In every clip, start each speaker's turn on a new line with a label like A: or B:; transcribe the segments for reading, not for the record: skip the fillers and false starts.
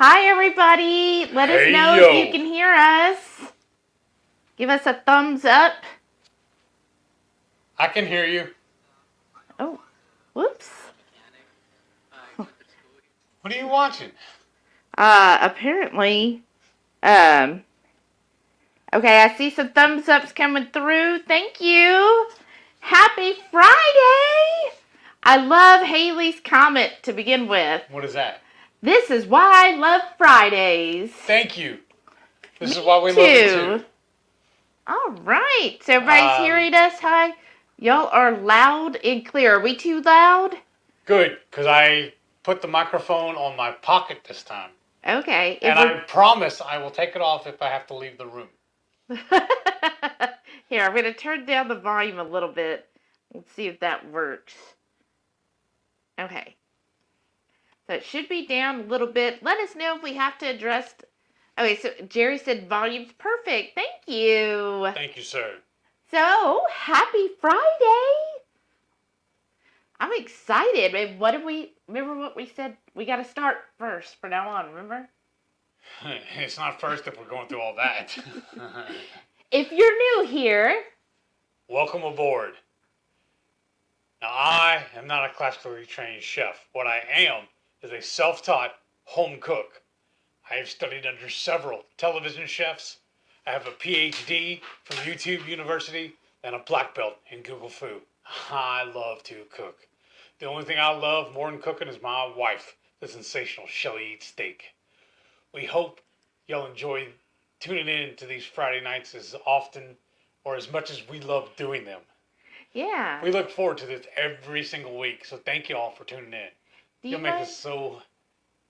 A: Hi, everybody. Let us know if you can hear us. Give us a thumbs up.
B: I can hear you.
A: Oh, whoops.
B: What are you watching?
A: Apparently, okay, I see some thumbs ups coming through. Thank you. Happy Friday. I love Haley's comment to begin with.
B: What is that?
A: This is why I love Fridays.
B: Thank you. This is why we love it too.
A: All right. So everybody's hearing us. Hi. Y'all are loud and clear. Are we too loud?
B: Good, because I put the microphone on my pocket this time.
A: Okay.
B: And I promise I will take it off if I have to leave the room.
A: Here, I'm going to turn down the volume a little bit. Let's see if that works. Okay. So it should be down a little bit. Let us know if we have to address... Okay, so Jerry said volume's perfect. Thank you.
B: Thank you, sir.
A: So, happy Friday. I'm excited. Remember what we said? We got to start first from now on, remember?
B: It's not first if we're going through all that.
A: If you're new here,
B: welcome aboard. Now, I am not a classically trained chef. What I am is a self-taught home cook. I have studied under several television chefs. I have a PhD from YouTube University and a black belt in Google Food. I love to cook. The only thing I love more than cooking is my wife, the sensational Shelly Eats Steak. We hope y'all enjoy tuning in to these Friday nights as often or as much as we love doing them.
A: Yeah.
B: We look forward to this every single week, so thank you all for tuning in. You'll make this so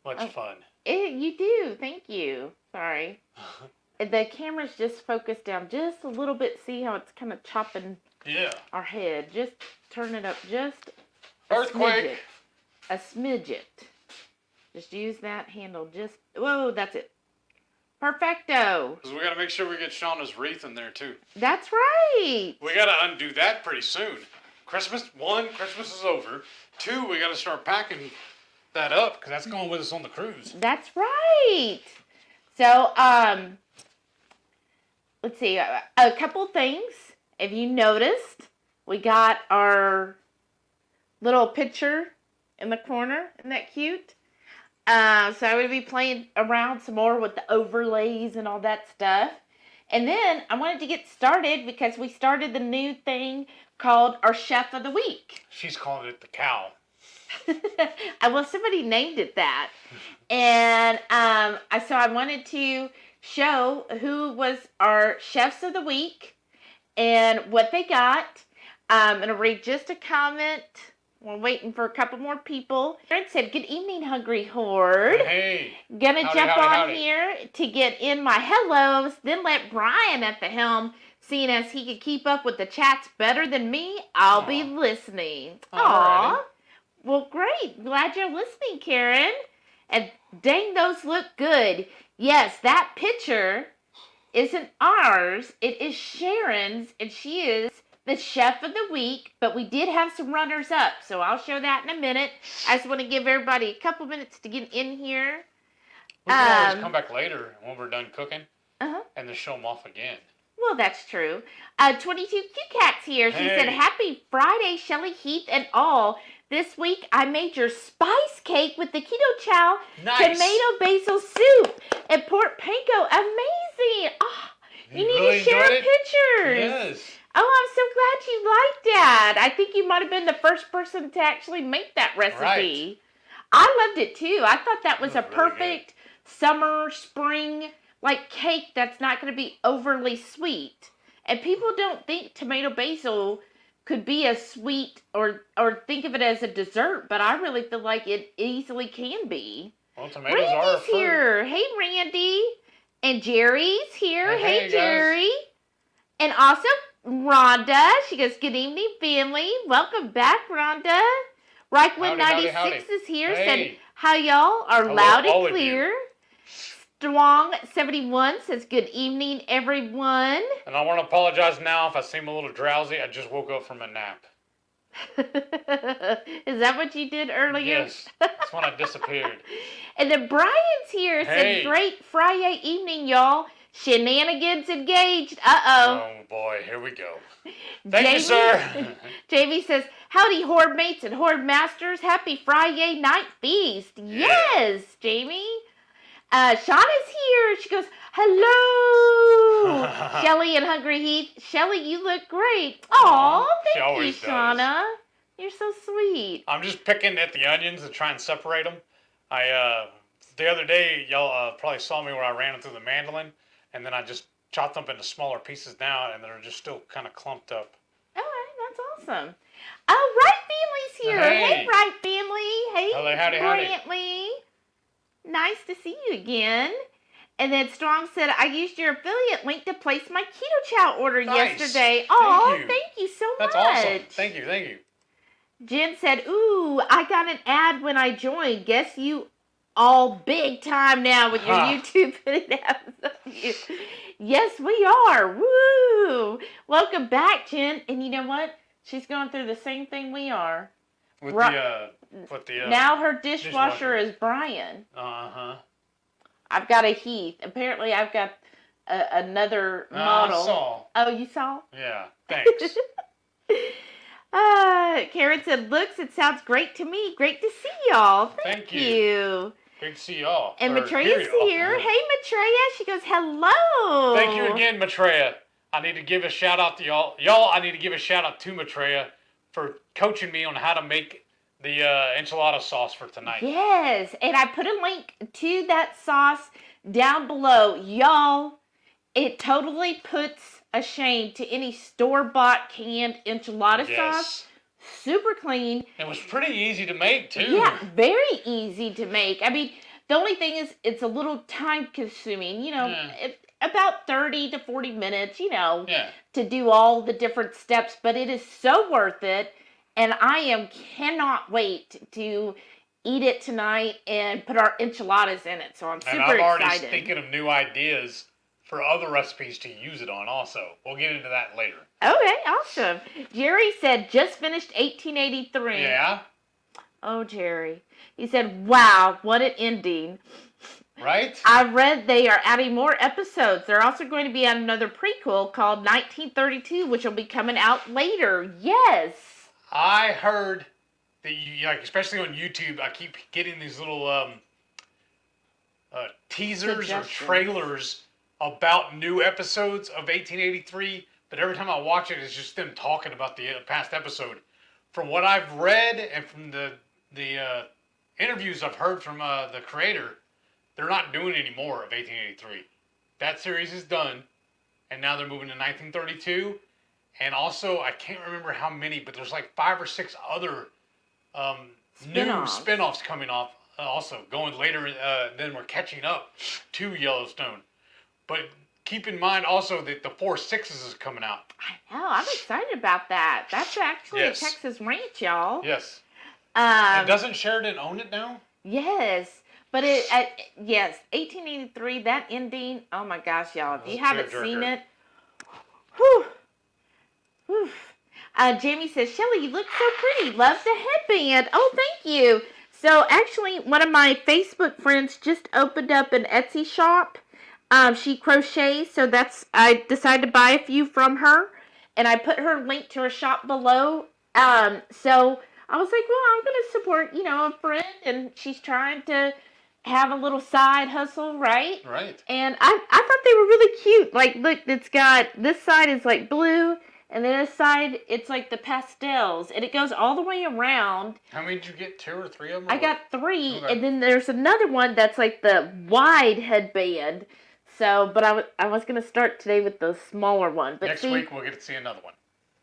B: much fun.
A: You do. Thank you. Sorry. The camera's just focused down just a little bit. See how it's kind of chopping our head. Just turn it up just
B: earthquake.
A: A smidget. Just use that handle. Whoa, that's it. Perfecto.
B: Because we got to make sure we get Shauna's wreath in there, too.
A: That's right.
B: We got to undo that pretty soon. Christmas is over. 2, we got to start packing that up because that's going with us on the cruise.
A: That's right. So, let's see. A couple things. If you noticed, we got our little picture in the corner. Isn't that cute? So I'm going to be playing around some more with the overlays and all that stuff. And then I wanted to get started because we started the new thing called our Chef of the Week.
B: She's calling it the cow.
A: Well, somebody named it that. And so I wanted to show who was our Chefs of the Week and what they got. I'm going to read just a comment. We're waiting for a couple more people. Aaron said, good evening, Hungry Horde.
B: Hey.
A: Gonna jump on here to get in my hellos, then let Brian at the helm, seeing as he can keep up with the chats better than me, I'll be listening. Aww. Well, great. Glad you're listening, Karen. And dang, those look good. Yes, that picture isn't ours. It is Sharon's, and she is the Chef of the Week, but we did have some runners up, so I'll show that in a minute. I just want to give everybody a couple minutes to get in here.
B: We can always come back later when we're done cooking and then show them off again.
A: Well, that's true. 22 Cute Cats here. She said, happy Friday, Shelly, Heath, and all. This week, I made your spice cake with the Ketochow tomato basil soup and pork panko. Amazing. Oh, you need
B: really
A: to share pictures.
B: Yes.
A: Oh, I'm so glad you liked that. I think you might have been the first person to actually make that recipe.
B: Right.
A: I loved it too. I thought that was a perfect summer, spring, cake that's not going to be overly sweet. And people don't think tomato basil could be a sweet or think of it as a dessert, but I really feel like it easily can be.
B: Well, tomatoes are a fruit.
A: Here. Hey, Randy. And Jerry's here. Hey Jerry.
B: Guys.
A: And also Rhonda. She goes, good evening, family. Welcome back, Rhonda. Reichwood96 is here. Said, how y'all are loud and clear. Strong71 says, good evening, everyone.
B: And I want to apologize now if I seem a little drowsy. I just woke up from a nap.
A: Is that what you did earlier?
B: Yes, that's when I disappeared.
A: And then Brian's here.
B: Hey.
A: Said, great Friday evening, y'all. Shenanigans engaged. Uh-oh.
B: Oh, boy. Here we go. Thank you, sir.
A: Jamie says, howdy, Horde mates and Horde masters. Happy Friday night feast.
B: Yeah.
A: Yes, Jamie. Shauna's here. She goes, hello. Shelly and HungryHeath. Shelly, you look great. Aw, thank you, Shauna. You're so sweet.
B: I'm just picking at the onions to try and separate them. The other day, y'all probably saw me where I ran them through the mandolin, and then I just chopped them into smaller pieces now, and they're just still kind of clumped up.
A: All right, that's awesome. Oh, Wright family's here. Hey, Wright family. Hey,
B: hello, howdy,
A: Brantley. Nice to see you again. And then Strong said, I used your affiliate link to place my Ketochow order yesterday. Oh, thank you so much.
B: That's awesome. Thank you.
A: Jen said, ooh, I got an ad when I joined. Guess you all big time now with your YouTube videos. Yes, we are. Woo! Welcome back, Jen. And you know what? She's going through the same thing we are.
B: With the
A: now her dishwasher is Brian.
B: Uh-huh.
A: I've got a Heath. Apparently, I've got another model.
B: I saw.
A: Oh, you saw?
B: Yeah. Thanks.
A: Karen said, looks, it sounds great to me. Great to see y'all. Thank you.
B: Great to see y'all.
A: And Matreya's here. Hey, Matreya. She goes, hello.
B: Thank you again, Matreya. I need to give a shout out to y'all. I need to give a shout out to Matreya for coaching me on how to make the enchilada sauce for tonight.
A: Yes. And I put a link to that sauce down below. Y'all, it totally puts a shame to any store-bought canned enchilada sauce. Super clean.
B: It was pretty easy to make, too.
A: Yeah, very easy to make. I mean, the only thing is it's a little time-consuming. You know, about 30 to 40 minutes, to do all the different steps. But it is so worth it. And I cannot wait to eat it tonight and put our enchiladas in it. So I'm super excited.
B: And I'm already thinking of new ideas for other recipes to use it on also. We'll get into that later.
A: Okay, awesome. Jerry said, just finished 1883.
B: Yeah?
A: Oh, Jerry. He said, wow, what an ending.
B: Right?
A: I read they are adding more episodes. They're also going to be on another prequel called 1932, which will be coming out later. Yes.
B: I heard that especially on YouTube, I keep getting these little teasers or trailers about new episodes of 1883, but every time I watch it, it's just them talking about the past episode. From what I've read and from the interviews I've heard from the creator, they're not doing any more of 1883. That series is done, and now they're moving to 1932. And also, I can't remember how many, but there's like 5 or 6 other new spin-offs coming off also, going later, then we're catching up to Yellowstone. But keep in mind also that the 4 6s is coming out.
A: I know, I'm excited about that. That's actually a Texas ranch, y'all.
B: Yes. And doesn't Sheridan own it now?
A: Yes. But 1883, that ending, oh my gosh, y'all. If you haven't seen it, whew. Jamie says, Shelly, you look so pretty. Love the headband. Oh, thank you. So, actually, one of my Facebook friends just opened up an Etsy shop. She crochets, so I decided to buy a few from her. And I put her link to her shop below. So, I was like, well, I'm going to support, a friend. And she's trying to have a little side hustle, right?
B: Right.
A: And I thought they were really cute. Like, look, it's got, this side is like blue. And then this side, it's like the pastels. And it goes all the way around.
B: How many did you get? 2 or 3 of them?
A: I got 3. Okay. And then there's another one that's like the wide headband. So, but I was going to start today with the smaller one. But
B: next week, we'll get to see another one.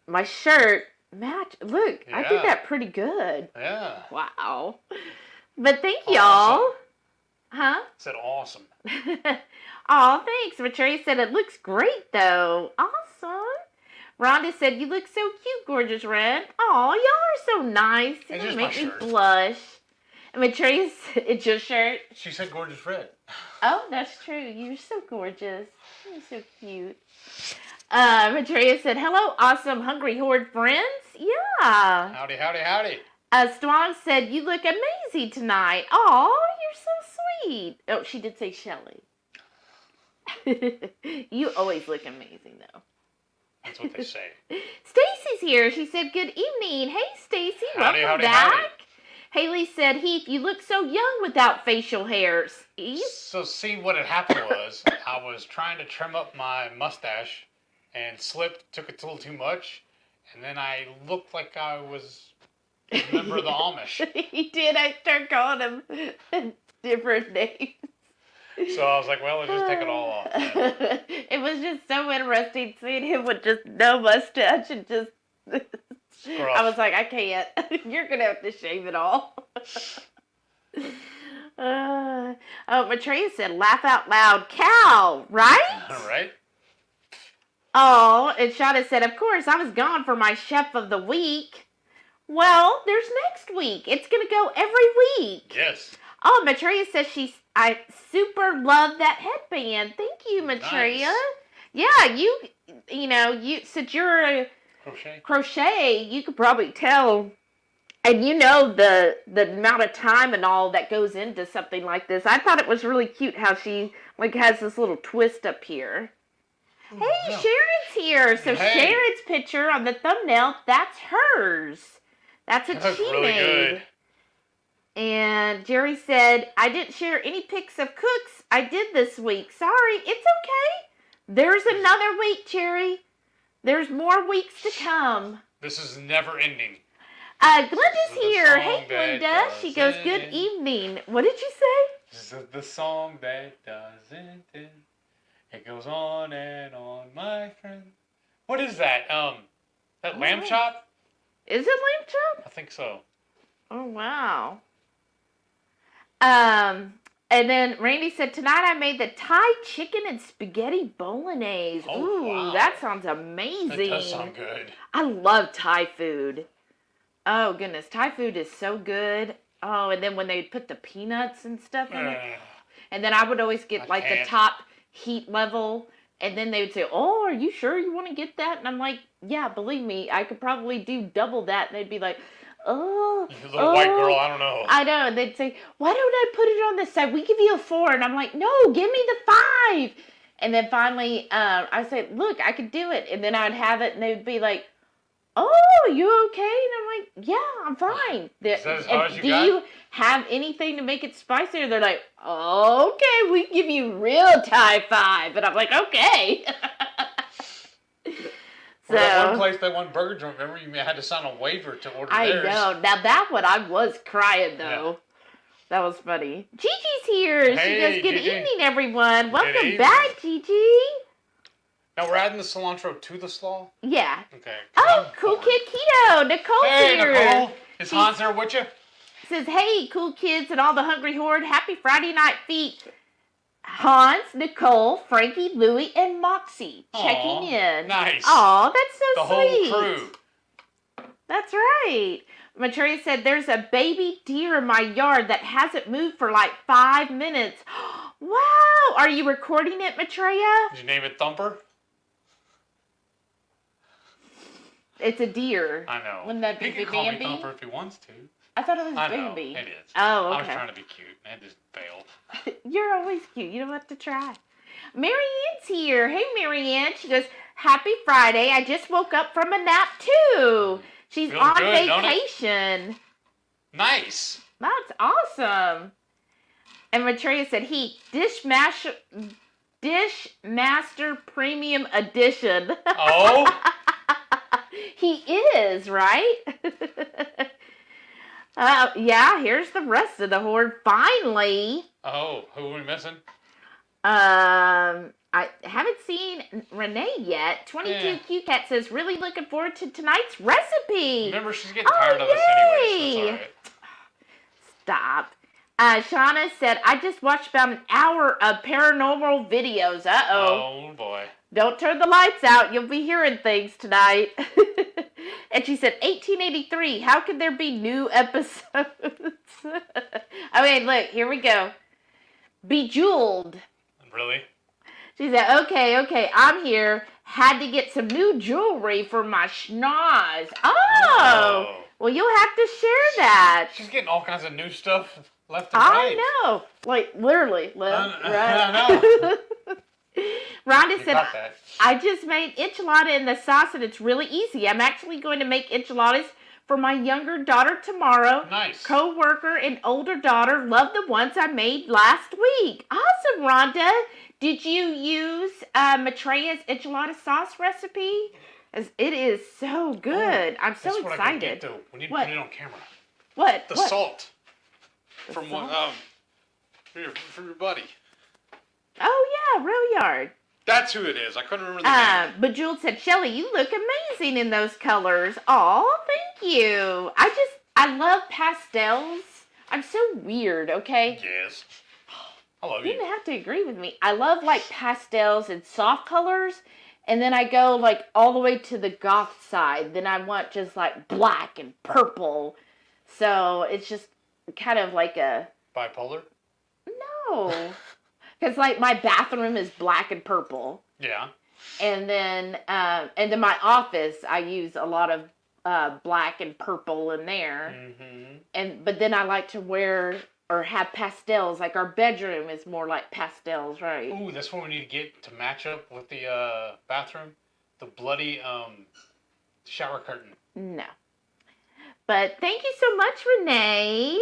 A: My shirt match. Look, I did that pretty good.
B: Yeah.
A: Wow. But thank y'all. Huh?
B: Said awesome.
A: Aw, thanks. Matreya said it looks great, though. Awesome. Rhonda said, you look so cute, gorgeous Red. Aw, y'all are so nice. You make me blush. And Matreya said, it's your shirt?
B: She said gorgeous Red.
A: Oh, that's true. You're so gorgeous. You're so cute. Maria said, hello, awesome Hungry Horde friends. Yeah.
B: Howdy, howdy, howdy.
A: Strong said, you look amazing tonight. Aw, you're so sweet. Oh, she did say Shelly. You always look amazing, though.
B: That's what they say.
A: Stacy's here. She said, good evening. Hey, Stacy. Welcome back. Howdy. Haley said, Heath, you look so young without facial hairs.
B: So, see, what had happened was I was trying to trim up my mustache and slipped, took it a little too much, and then I looked like I was a member of the Amish.
A: He did. I started calling him different names.
B: So I was like, well, let's just take it all off. Man.
A: It was just so interesting seeing him with just no mustache and just... I was like, I can't. You're going to have to shave it all. Maitreya said, laugh out loud, cow, right?
B: Right.
A: Oh, and Shauna said, of course, I was gone for my chef of the week. Well, there's next week. It's going to go every week.
B: Yes.
A: Oh, Maitreya says I super love that headband. Thank you, Maitreya. Nice. Yeah, you since you're a crochet, you could probably tell, and you know the amount of time and all that goes into something like this. I thought it was really cute how she has this little twist up here. Hey, yeah. Sharon's here. So hey. Sharon's picture on the thumbnail, that's hers. That's what she really made. Good. And Jerry said, I didn't share any pics of cooks I did this week. Sorry, it's okay. There's another week, Jerry. There's more weeks to come.
B: This is never ending.
A: Glenda's here. Hey, Glenda. She goes, good evening. What did you say?
B: This is the song that doesn't end. It goes on and on, my friend. What is that? That lamb chop?
A: Is it lamb chop?
B: I think so.
A: Oh, wow. And then Randy said, tonight I made the Thai chicken and spaghetti bolognese.
B: Oh,
A: ooh,
B: wow.
A: That sounds amazing.
B: That does sound good.
A: I love Thai food. Oh, goodness. Thai food is so good. Oh, and then when they put the peanuts and stuff in it. And then I would always get the top heat level. And then they would say, oh, are you sure you want to get that? And I'm like, yeah, believe me, I could probably do double that. And they'd be like, oh,
B: you little white girl, I don't know.
A: I know. And they'd say, why don't I put it on this side? We give you a 4. And I'm like, no, give me the 5. And then finally, I said, look, I could do it. And then I'd have it, and they'd be like, oh, you okay? And I'm like, yeah, I'm fine.
B: Is that as hard as
A: do you have anything to make it spicier? They're like, okay, we give you real Thai 5. And I'm like, okay.
B: So, well, one place, that one burger joint, remember you had to sign a waiver to order theirs.
A: I know. Now that one, I was crying, though. Yeah. That was funny. Gigi's here.
B: Hey,
A: she goes, good
B: Gigi.
A: evening, everyone. Welcome back, Gigi.
B: Now, we're adding the cilantro to the slaw?
A: Yeah.
B: Okay.
A: Oh, Cool Kid Keto. Nicole's here.
B: Hey, Nicole. Is Hans there with you?
A: Says, hey, cool kids and all the Hungry Horde. Happy Friday night feet. Hans, Nicole, Frankie, Louie, and Moxie checking in.
B: Nice.
A: Aw, that's so sweet.
B: The whole crew.
A: That's right. Maitreya said, there's a baby deer in my yard that hasn't moved for like 5 minutes. Wow. Are you recording it, Maitreya?
B: Did you name it Thumper?
A: It's a deer.
B: I know.
A: Wouldn't that be
B: Bambi? He can call me Thumper if he wants to.
A: I thought it was
B: Bambi.
A: Bambi.
B: It is.
A: Oh, okay.
B: I was trying to be cute, and it just failed.
A: You're always cute. You don't have to try. Marianne's here. Hey, Marianne. She goes, happy Friday. I just woke up from a nap, too. She's
B: Feels
A: on
B: good,
A: vacation.
B: Nice.
A: That's awesome. And Maitreya said, Dishmaster Premium Edition.
B: Oh?
A: He is, right? Yeah, here's the rest of the horde. Finally.
B: Oh, who are we missing?
A: I haven't seen Renee yet. 22 Q Cat says, really looking forward to tonight's recipe.
B: Remember, she's getting tired of us anyway, so it's all right.
A: Stop. Shauna said, I just watched about an hour of paranormal videos. Uh-oh.
B: Oh, boy.
A: Don't turn the lights out. You'll be hearing things tonight. And she said, 1883. How could there be new episodes? Okay, look. Here we go. Bejeweled.
B: Really?
A: She said, okay, I'm here. Had to get some new jewelry for my schnoz. Oh. Well, you'll have to share that.
B: She's getting all kinds of new stuff left and right.
A: I know. Like, literally. Left, right.
B: I know.
A: Rhonda said, I just made enchilada in the sauce, and it's really easy. I'm actually going to make enchiladas for my younger daughter tomorrow.
B: Nice.
A: Co-worker and older daughter love the ones I made last week. Awesome, Rhonda. Did you use Matreya's enchilada sauce recipe? It is so good. I'm so excited.
B: What I get, though. We need to put it on camera.
A: What?
B: The salt. From your buddy.
A: Oh, yeah, Real Yard.
B: That's who it is. I couldn't remember the name.
A: But Jules said, Shelly, you look amazing in those colors. Aw, thank you. I love pastels. I'm so weird, okay?
B: Yes. I love you.
A: You didn't have to agree with me. I love, like, pastels and soft colors. And then I go, like, all the way to the goth side. Then I want just, like, black and purple. So it's just kind of like a...
B: Bipolar?
A: No. Because, like, my bathroom is black and purple.
B: Yeah.
A: And then my office, I use a lot of black and purple in there. Mm-hmm. But then I like to wear or have pastels. Like, our bedroom is more like pastels, right?
B: Ooh, that's what we need to get to match up with the bathroom. The bloody shower curtain.
A: No. But thank you so much, Renee.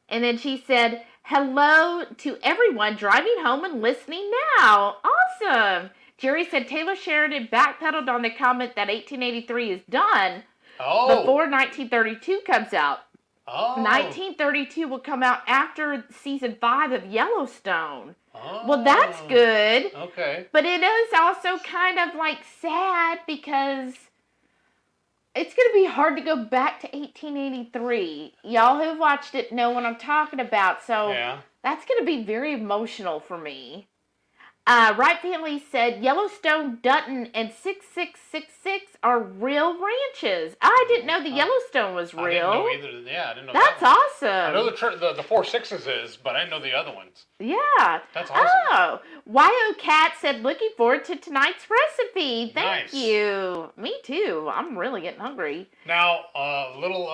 A: And then she said, hello to everyone driving home and listening now. Awesome. Jerry said Taylor Sheridan backpedaled on the comment that 1883 is done before 1932 comes out. 1932 will come out after season 5 of Yellowstone. Well, that's good.
B: Okay.
A: But it is also kind of like sad because it's going to be hard to go back to 1883. Y'all who've watched it know what I'm talking about. So that's going to be very emotional for me. Right Family said Yellowstone, Dutton, and 6666 are real ranches. I didn't know the Yellowstone was real.
B: I didn't know either. Yeah, I didn't know
A: that's
B: that
A: awesome.
B: I know the 4 6s is, but I didn't know the other ones.
A: Yeah.
B: That's awesome.
A: Oh, YO Cat said looking forward to tonight's recipe. Thank you. Me too. I'm really getting hungry.
B: Now, little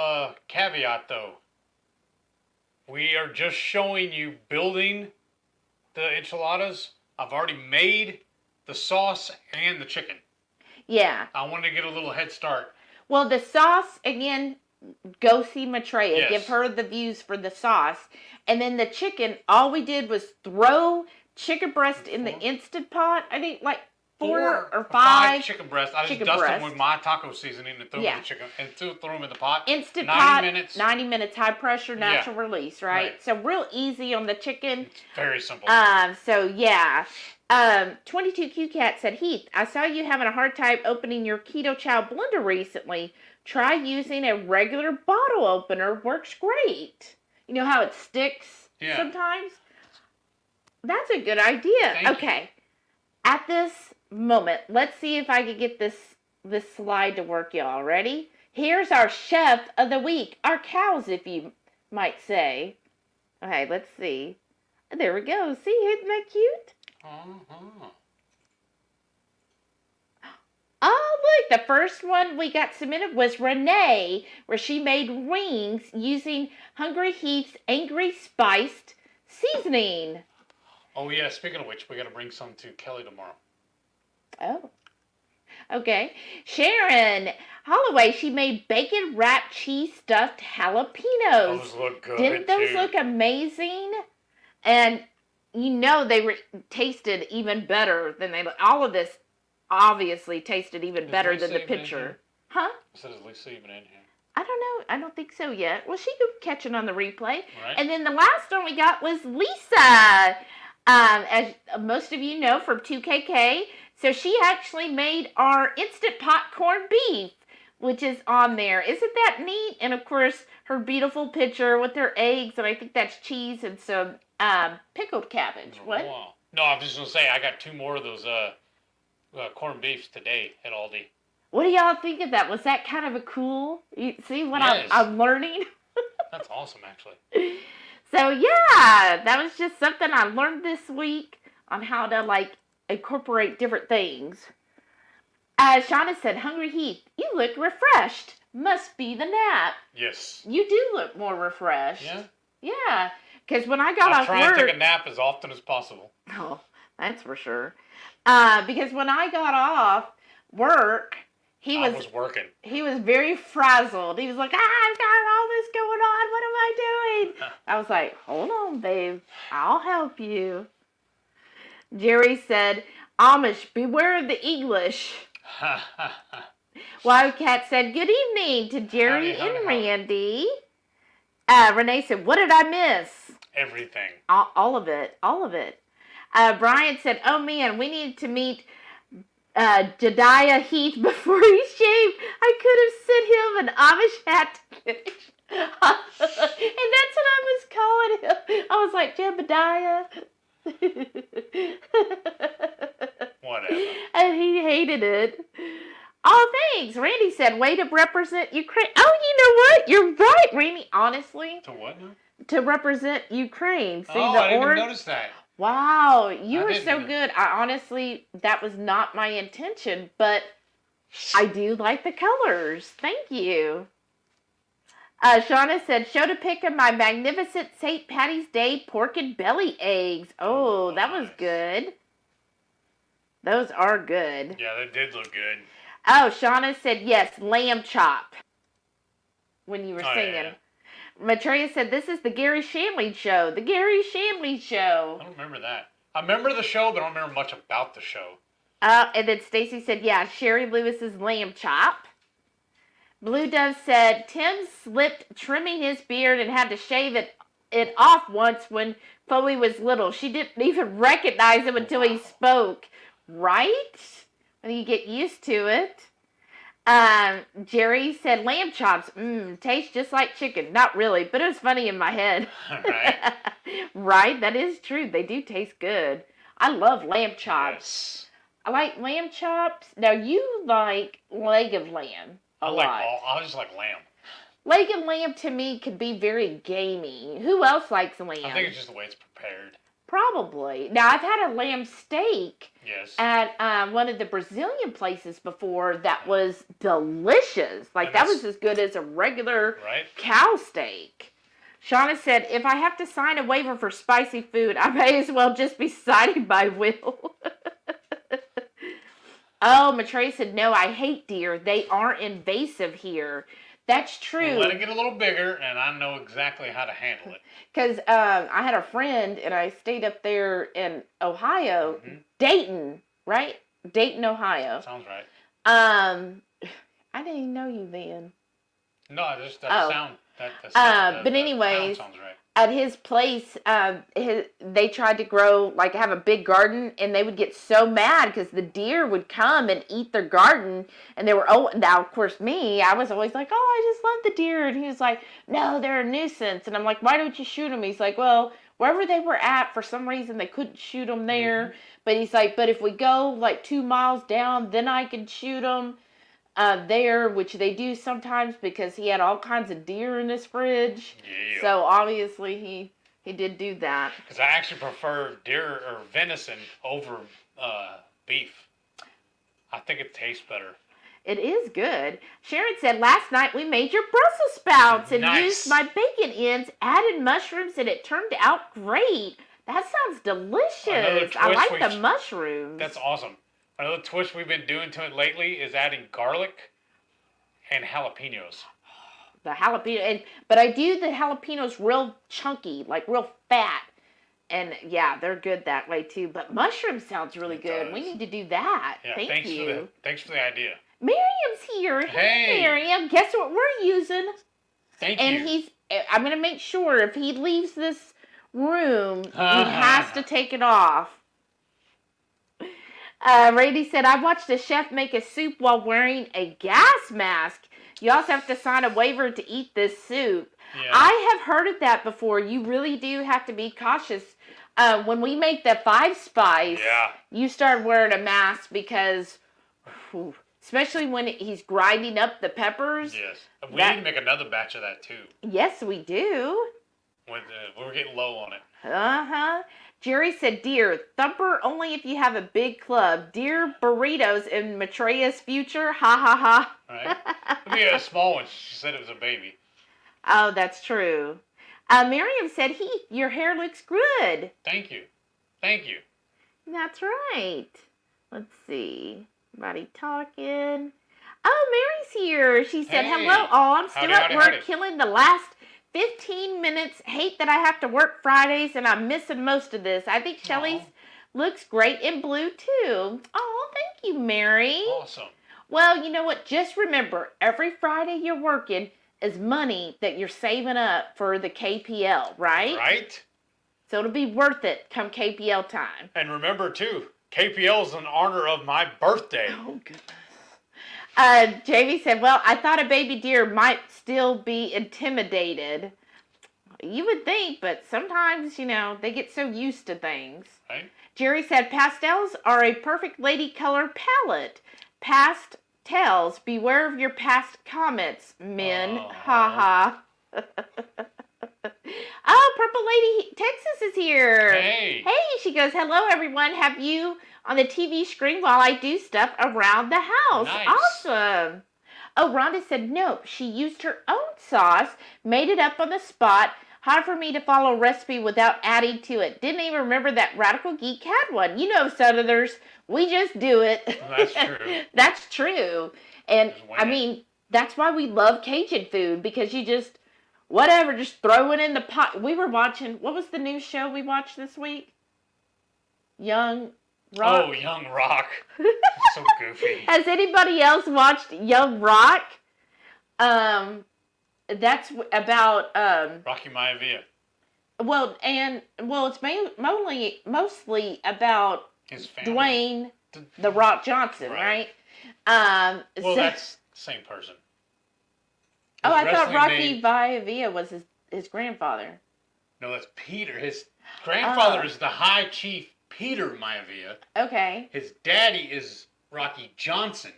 B: caveat though. We are just showing you building the enchiladas. I've already made the sauce and the chicken.
A: Yeah.
B: I wanted to get a little head start.
A: Well, the sauce, again, go see Matreya.
B: Yes.
A: Give her the views for the sauce. And then the chicken, all we did was throw chicken breast in the Instant Pot. I think like 4 or 5
B: chicken breasts. I just dust them with my taco seasoning and threw them in the chicken and threw them in the pot.
A: Instant
B: 90
A: pot,
B: minutes.
A: 90 minutes, high pressure, natural release, right? So real easy on the chicken.
B: It's very simple.
A: So yeah. 22Q Cat said, Heath, I saw you having a hard time opening your Ketochow blender recently. Try using a regular bottle opener. Works great. You know how it sticks sometimes? That's a good idea. Okay. At this moment, let's see if I can get this slide to work, y'all. Ready? Here's our chef of the week. Our cows, if you might say. Okay, let's see. There we go. See, isn't that cute? Oh, look, the first one we got submitted was Renee, where she made wings using HungryHeath's Angry Spiced seasoning.
B: Oh, yeah, speaking of which, we got to bring some to Kelly tomorrow.
A: Oh. Okay. Sharon Holloway, she made bacon wrapped cheese stuffed jalapenos.
B: Those look good.
A: Didn't those look amazing? And you know they tasted even better than they look. All of this obviously tasted even better than the picture. Huh?
B: So is Lisa even in here?
A: I don't know. I don't think so yet. Well, she could catch it on the replay.
B: Right.
A: And then the last one we got was Lisa. As most of you know from 2KK. So she actually made our Instant Pot corned beef, which is on there. Isn't that neat? And of course, her beautiful picture with her eggs, and I think that's cheese and some pickled cabbage. What?
B: Wow. No, I'm just going to say, I got 2 more of those corned beefs today at Aldi.
A: What do y'all think of that? Was that kind of a cool? You see what I'm learning?
B: That's awesome, actually.
A: So, yeah, that was just something I learned this week on how to, incorporate different things. Shauna said, HungryHeath, you look refreshed. Must be the nap.
B: Yes.
A: You do look more refreshed.
B: Yeah?
A: Yeah. Because when I got off work...
B: I try and take a nap as often as possible.
A: Oh, that's for sure. Because when I got off work, I was working. He was very frazzled. He was like, I've got all this going on. What am I doing? I was like, hold on, babe. I'll help you. Jerry said, Amish, beware of the English. Wildcat said, good evening to Jerry and Randy. Renee said, what did I miss?
B: Everything.
A: All of it. All of it. Brian said, oh man, we need to meet Jediah Heath before he shaved. I could have sent him an Amish hat to finish. And that's what I was calling him. I was like, Jebediah.
B: Whatever.
A: And he hated it. Oh, thanks. Randy said, way to represent Ukraine. Oh, you know what? You're right, Randy. Honestly.
B: To what now?
A: To represent Ukraine. See,
B: I didn't even notice that.
A: Wow, you were so good. Honestly, that was not my intention, but I do like the colors. Thank you. Shauna said, show to pick of my magnificent St. Patty's Day pork and belly eggs. Oh, that was good. Those are good.
B: Yeah, they did look good.
A: Oh, Shauna said, yes, lamb chop. When you were singing. Yeah. Matreya said, this is the Gary Shandling show. The Gary Shandling show.
B: I don't remember that. I remember the show, but I don't remember much about the show.
A: And then Stacy said, yeah, Sherry Lewis's lamb chop. Blue Dove said, Tim slipped trimming his beard and had to shave it off once when Chloe was little. She didn't even recognize him until he spoke. Right? When you get used to it. Jerry said lamb chops. Tastes just like chicken. Not really, but it was funny in my head.
B: Right.
A: Right? That is true. They do taste good. I love lamb chops.
B: Yes.
A: I like lamb chops. Now, you like leg of lamb a lot.
B: I just like lamb.
A: Leg of lamb to me could be very gamey. Who else likes lamb?
B: I think it's just the way it's prepared.
A: Probably. Now, I've had a lamb steak
B: at
A: one of the Brazilian places before that was delicious. Like, that was as good as a regular cow steak. Shauna said, if I have to sign a waiver for spicy food, I may as well just be signing my will. Oh, Matreya said, no, I hate deer. They aren't invasive here. That's true.
B: Let it get a little bigger, and I know exactly how to handle it.
A: Because I had a friend, and I stayed up there in Ohio, Dayton, right? Dayton, Ohio.
B: Sounds right.
A: I didn't even know you then.
B: No, just that sound.
A: But anyways,
B: sounds right.
A: At his place, they tried to grow, like, have a big garden, and they would get so mad because the deer would come and eat their garden, and they were, now, of course, I was always like, I just love the deer, and he was like, no, they're a nuisance, and I'm like, why don't you shoot them? He's like, well, wherever they were at, for some reason, they couldn't shoot them there, but he's like, but if we go, like, 2 miles down, then I can shoot them there, which they do sometimes because he had all kinds of deer in his fridge. Yeah. So obviously he did do that.
B: Because I actually prefer deer or venison over beef. I think it tastes better.
A: It is good. Sharon said, last night we made your Brussels sprouts and used my bacon ends, added mushrooms, and it turned out great. That sounds delicious. I like the mushrooms.
B: That's awesome. Another twist we've been doing to it lately is adding garlic and jalapenos.
A: The jalapeno, but I do the jalapenos real chunky, like real fat. And yeah, they're good that way too. But mushroom sounds really good. We need to do that.
B: Yeah,
A: Thank you.
B: Thanks for the idea.
A: Miriam's here. Hey, Miriam. Guess what we're using?
B: Thank you.
A: And I'm going to make sure if he leaves this room, he has to take it off. Randy said, I watched a chef make a soup while wearing a gas mask. You also have to sign a waiver to eat this soup. Yeah. I have heard of that before. You really do have to be cautious. When we make the 5 spice, you start wearing a mask because, especially when he's grinding up the peppers.
B: Yes. We need to make another batch of that too.
A: Yes, we do.
B: We're getting low on it.
A: Uh-huh. Jerry said, dear, thumper only if you have a big club. Dear burritos in Matreya's future. Ha ha ha.
B: Right? If we had a small one, she said it was a baby.
A: Oh, that's true. Miriam said, Heath, your hair looks good.
B: Thank you. Thank you.
A: That's right. Let's see. Everybody talking. Oh, Mary's here. She said,
B: Hey.
A: hello all. I'm still at work
B: howdy.
A: killing the last 15 minutes. Hate that I have to work Fridays and I'm missing most of this. I think Shelly's looks great in blue too. Oh, thank you, Mary.
B: Awesome.
A: Well, you know what? Just remember, every Friday you're working is money that you're saving up for the KPL, right?
B: Right?
A: So it'll be worth it come KPL time.
B: And remember, too, KPL is in honor of my birthday.
A: Oh, goodness. Jamie said, well, I thought a baby deer might still be intimidated. You would think, but sometimes, they get so used to things.
B: Right?
A: Jerry said, pastels are a perfect lady color palette. Pastels, beware of your past comments, men. Ha ha. Oh, Purple Lady Texas is here.
B: Hey.
A: Hey, she goes, hello, everyone. Have you on the TV screen while I do stuff around the house.
B: Nice.
A: Awesome. Oh, Rhonda said, nope. She used her own sauce, made it up on the spot. Hard for me to follow a recipe without adding to it. Didn't even remember that Radical Geek had one. You know, Southerners, we just do it.
B: That's true.
A: That's true. And, I mean, that's why we love Cajun food, because you just, whatever, just throw it in the pot. We were watching, what was the new show we watched this week? Young Rock.
B: Oh, Young Rock. So goofy.
A: Has anybody else watched Young Rock? That's about
B: Rocky Maivia.
A: it's mostly about
B: His family.
A: Dwayne the Rock Johnson, right?
B: Well, that's the same person.
A: Oh, I thought Rocky Maivia was his grandfather.
B: No, that's Peter. His grandfather is the High Chief Peter Maivia.
A: Okay.
B: His daddy is Rocky Johnson.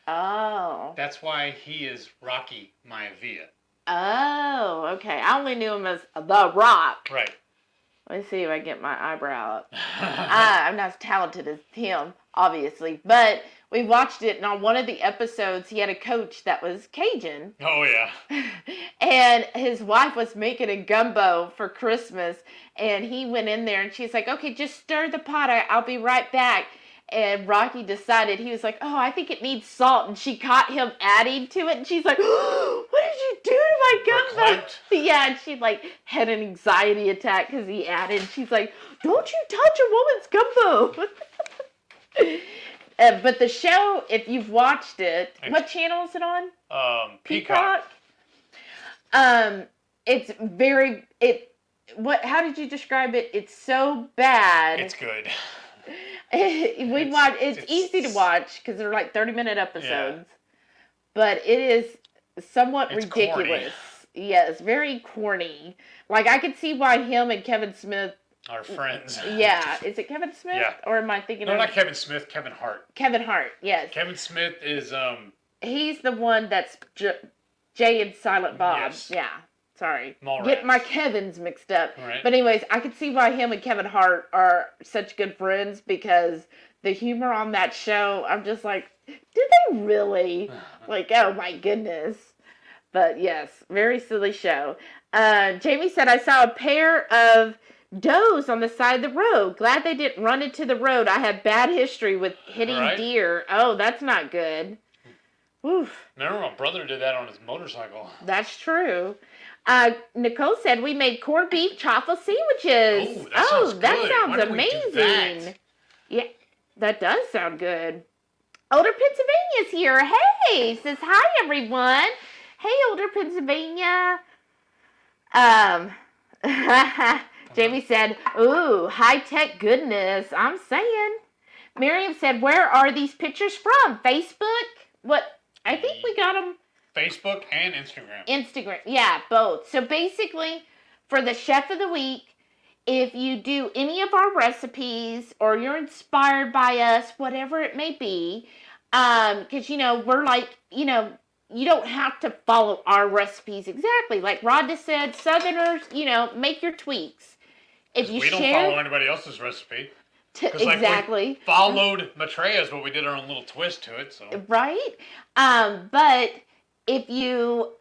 A: Oh.
B: That's why he is Rocky Maivia.
A: Oh, okay. I only knew him as The Rock.
B: Right.
A: Let me see if I get my eyebrow up. I'm not as talented as him, obviously. But we watched it, and on one of the episodes, he had a coach that was Cajun.
B: Oh, yeah.
A: And his wife was making a gumbo for Christmas. And he went in there, and she's like, okay, just stir the pot. I'll be right back. And Rocky decided, he was like, oh, I think it needs salt. And she caught him adding to it. And she's like, oh, what did you do to my gumbo? Yeah, and she had an anxiety attack because he added. She's like, don't you touch a woman's gumbo. But the show, if you've watched it, what channel is it on?
B: Peacock.
A: It's how did you describe it? It's so bad.
B: It's good.
A: It's easy to watch because they're 30-minute episodes, but it is somewhat ridiculous. Corny. Yes, very corny. I could see why him and Kevin Smith
B: are friends.
A: Yeah, is it Kevin Smith?
B: Yeah.
A: Or am I thinking?
B: No, not Kevin Smith. Kevin Hart.
A: Kevin Hart. Yes.
B: Kevin Smith is
A: He's the one that's Jay and Silent Bob.
B: Yes.
A: Yeah. Sorry.
B: Mallrats.
A: Get my Kevins mixed up.
B: Right.
A: But anyways, I could see why him and Kevin Hart are such good friends because the humor on that show, I'm just like, did they really? Oh my goodness. But yes, very silly show. Jamie said, I saw a pair of does on the side of the road. Glad they didn't run into the road. I have bad history with hitting deer. Oh, that's not good. Oof.
B: Remember my brother did that on his motorcycle.
A: That's true. Nicole said we made corned beef truffle sandwiches. That sounds amazing. Yeah, that does sound good. Older Pennsylvania's here. Hey, says hi everyone. Hey, Older Pennsylvania. Jamie said, ooh, high-tech goodness. I'm saying. Miriam said, where are these pictures from? Facebook? What? I think we got them.
B: Facebook and Instagram.
A: Instagram, yeah, both. So basically, for the Chef of the Week, if you do any of our recipes or you're inspired by us, whatever it may be, because, we're you don't have to follow our recipes exactly. Like Rhonda said, Southerners, make your tweaks. If you
B: we don't follow anybody else's recipe.
A: Exactly.
B: We followed Matreya's, but we did our own little twist to it. So
A: right. But if you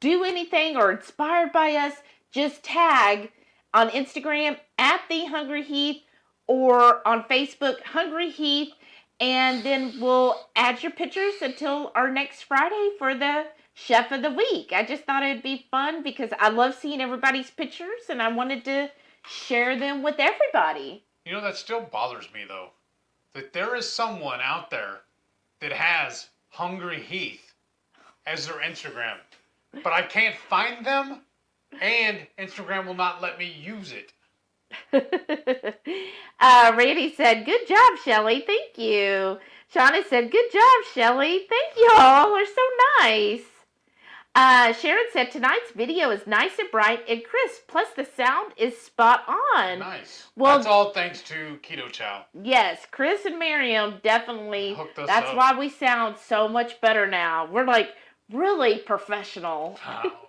A: do anything or inspired by us, just tag on Instagram at the HungryHeath or on Facebook HungryHeath, and then we'll add your pictures until our next Friday for the Chef of the Week. I just thought it'd be fun because I love seeing everybody's pictures and I wanted to share them with everybody.
B: That still bothers me though, that there is someone out there that has HungryHeath as their Instagram, but I can't find them, and Instagram will not let me use it.
A: Randy said, "Good job, Shelly. Thank you." Shauna said, "Good job, Shelly. Thank you all. Are so nice." Sharon said, "Tonight's video is nice and bright and crisp, plus the sound is spot on."
B: Nice.
A: Well,
B: that's all thanks to Ketochow.
A: Yes, Chris and Miriam definitely.
B: Hooked us
A: that's
B: up.
A: why we sound so much better now. We're like really professional.
B: Wow.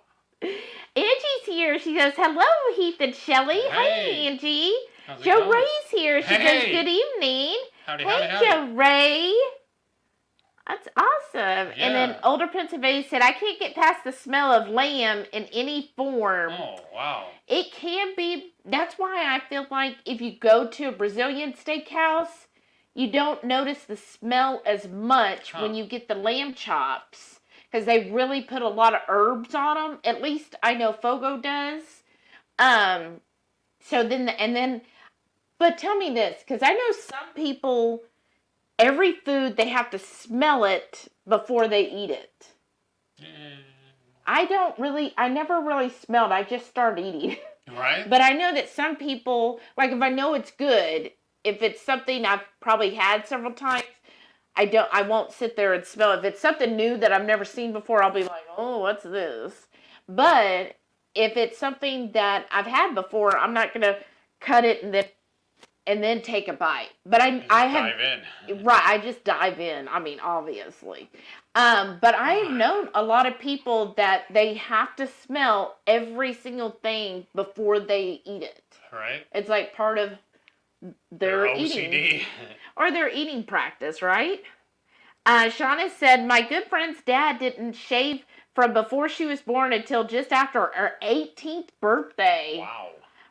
A: Angie's here. She goes, "Hello, Heath and Shelly."
B: Hey.
A: Hi, Angie.
B: How's it
A: Joe
B: going?
A: Ray's here. She
B: Hey.
A: goes, "Good evening."
B: Howdy,
A: Hey,
B: howdy.
A: Joe Ray. That's awesome.
B: Yeah.
A: And then Older Pennsylvania said, "I can't get past the smell of lamb in any form."
B: Oh, wow.
A: It can be. That's why I feel like if you go to a Brazilian steakhouse, you don't notice the smell as much when you get the lamb chops. Because they really put a lot of herbs on them. At least I know Fogo does. But tell me this, because I know some people, every food, they have to smell it before they eat it. I never really smelled, I just started eating.
B: Right?
A: But I know that some people, like if I know it's good, if it's something I've probably had several times, I won't sit there and smell it. If it's something new that I've never seen before, I'll be like, "Oh, what's this?" But if it's something that I've had before, I'm not gonna cut it and then take a bite. But I have
B: dive in.
A: Right, I just dive in. I mean, obviously. But I have known a lot of people that they have to smell every single thing before they eat it.
B: Right?
A: It's like part of their
B: OCD.
A: eating. Or their eating practice, right? Shauna said, "My good friend's dad didn't shave from before she was born until just after her 18th birthday."
B: Wow.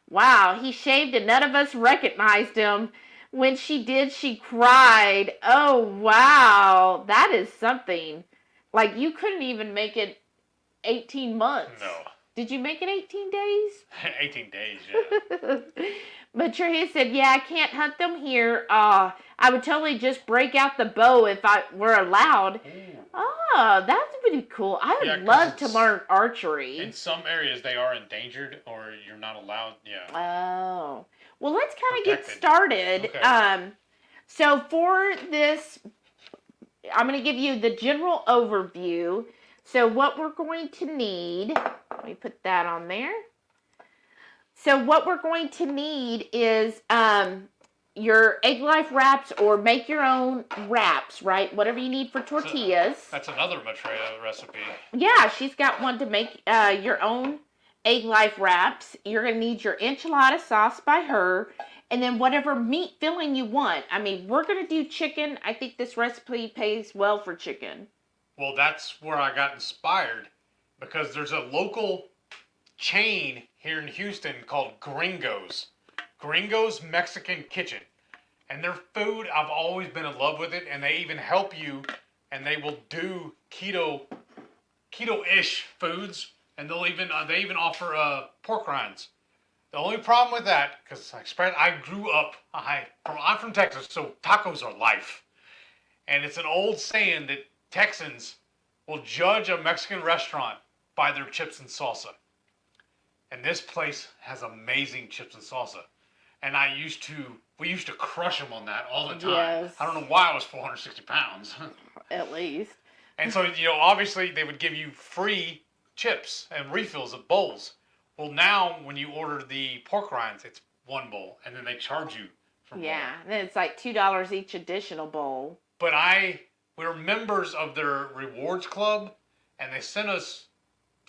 A: Wow, he shaved and none of us recognized him. When she did, she cried. Oh, wow. That is something. Like, you couldn't even make it 18 months.
B: No.
A: Did you make it 18 days?
B: 18 days, yeah.
A: But Trey said, "Yeah, I can't hunt them here. I would totally just break out the bow if I were allowed."
B: Ooh.
A: Oh, that's pretty cool. I would love to learn archery.
B: In some areas, they are endangered, or you're not allowed. Yeah.
A: Oh. Well, let's kind of get
B: Protected.
A: started.
B: Okay.
A: So for this, I'm going to give you the general overview. So what we're going to need, let me put that on there. So what we're going to need is your egg life wraps, or make your own wraps, right? Whatever you need for tortillas.
B: That's another Matreya recipe.
A: Yeah, she's got one to make your own egg life wraps. You're going to need your enchilada sauce by her, and then whatever meat filling you want. I mean, we're going to do chicken. I think this recipe pays well for chicken.
B: Well, that's where I got inspired, because there's a local chain here in Houston called Gringo's. Gringo's Mexican Kitchen. And their food, I've always been in love with it, and they even help you, and they will do keto-ish foods, and they even offer pork rinds. The only problem with that, because I grew up, I'm from Texas, so tacos are life. And it's an old saying that Texans will judge a Mexican restaurant by their chips and salsa. And this place has amazing chips and salsa. And we used to crush them on that all the time.
A: Yes.
B: I don't know why I was 460 pounds.
A: At least.
B: And so, obviously they would give you free chips and refills of bowls. Well, now when you order the pork rinds, it's one bowl, and then they charge you for more.
A: Yeah, and then it's like $2 each additional bowl.
B: But I we were members of their rewards club, and they sent us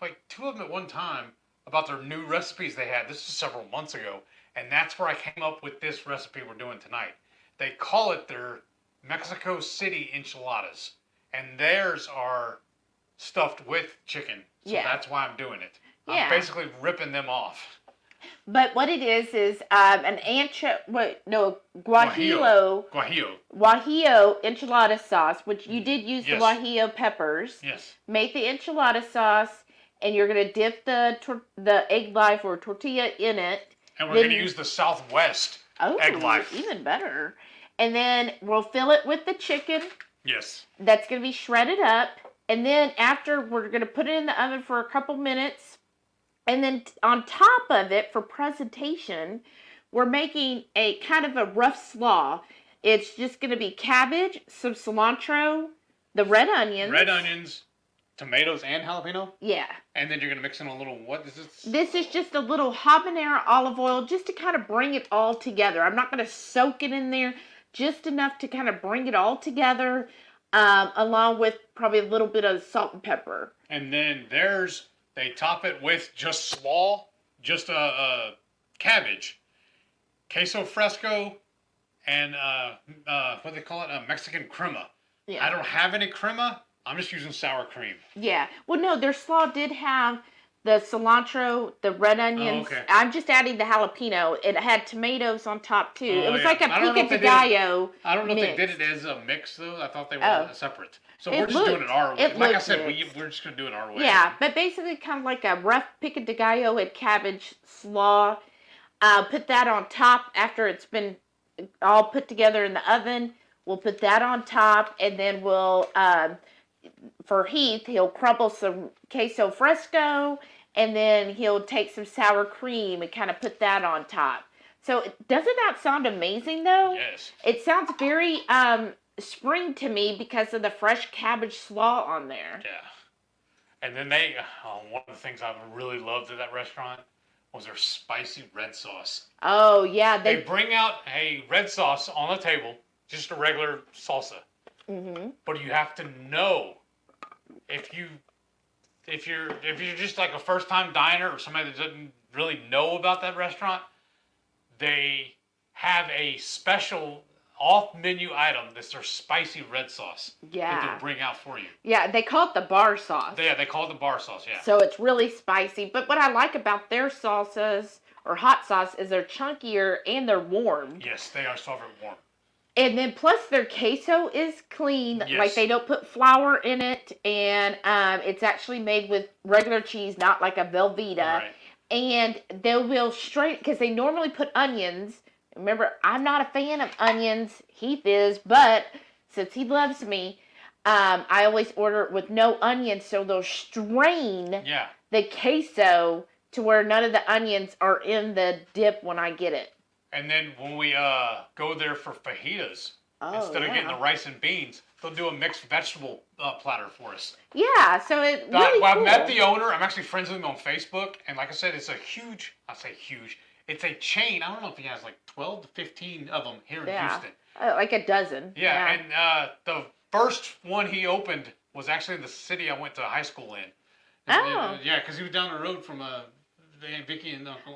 B: like 2 of them at one time about their new recipes they had. This is several months ago, and that's where I came up with this recipe we're doing tonight. They call it their Mexico City Enchiladas, and theirs are stuffed with chicken. So that's why I'm doing it. I'm basically ripping them off.
A: But what it is an guajillo enchilada sauce, which you did use the guajillo peppers.
B: Yes.
A: Make the enchilada sauce, and you're going to dip the egg life or tortilla in it.
B: And we're going to use the Southwest egg life.
A: Even better. And then we'll fill it with the chicken.
B: Yes.
A: That's going to be shredded up. And then after, we're going to put it in the oven for a couple minutes. And then on top of it, for presentation, we're making a kind of a rough slaw. It's just going to be cabbage, some cilantro, the red onions.
B: Tomatoes and jalapeno?
A: Yeah.
B: And then you're going to mix in a little, what is this?
A: This is just a little habanero olive oil just to kind of bring it all together. I'm not going to soak it in there, just enough to kind of bring it all together, along with probably a little bit of salt and pepper.
B: And then they top it with just slaw, just cabbage, queso fresco, and what do they call it? Mexican crema. Yeah. I don't have any crema. I'm just using sour cream.
A: Yeah. Well, no, their slaw did have the cilantro, the red onions.
B: Oh, okay.
A: I'm just adding the jalapeno. It had tomatoes on top, too. It was like a pico de gallo
B: I don't know if they did it as a mix, though. I thought they were separate. So we're just doing it our way. Like I said, we're just going to do it our way.
A: Yeah, but basically kind of like a rough pico de gallo and cabbage slaw. Put that on top after it's been all put together in the oven. We'll put that on top, and then we'll... for Heath, he'll crumble some queso fresco, and then he'll take some sour cream and kind of put that on top. So doesn't that sound amazing, though?
B: Yes.
A: It sounds very spring to me because of the fresh cabbage slaw on there.
B: Yeah. And then one of the things I really loved at that restaurant was their spicy red sauce.
A: Oh, yeah.
B: They bring out a red sauce on the table, just a regular salsa.
A: Mm-hmm.
B: But you have to know if you're just like a first time diner or somebody that doesn't really know about that restaurant, they have a special off menu item that's their spicy red sauce.
A: Yeah.
B: That they'll bring out for you.
A: Yeah, they call it the bar sauce.
B: Yeah, they call it the bar sauce. Yeah.
A: So it's really spicy. But what I like about their salsas or hot sauce is they're chunkier and they're warm.
B: Yes, they are so very warm.
A: And then plus their queso is clean.
B: Yes.
A: Like they don't put flour in it. And it's actually made with regular cheese, not like a Velveeta.
B: Right.
A: And they will because they normally put onions. Remember, I'm not a fan of onions. Heath is, but since he loves me, I always order it with no onions. So they'll strain the queso to where none of the onions are in the dip when I get it.
B: And then when we go there for fajitas, instead of getting the rice and beans, they'll do a mixed vegetable platter for us.
A: Yeah, so it really cool.
B: I met the owner. I'm actually friends with him on Facebook. And like I said, it's it's a chain. I don't know if he has like 12 to 15 of them here in Houston.
A: Like a dozen.
B: Yeah, and the first one he opened was actually in the city I went to high school in.
A: Oh.
B: Yeah, because he was down the road from Vicky and Uncle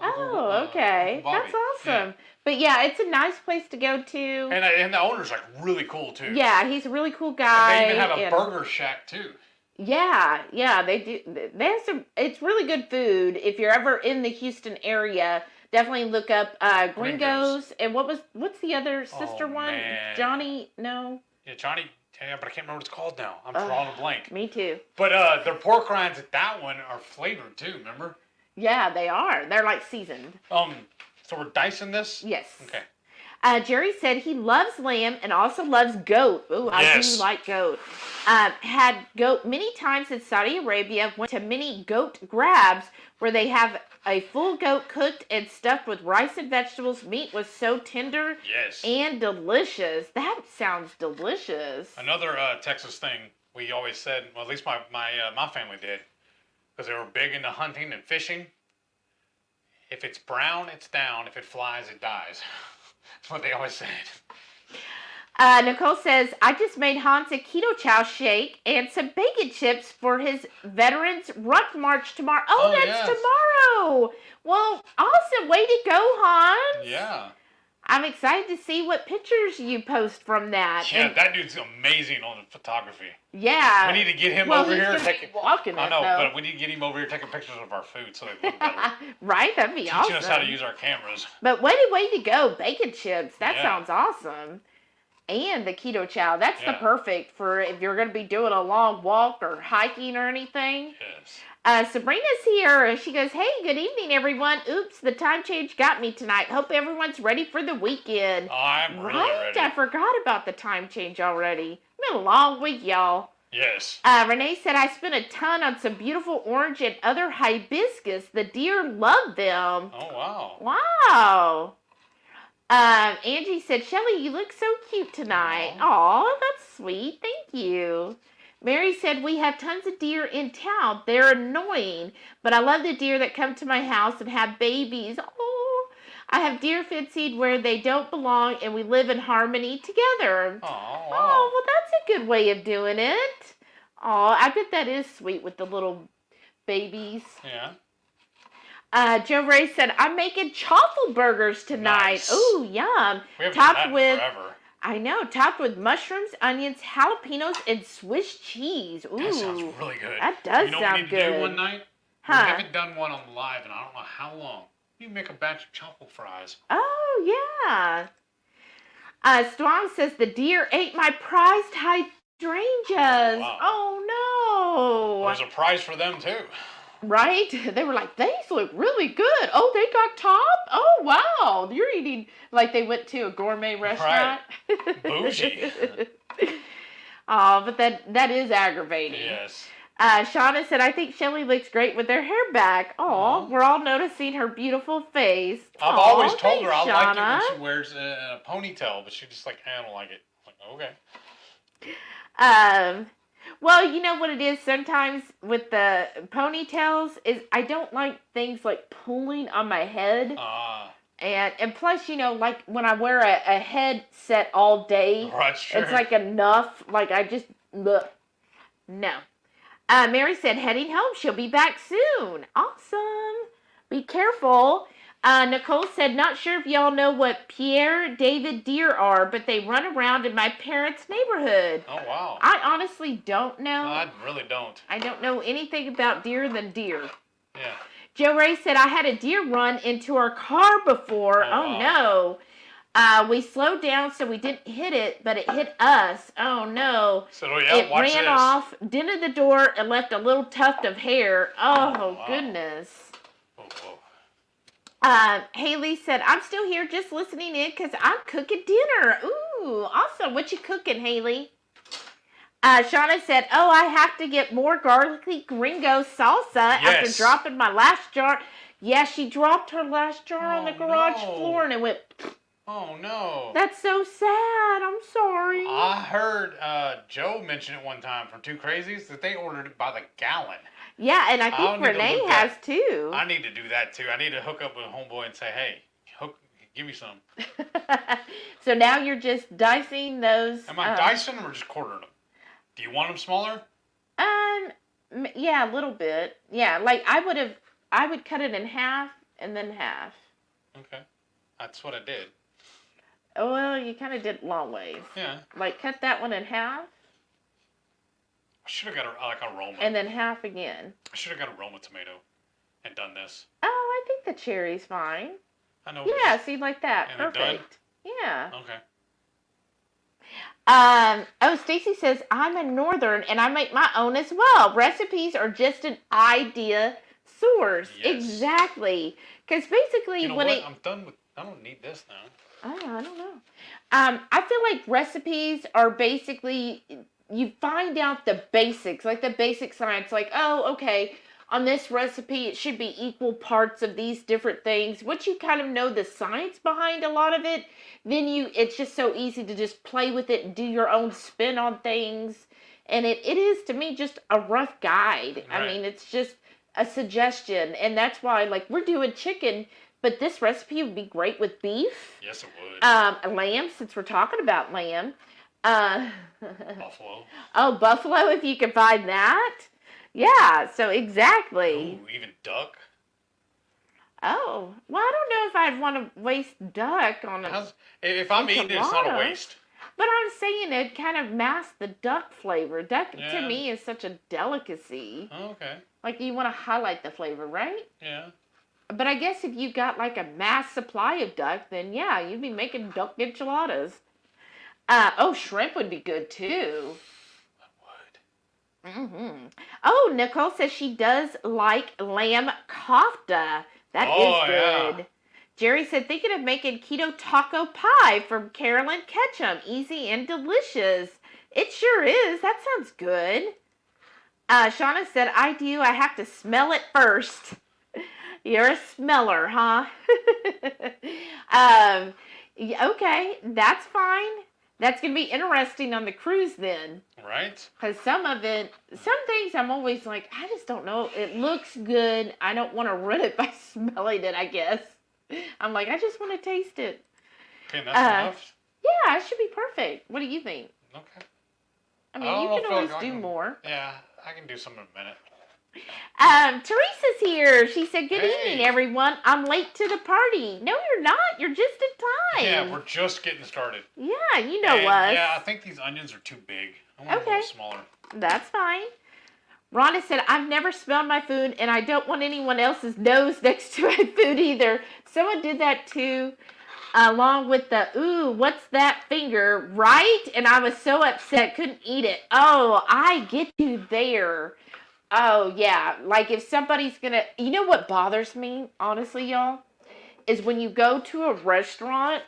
A: okay.
B: Bobby.
A: That's awesome. Yeah. But yeah, it's a nice place to go to.
B: And the owner's like really cool too.
A: Yeah, he's a really cool guy.
B: And they even have a burger shack too.
A: Yeah, they do. They have some. It's really good food. If you're ever in the Houston area, definitely look up Gringo's. And what's the other sister one?
B: Man.
A: Johnny? No.
B: Yeah, Johnny. Yeah, but I can't remember what it's called now. I'm drawing a blank.
A: Me too.
B: But their pork rinds at that one are flavored too. Remember?
A: Yeah, they are. They're like seasoned.
B: So we're dicing this?
A: Yes.
B: Okay.
A: Jerry said he loves lamb and also loves goat. Ooh, I do like goat. Had goat many times in Saudi Arabia. Went to many goat grabs where they have a full goat cooked and stuffed with rice and vegetables. Meat was so tender and delicious. That sounds delicious.
B: Another Texas thing we always said, well, at least my family did, because they were big into hunting and fishing. If it's brown, it's down. If it flies, it dies. That's what they always said.
A: Nicole says, I just made Hans a Ketochow shake and some bacon chips for his Veterans Ruck March tomorrow. Oh, that's tomorrow. Well, awesome. Way to go, Hans.
B: Yeah.
A: I'm excited to see what pictures you post from that.
B: Yeah, that dude's amazing on photography.
A: Yeah.
B: We need to get him over here.
A: I know,
B: but we need to get him over here taking pictures of our food so they look better.
A: Right? That'd be awesome.
B: Teaching us how to use our cameras.
A: But way to go. Bacon chips. That sounds awesome. And the Ketochow. That's the perfect for if you're going to be doing a long walk or hiking or anything.
B: Yes.
A: Sabrina's here. She goes, hey, good evening, everyone. Oops, the time change got me tonight. Hope everyone's ready for the weekend.
B: I'm really ready.
A: I forgot about the time change already. It's been a long week, y'all.
B: Yes.
A: Renee said, I spent a ton on some beautiful orange and other hibiscus. The deer love them.
B: Oh,
A: wow. Wow. Angie said, Shelly, you look so cute tonight. Aw, that's sweet. Thank you. Mary said, we have tons of deer in town. They're annoying, but I love the deer that come to my house and have babies. Oh, I have deer fed seed where they don't belong, and we live in harmony together. Oh, well, that's a good way of doing it. Oh, I bet that is sweet with the little babies.
B: Yeah.
A: Joe Ray said, I'm making Truffle Burgers tonight.
B: Nice.
A: Ooh, yum.
B: We haven't done that in forever.
A: I know, topped with mushrooms, onions, jalapenos, and Swiss cheese. Ooh.
B: That sounds really good.
A: That does sound good.
B: You know what we need to do one night?
A: Huh?
B: We haven't done one on live in I don't know how long. You make a batch of truffle fries.
A: Oh, yeah. Strong says, the deer ate my prized hydrangeas.
B: Wow.
A: Oh, no.
B: There's a prize for them, too.
A: Right? They were like, these look really good. Oh, they got top? Oh, wow. You're eating like they went to a gourmet restaurant.
B: Right. Bougie.
A: Oh, but that is aggravating.
B: Yes.
A: Shauna said, I think Shelly looks great with her hair back. Oh, we're all noticing her beautiful face.
B: I've always told her I like it when she wears a ponytail, but she's just like, I don't like it. I'm like,
A: okay. Well, you know what it is sometimes with the ponytails is I don't like things like pulling on my head. And plus, you know, like when I wear a headset all day, it's like enough. Like I just, look. No. Mary said, heading home. She'll be back soon. Awesome. Be careful. Nicole said, not sure if y'all know what Pierre David deer are, but they run around in my parents' neighborhood.
B: Oh, wow.
A: I honestly don't know.
B: No, I really don't.
A: I don't know anything about deer than deer.
B: Yeah.
A: Joe Ray said, I had a deer run into our car before. Oh no. We slowed down so we didn't hit it, but it hit us. Oh no.
B: So, yeah,
A: it ran off, dented the door, and left a little tuft of hair. Oh, wow. Goodness. Haley said, I'm still here just listening in because I'm cooking dinner. Ooh, awesome. What you cooking, Haley? Shauna said, oh, I have to get more garlicky Gringo salsa after dropping my last jar. Yeah, she dropped her last jar on the garage floor and it went...
B: Oh, no.
A: That's so sad. I'm sorry.
B: I heard Joe mention it one time from Two Crazies that they ordered it by the gallon.
A: Yeah, and I think Renee has too.
B: I need to do that too. I need to hook up with a homeboy and say, hey, give me some.
A: So now you're just dicing those.
B: Am I dicing them or just quartering them? Do you want them smaller?
A: Yeah, a little bit. Yeah, like I would cut it in half and then half.
B: Okay. That's what I did.
A: Oh, well, you kind of did long ways.
B: Yeah.
A: Like cut that one in half.
B: I should have got a Roma.
A: And then half again.
B: I should have got a Roma tomato and done this.
A: Oh, I think the cherry's fine.
B: I know.
A: Yeah, see, like that.
B: And
A: perfect. Yeah.
B: Okay.
A: Stacy says, I'm a Northern and I make my own as well. Recipes are just an idea source.
B: Yes.
A: Exactly. Because basically
B: you know what? I'm done with, I don't need this now.
A: Oh, I don't know. I feel like recipes are basically... You find out the basics, like the basic science, like, oh, okay, on this recipe, it should be equal parts of these different things. Once you kind of know the science behind a lot of it, then it's just so easy to just play with it and do your own spin on things. And it is, to me, just a rough guide. Right. I mean, it's just a suggestion. And that's why, like, we're doing chicken but this recipe would be great with beef.
B: Yes, it would.
A: Lamb, since we're talking about lamb.
B: Buffalo.
A: Oh, buffalo, if you can find that. Yeah, so exactly.
B: Ooh, even duck.
A: Oh, well, I don't know if I'd want to waste duck on a
B: If I'm eating it, it's not a waste.
A: But I'm saying it kind of masks the duck flavor. Duck, to me, is such a delicacy.
B: Oh, okay.
A: Like, you want to highlight the flavor, right?
B: Yeah.
A: But I guess if you got, like, a mass supply of duck, then, yeah, you'd be making duck enchiladas. Shrimp would be good, too. Mm-hmm. Oh, Nicole says she does like lamb kofta. That is good. Yeah. Jerry said, thinking of making keto taco pie from Carolyn Ketchum. Easy and delicious. It sure is. That sounds good. Shauna said, I do. I have to smell it first. You're a smeller, huh? Okay, that's fine. That's going to be interesting on the cruise then.
B: Right.
A: Because some things I'm always like, I just don't know. It looks good. I don't want to ruin it by smelling it, I guess. I'm like, I just want to taste it.
B: Okay, that's enough?
A: Yeah, it should be perfect. What do you think?
B: Okay.
A: I mean, you can always do more.
B: Yeah, I can do some in a minute.
A: Teresa's here. She said, good evening, everyone. I'm late to the party. No, you're not. You're just in time.
B: Yeah, we're just getting started.
A: Yeah, you know us.
B: Yeah, I think these onions are too big. I want them a little smaller.
A: That's fine. Rhonda said, I've never smelled my food, and I don't want anyone else's nose next to my food either. Someone did that too, along with the, ooh, what's that finger, right? And I was so upset, couldn't eat it. Oh, I get you there. Oh, yeah. Like, if somebody's gonna, you know what bothers me, honestly, y'all? Is when you go to a restaurant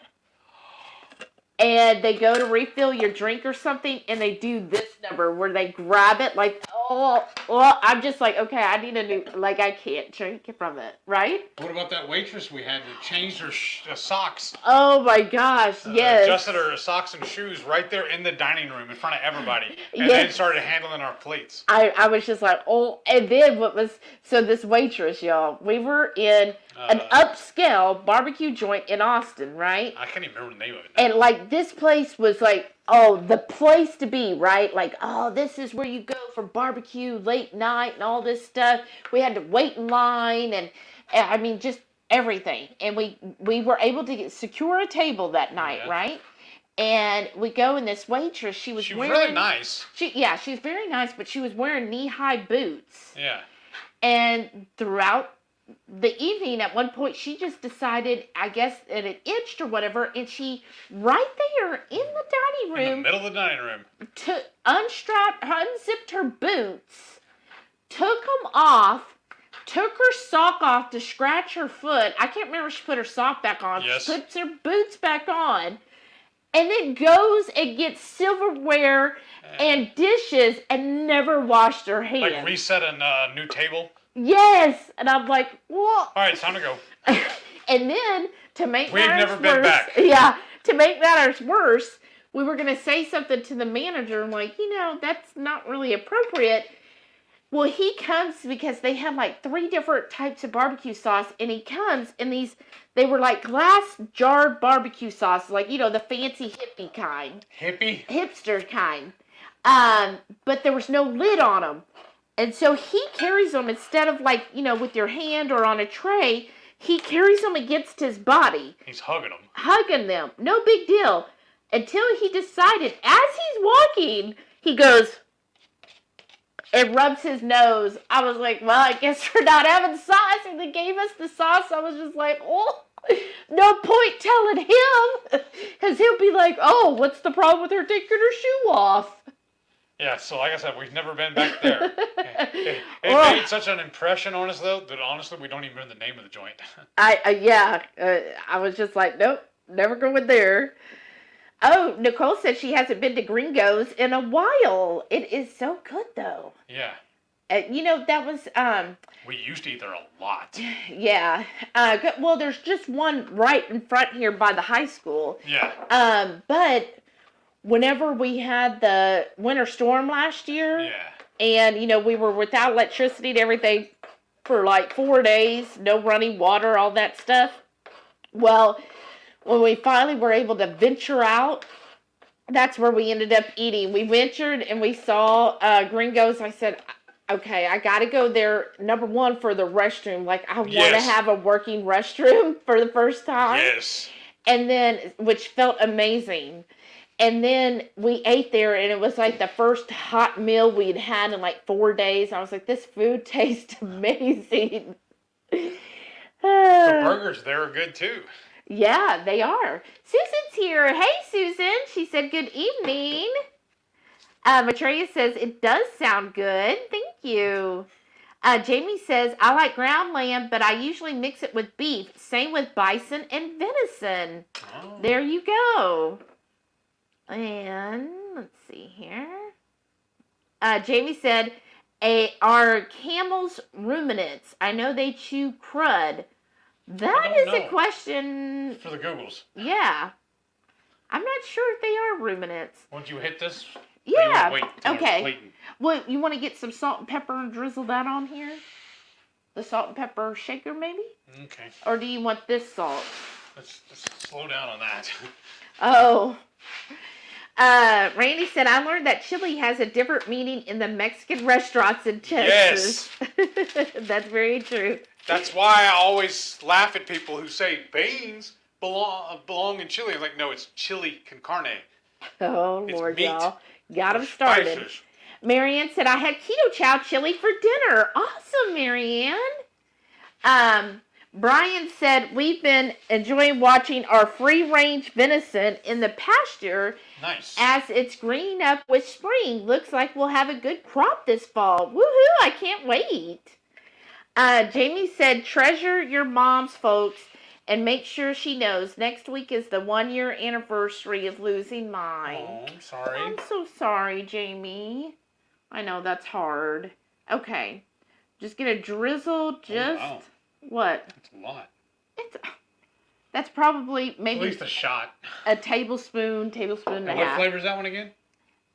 A: and they go to refill your drink or something and they do this number where they grab it like, I'm just like, okay, I need a new, like, I can't drink from it, right?
B: What about that waitress we had that changed her socks?
A: Oh my gosh, yes.
B: Adjusted her socks and shoes right there in the dining room in front of everybody. And then started handling our plates. I
A: was just like, and then so this waitress, y'all, we were in an upscale barbecue joint in Austin, right?
B: I can't even remember the name of it now.
A: And like, this place was like, the place to be, right? Like, this is where you go for barbecue late night and all this stuff. We had to wait in line and I mean, just everything. And we were able to secure a table that night, right? And we go, and this waitress, she was wearing...
B: really nice.
A: She's very nice, but she was wearing knee-high boots.
B: Yeah.
A: And throughout the evening, at one point, she just decided, I guess, that it itched or whatever, and she, right there in the dining room...
B: In the middle of the dining room.
A: Unzipped her boots, took them off, took her sock off to scratch her foot. I can't remember if she put her sock back on.
B: Yes.
A: She puts her boots back on, and then goes and gets silverware and dishes and never washed her hands.
B: Like reset a new table?
A: Yes. And I'm like, what?
B: All right, it's time to go.
A: And then, to make
B: We've
A: matters
B: never been back.
A: Yeah, to make matters worse, we were going to say something to the manager, like, that's not really appropriate. Well, he comes because they had like 3 different types of barbecue sauce, and he comes in these, they were like glass jarred barbecue sauces, like, the fancy hippie kind.
B: Hippie?
A: Hipster kind. But there was no lid on them. And so he carries them instead of like, with your hand or on a tray, he carries them against his body.
B: He's hugging them.
A: Hugging them. No big deal. Until he decided, as he's walking, he goes and rubs his nose. I was like, well, I guess we're not having sauce. And they gave us the sauce. I was just like, no point telling him. Because he'll be like, what's the problem with her taking her shoe off?
B: Yeah, so like I said, we've never been back there. It made such an impression on us, though, that honestly, we don't even remember the name of the joint.
A: I was just like, nope, never going there. Oh, Nicole said she hasn't been to Gringo's in a while. It is so good, though.
B: Yeah.
A: That was...
B: we used to eat there a lot.
A: Yeah. Well, there's just one right in front here by the high school.
B: Yeah.
A: But whenever we had the winter storm last year...
B: Yeah.
A: And, we were without electricity and everything, for like 4 days, no running water, all that stuff. Well, when we finally were able to venture out, that's where we ended up eating. We ventured and we saw Gringo's. I said, okay, I got to go there, number one, for the restroom. Like, I want to have a working restroom for the first time.
B: Yes.
A: And then, which felt amazing. And then we ate there, and it was like the first hot meal we'd had in like 4 days. I was like, this food tastes amazing.
B: The burgers there are good too.
A: Yeah, they are. Susan's here. Hey, Susan. She said, good evening. Matreya says, it does sound good. Thank you. Jamie says, I like ground lamb, but I usually mix it with beef. Same with bison and venison. Oh. There you go. And let's see here. Jamie said, are camels ruminants? I know they chew crud. That is a question.
B: For the Googles.
A: Yeah. I'm not sure if they are ruminants.
B: Once you hit this,
A: yeah.
B: Wait
A: okay. Well, you want to get some salt and pepper and drizzle that on here? The salt and pepper shaker, maybe?
B: Okay.
A: Or do you want this salt?
B: Let's slow down on that.
A: Oh. Randy said, I learned that chili has a different meaning in the Mexican restaurants in Texas. Yes. That's very true.
B: That's why I always laugh at people who say beans belong in chili. I'm like, no, it's chili con carne.
A: Oh,
B: it's
A: Lord,
B: meat.
A: y'all. Got them started.
B: Spices.
A: Marianne said, I had Ketochow chili for dinner. Awesome, Marianne. Brian said, we've been enjoying watching our free-range venison in the pasture.
B: Nice.
A: As it's greening up with spring. Looks like we'll have a good crop this fall. Woohoo, I can't wait. Jamie said, treasure your mom's, folks, and make sure she knows next week is the 1-year anniversary of losing mine.
B: Oh, I'm sorry.
A: I'm so sorry, Jamie. I know, that's hard. Okay. Just gonna drizzle just...
B: Oh, wow.
A: What?
B: That's a lot.
A: That's probably maybe...
B: At least a shot.
A: A tablespoon and a half.
B: And what flavor is that one again?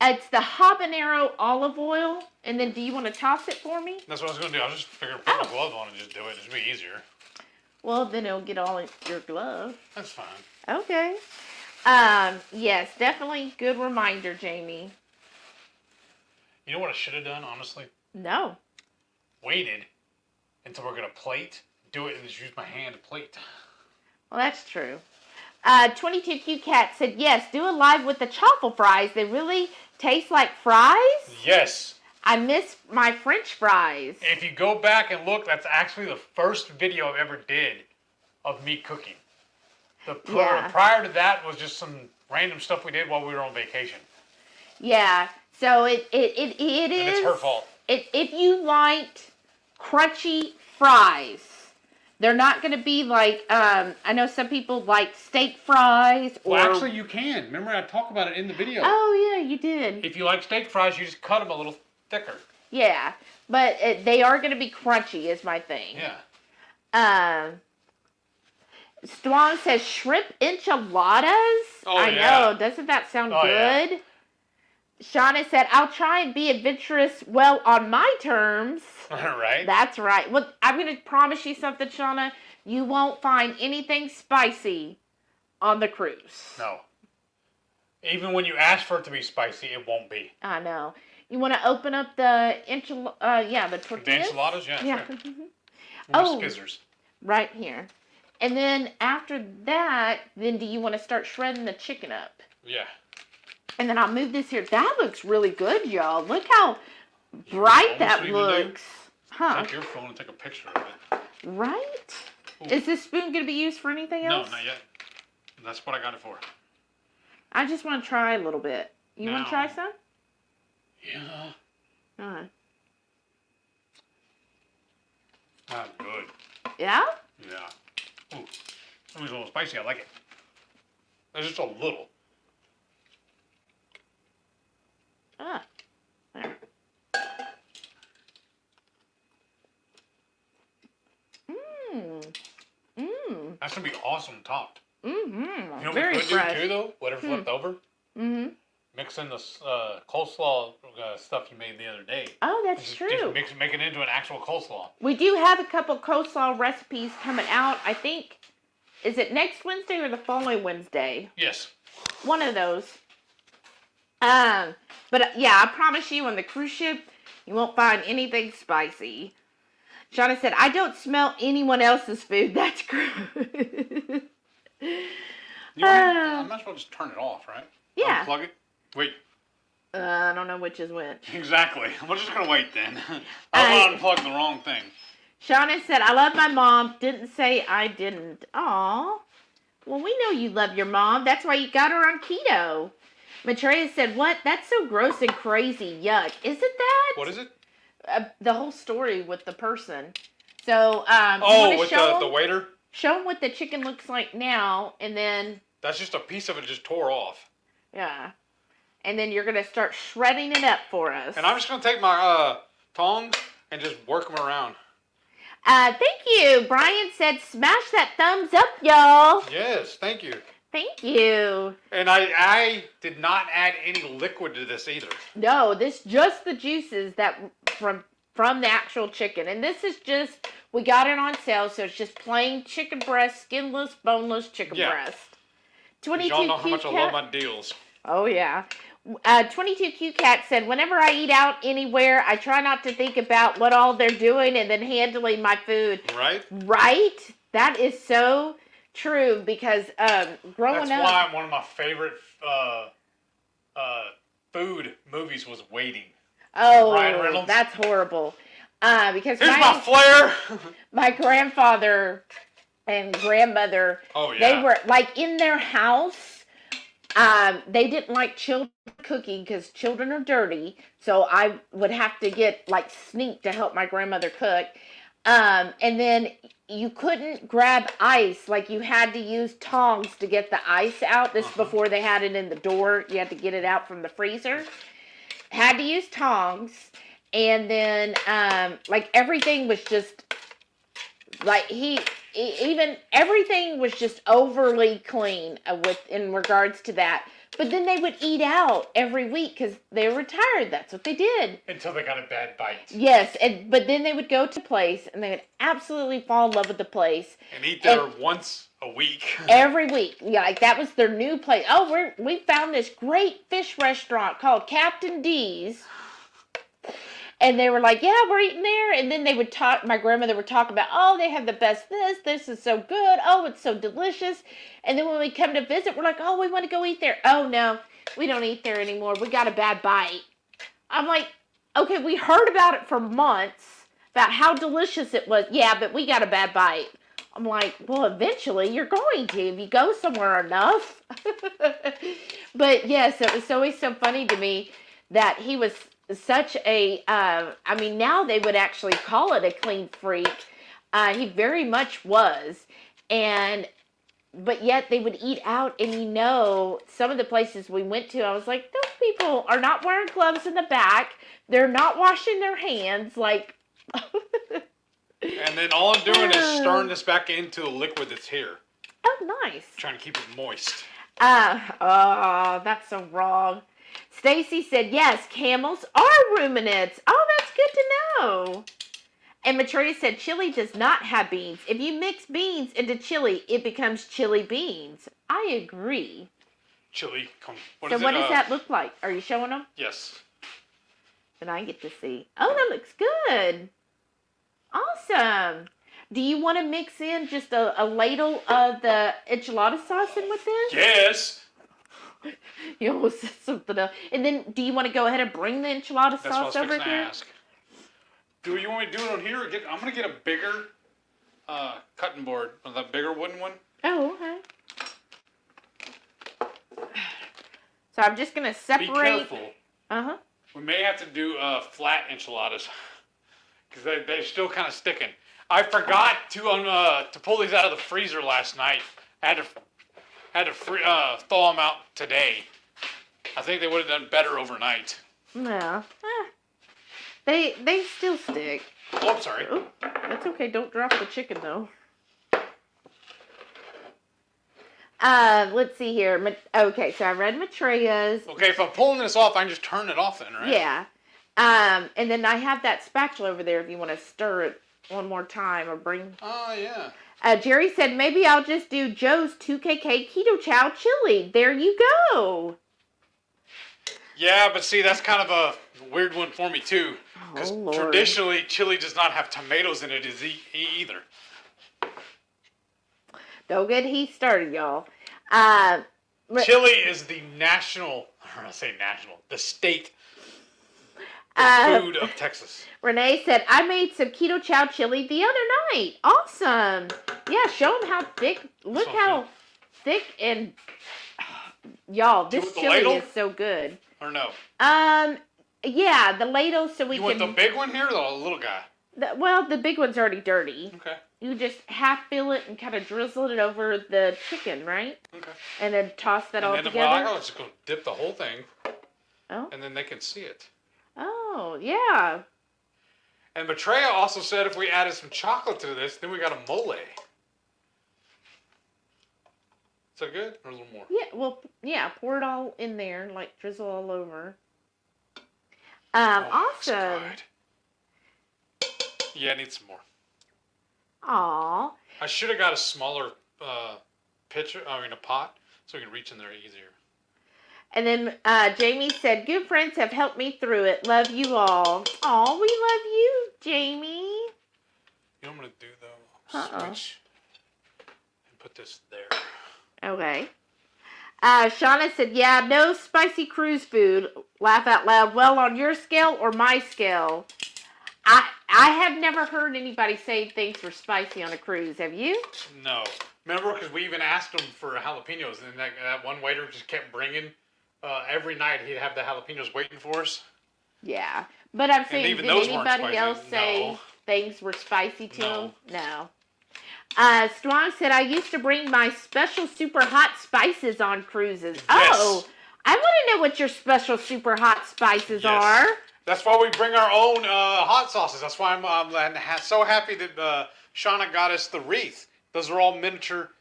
A: It's the habanero olive oil. And then do you want to toss it for me?
B: That's what I was going to do. I was just figuring put my glove on and just do it. It'd be easier.
A: Well, then it'll get all in your glove.
B: That's fine.
A: Okay. Yes, definitely good reminder, Jamie.
B: You know what I should have done, honestly?
A: No.
B: Waited until we're going to plate, do it, and just use my hand to plate.
A: Well, that's true. 22Q Cat said, yes, do a live with the truffle fries. They really taste like fries?
B: Yes.
A: I miss my French fries.
B: If you go back and look, that's actually the first video I ever did of me cooking. Prior to that was just some random stuff we did while we were on vacation.
A: Yeah, so it is.
B: And it's her fault.
A: If you liked crunchy fries, they're not going to be like, I know some people like steak fries.
B: Well, actually, you can. Remember, I talked about it in the video.
A: Oh, yeah, you did.
B: If you like steak fries, you just cut them a little thicker.
A: Yeah, but they are going to be crunchy is my thing.
B: Yeah.
A: Strong says shrimp enchiladas.
B: Oh,
A: I know. Doesn't that sound good? Yeah. Shauna said, I'll try and be adventurous, well, on my terms.
B: Right.
A: That's right. Well, I'm going to promise you something, Shauna. You won't find anything spicy on the cruise.
B: No. Even when you ask for it to be spicy, it won't be.
A: I know. You want to open up the the tortillas?
B: The enchiladas? Yeah, sure.
A: Oh,
B: skizzers.
A: Right here. And then after that, then do you want to start shredding the chicken up?
B: Yeah.
A: And then I'll move this here. That looks really good, y'all. Look how bright that looks. Huh.
B: Take your phone and take a picture of it.
A: Right?
B: Ooh.
A: Is this spoon going to be used for anything else?
B: No, not yet. That's what I got it for.
A: I just want to try a little bit. You want to try some?
B: Yeah.
A: Alright.
B: Not good.
A: Yeah?
B: Yeah. Ooh. It was a little spicy. I like it. There's just a little.
A: Ah. There.
B: That's going to be awesome topped.
A: Mm-hmm.
B: You know what
A: Very
B: we could
A: fresh.
B: do, too, though? Whatever's left over.
A: Mm-hmm.
B: mix in the coleslaw stuff you made the other day.
A: Oh, that's true.
B: Just make it into an actual coleslaw.
A: We do have a couple coleslaw recipes coming out. I think, is it next Wednesday or the following Wednesday?
B: Yes.
A: One of those. But yeah, I promise you on the cruise ship, you won't find anything spicy. Shauna said, I don't smell anyone else's food. That's good.
B: I might as well just turn it off, right?
A: Yeah.
B: Unplug it. Wait.
A: I don't know which is which.
B: Exactly. We're just going to wait then. I unplugged the wrong thing.
A: Shauna said, I love my mom. Didn't say I didn't. Aw. Well, we know you love your mom. That's why you got her on keto. Matreya said, what? That's so gross and crazy. Yuck. Is it that?
B: What is it?
A: The whole story with the person. So,
B: with the waiter?
A: Show them what the chicken looks like now, and then...
B: That's just a piece of it just tore off.
A: Yeah. And then you're going to start shredding it up for us.
B: And I'm just going to take my tongs and just work them around.
A: Thank you. Brian said, smash that thumbs up, y'all.
B: Yes, thank you.
A: Thank you.
B: And I did not add any liquid to this either.
A: No, this just the juices that from the actual chicken. And this is just, we got it on sale, so it's just plain chicken breast, skinless, boneless chicken breast. 22
B: y'all know how much I love my deals.
A: Oh, yeah. 22Q Cat said, whenever I eat out anywhere, I try not to think about what all they're doing and then handling my food.
B: Right?
A: Right? That is so true because growing up...
B: That's why one of my favorite food movies was Waiting.
A: Oh,
B: Ryan Reynolds.
A: That's horrible. Because
B: here's my flare.
A: My grandfather and grandmother, they were like in their house. They didn't like children cooking because children are dirty. So I would have to get like sneak to help my grandmother cook. And then you couldn't grab ice. Like you had to use tongs to get the ice out. This before they had it in the door. You had to get it out from the freezer. Had to use tongs. And then like everything was just like everything was just overly clean in regards to that. But then they would eat out every week because they were retired. That's what they did.
B: Until they got a bad bite.
A: Yes, but then they would go to place and they would absolutely fall in love with the place.
B: And eat there once a week.
A: Every week. Yeah, like that was their new place. Oh, we found this great fish restaurant called Captain D's. And they were like, yeah, we're eating there. And then they would talk, my grandmother would talk about, oh, they have the best this is so good. Oh, it's so delicious. And then when we come to visit, we're like, oh, we want to go eat there. Oh, no, we don't eat there anymore. We got a bad bite. I'm like, okay, we heard about it for months, about how delicious it was. Yeah, but we got a bad bite. I'm like, well, eventually you're going to if you go somewhere enough. But yes, it was always so funny to me that he was such a, I mean, now they would actually call it a clean freak. He very much was. But yet they would eat out. And some of the places we went to, I was like, those people are not wearing gloves in the back. They're not washing their hands. Like.
B: And then all I'm doing is stirring this back into the liquid that's here.
A: Oh, nice.
B: Trying to keep it moist.
A: That's so wrong. Stacy said, yes, camels are ruminants. Oh, that's good to know. And Matreya said, chili does not have beans. If you mix beans into chili, it becomes chili beans. I agree.
B: Chili.
A: What does that look like? Are you showing them?
B: Yes.
A: Then I get to see. Oh, that looks good. Awesome. Do you want to mix in just a ladle of the enchilada sauce in with this?
B: Yes.
A: You almost said something else. And then, do you want to go ahead and bring the enchilada sauce over here?
B: Ask. Do you want me to do it on here? I'm going to get a bigger cutting board, the bigger wooden one.
A: Oh, okay. So I'm just going to separate.
B: Be careful.
A: Uh-huh.
B: We may have to do flat enchiladas because they're still kind of sticking. I forgot to pull these out of the freezer last night. I had to thaw them out today. I think they would have done better overnight.
A: No. They still stick.
B: Oh, I'm sorry.
A: Oh, that's okay. Don't drop the chicken, though. Let's see here. Okay, so I read Matreya's.
B: Okay, if I'm pulling this off, I can just turn it off then, right?
A: Yeah. And then I have that spatula over there if you want to stir it one more time or bring.
B: Oh, yeah.
A: Jerry said, maybe I'll just do Joe's 2KK Ketochow chili. There you go.
B: Yeah, but see, that's kind of a weird one for me, too. Because traditionally, chili does not have tomatoes in it either.
A: Don't get he started, y'all.
B: Chili is the national, or I say national, the state food of Texas.
A: Renee said, I made some Ketochow chili the other night. Awesome. Yeah, show them how thick. Look how thick and... Y'all, this chili is so good.
B: Or no?
A: Yeah, the ladle so we can...
B: You want the big one here or the little guy?
A: The big one's already dirty.
B: Okay.
A: You just half fill it and kind of drizzle it over the chicken, right?
B: Okay.
A: And then toss that all together.
B: Well, I was just going to dip the whole thing.
A: Oh.
B: And then they can see it.
A: Oh, yeah.
B: And Matreya also said if we added some chocolate to this, then we got a mole. Is that good? Or a little more?
A: Yeah, well, yeah, pour it all in there, like drizzle all over. Awesome.
B: Yeah, I need some more.
A: Aw.
B: I should have got a smaller a pot, so we can reach in there easier.
A: And then Jamie said, good friends have helped me through it. Love you all. Aw, we love you, Jamie.
B: You know what I'm going to do, though? Switch and put this there.
A: Okay. Shauna said, yeah, no spicy cruise food. Laugh out loud. Well, on your scale or my scale? I have never heard anybody say things were spicy on a cruise. Have you?
B: No. Remember, because we even asked them for jalapenos, and that one waiter just kept bringing. Every night he'd have the jalapenos waiting for us.
A: Yeah. But I'm saying, did anybody else say things were spicy to them? No. Strong said, I used to bring my special super hot spices on cruises. Yes. Oh, I want to know what your special super hot spices are.
B: That's why we bring our own hot sauces. That's why I'm so happy that Shauna got us the wreath. Those are all miniature,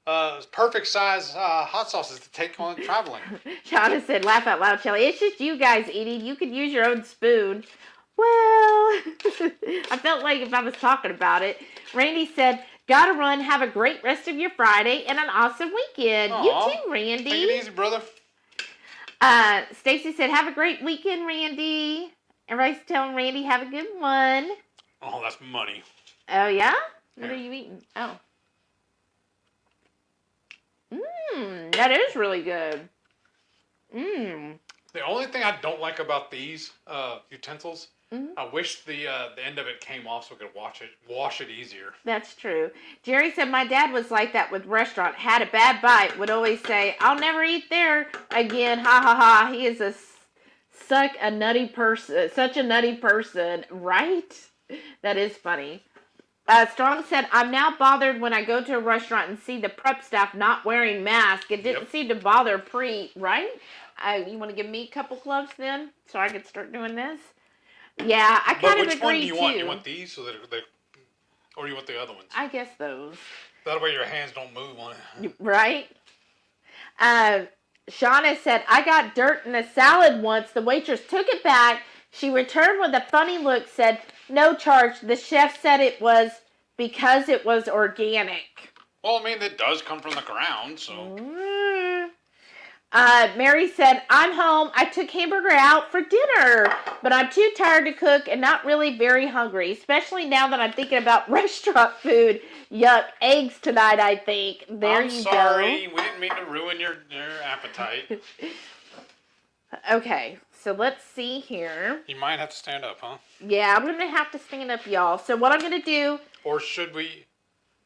B: perfect size hot sauces to take on traveling.
A: Shauna said, laugh out loud, Shelly. It's just you guys eating. You could use your own spoon. Well, I felt like if I was talking about it. Randy said, gotta run. Have a great rest of your Friday and an awesome weekend. Aww. You too, Randy.
B: Take it easy, brother.
A: Stacy said, have a great weekend, Randy. Everybody's telling Randy, have a good one.
B: Oh, that's money.
A: Oh, yeah? What are you eating? Oh. That is really good.
B: The only thing I don't like about these utensils, I wish the end of it came off so I could wash it easier.
A: That's true. Jerry said my dad was like that with restaurant. Had a bad bite, would always say, I'll never eat there again. Ha ha ha. He is such a nutty person, right? That is funny. Strong said, I'm now bothered when I go to a restaurant and see the prep staff not wearing masks. It didn't seem to bother right? You want to give me a couple gloves then so I could start doing this? Yeah, I kind of agree too. Which one do
B: you want? You want these so that or you want the other ones?
A: I guess those.
B: That way your hands don't move on it.
A: Right? Shauna said, I got dirt in a salad once. The waitress took it back. She returned with a funny look, said, no charge. The chef said it was because it was organic.
B: Well, I mean, it does come from the ground, so.
A: Mary said, I'm home. I took hamburger out for dinner, but I'm too tired to cook and not really very hungry, especially now that I'm thinking about restaurant food. Yuck. Eggs tonight, I think. I'm
B: sorry. We didn't mean to ruin your appetite.
A: Okay, so let's see here.
B: You might have to stand up, huh?
A: Yeah, I'm going to have to stand up, y'all. So what I'm going to do...
B: Or should we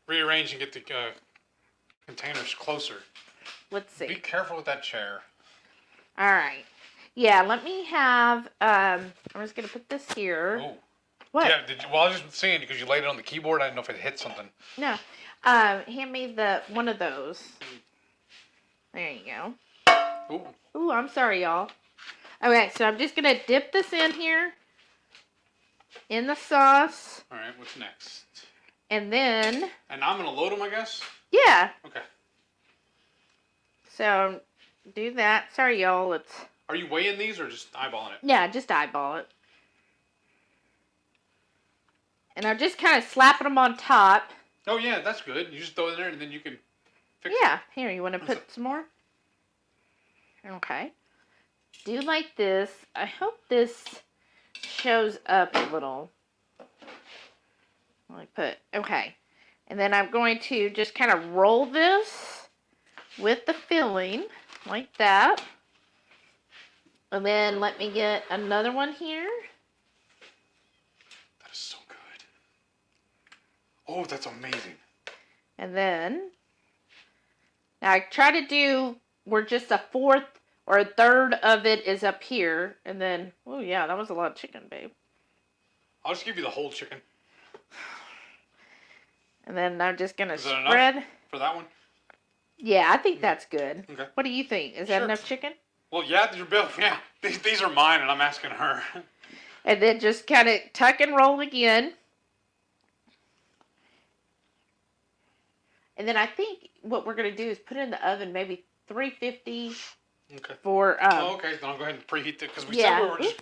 B: rearrange and get the containers closer?
A: Let's see.
B: Be careful with that chair.
A: All right. Yeah, let me have... I'm just going to put this here.
B: Oh.
A: What?
B: Yeah, I was just seeing because you laid it on the keyboard. I didn't know if it hit something.
A: No. Hand me one of those. There you go. Ooh, I'm sorry, y'all. Okay, so I'm just going to dip this in here. In the sauce.
B: All right, what's next?
A: And then...
B: And I'm going to load them, I guess?
A: Yeah.
B: Okay.
A: So, do that. Sorry, y'all.
C: Are you weighing these or just eyeballing it?
A: Yeah, just eyeball it. And I'm just kind of slapping them on top.
C: Oh, yeah, that's good. You just throw it in there and then you can fix it.
A: Yeah. Here, you want to put some more? Okay. Do like this. I hope this shows up a little. Okay. And then I'm going to just kind of roll this with the filling like that. And then let me get another one here.
C: That is so good. Oh, that's amazing.
A: And then, now I try to do where just a fourth or a third of it is up here. And then, oh yeah, that was a lot of chicken, babe.
C: I'll just give you the whole chicken.
A: And then I'm just going to
C: Is that
A: spread.
C: enough for that one?
A: Yeah, I think that's good.
C: Okay.
A: What do you think? Is that enough chicken?
C: Well, yeah, you're built. Yeah, these are mine, and I'm asking her.
A: And then just kind of tuck and roll again. And then I think what we're going to do is put it in the oven, maybe 350.
C: Okay.
A: For
C: okay. Then I'll go ahead and preheat it because we said we were just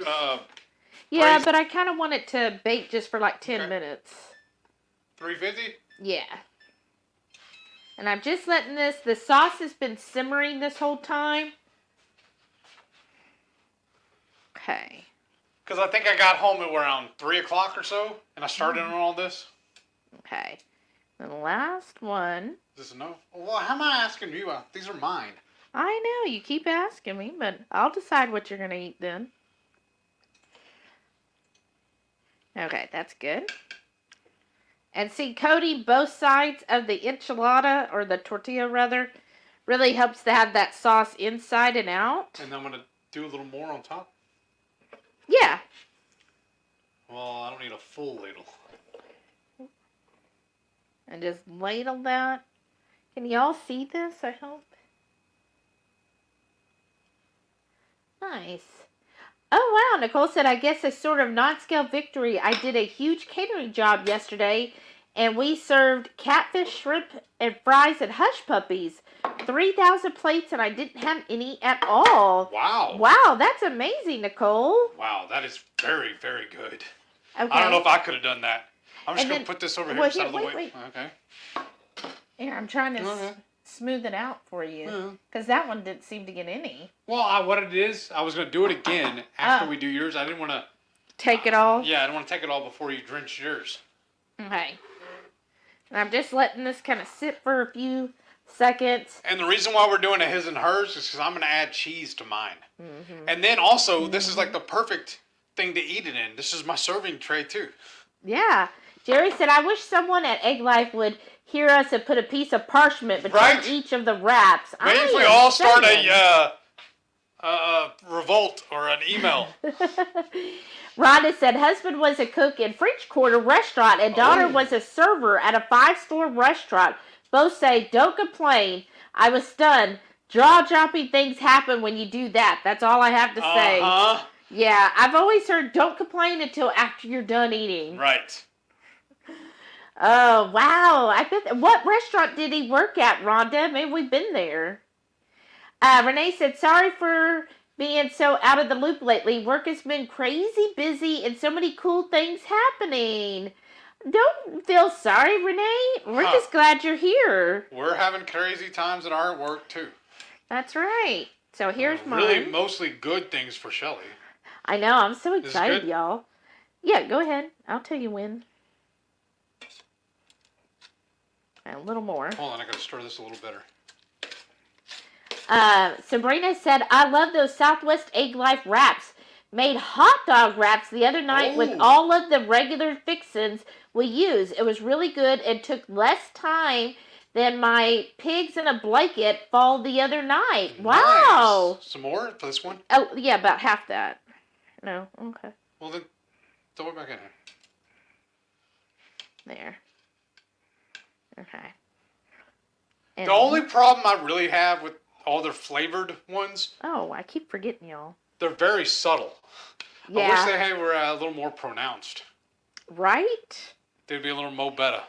A: yeah,
C: braise.
A: but I kind of want it to bake just for like 10 minutes.
C: 350.
A: Yeah. And I'm just letting the sauce has been simmering this whole time. Okay.
C: Because I think I got home at around 3 o'clock or so, and I started on all this.
A: Okay. And the last one.
C: Is this enough? Well, how am I asking you? These are mine.
A: I know, you keep asking me, but I'll decide what you're going to eat then. Okay, that's good. And see, coating both sides of the enchilada, or the tortilla rather, really helps to have that sauce inside and out.
C: And I'm going to do a little more on top?
A: Yeah.
C: Well, I don't need a full ladle.
A: And just ladle that. Can y'all see this, I hope? Nice. Oh, wow. Nicole said, I guess a sort of non-scale victory. I did a huge catering job yesterday, and we served catfish, shrimp, and fries and hush puppies. 3,000 plates, and I didn't have any at all.
C: Wow.
A: Wow, that's amazing, Nicole.
C: Wow, that is very, very good.
A: Okay.
C: I don't know if I could have done that. I'm just
A: And
C: going
A: then-
C: to put this over here
A: well,
C: instead of the
A: here,
C: way.
A: wait.
C: Okay.
A: Here, I'm trying to
C: Okay.
A: smooth it out for you.
C: Yeah.
A: Because that one didn't seem to get any.
C: Well, what it is, I was going to do it again after we do yours. I didn't want to...
A: Take it all?
C: Yeah, I didn't want to take it all before you drench yours.
A: Okay. And I'm just letting this kind of sit for a few seconds.
C: And the reason why we're doing a his and hers is because I'm going to add cheese to mine.
A: Mm-hmm.
C: And then also, this is like the perfect thing to eat it in. This is my serving tray, too.
A: Yeah. Jerry said, I wish someone at Egg Life would hear us and put a piece of parchment between
C: Right?
A: each of the wraps.
C: Maybe if we all start a revolt or an email.
A: Rhonda said, husband was a cook in French Quarter restaurant and daughter was a server at a 5-star restaurant. Both say, don't complain. I was stunned. Jaw-dropping things happen when you do that. That's all I have to say.
C: Uh-huh.
A: Yeah, I've always heard, don't complain until after you're done eating.
C: Right.
A: Oh, wow. I bet. What restaurant did he work at, Rhonda? Maybe we've been there. Renee said, sorry for being so out of the loop lately. Work has been crazy busy and so many cool things happening. Don't feel sorry, Renee. We're just glad you're here.
C: We're having crazy times at our work, too.
A: That's right. So here's mine.
C: Really, mostly good things for Shelly.
A: I know. I'm so
C: This is
A: excited,
C: good?
A: y'all. Yeah, go ahead. I'll tell you when. A little more.
C: Hold on, I gotta stir this a little better.
A: Sabrina said, I love those Southwest Egg Life wraps. Made hot dog wraps the other night with all of the regular fixins we use. It was really good and took less time than my pigs in a blanket fall the other night. Wow.
C: Nice. Some more for this one?
A: Oh, yeah, about half that. No, okay.
C: Well, then, throw it back in here.
A: There. Okay. And
C: The only problem I really have with all their flavored ones,
A: oh, I keep forgetting y'all.
C: they're very subtle.
A: Yeah.
C: I wish they were a little more pronounced.
A: Right?
C: They'd be a little mo better.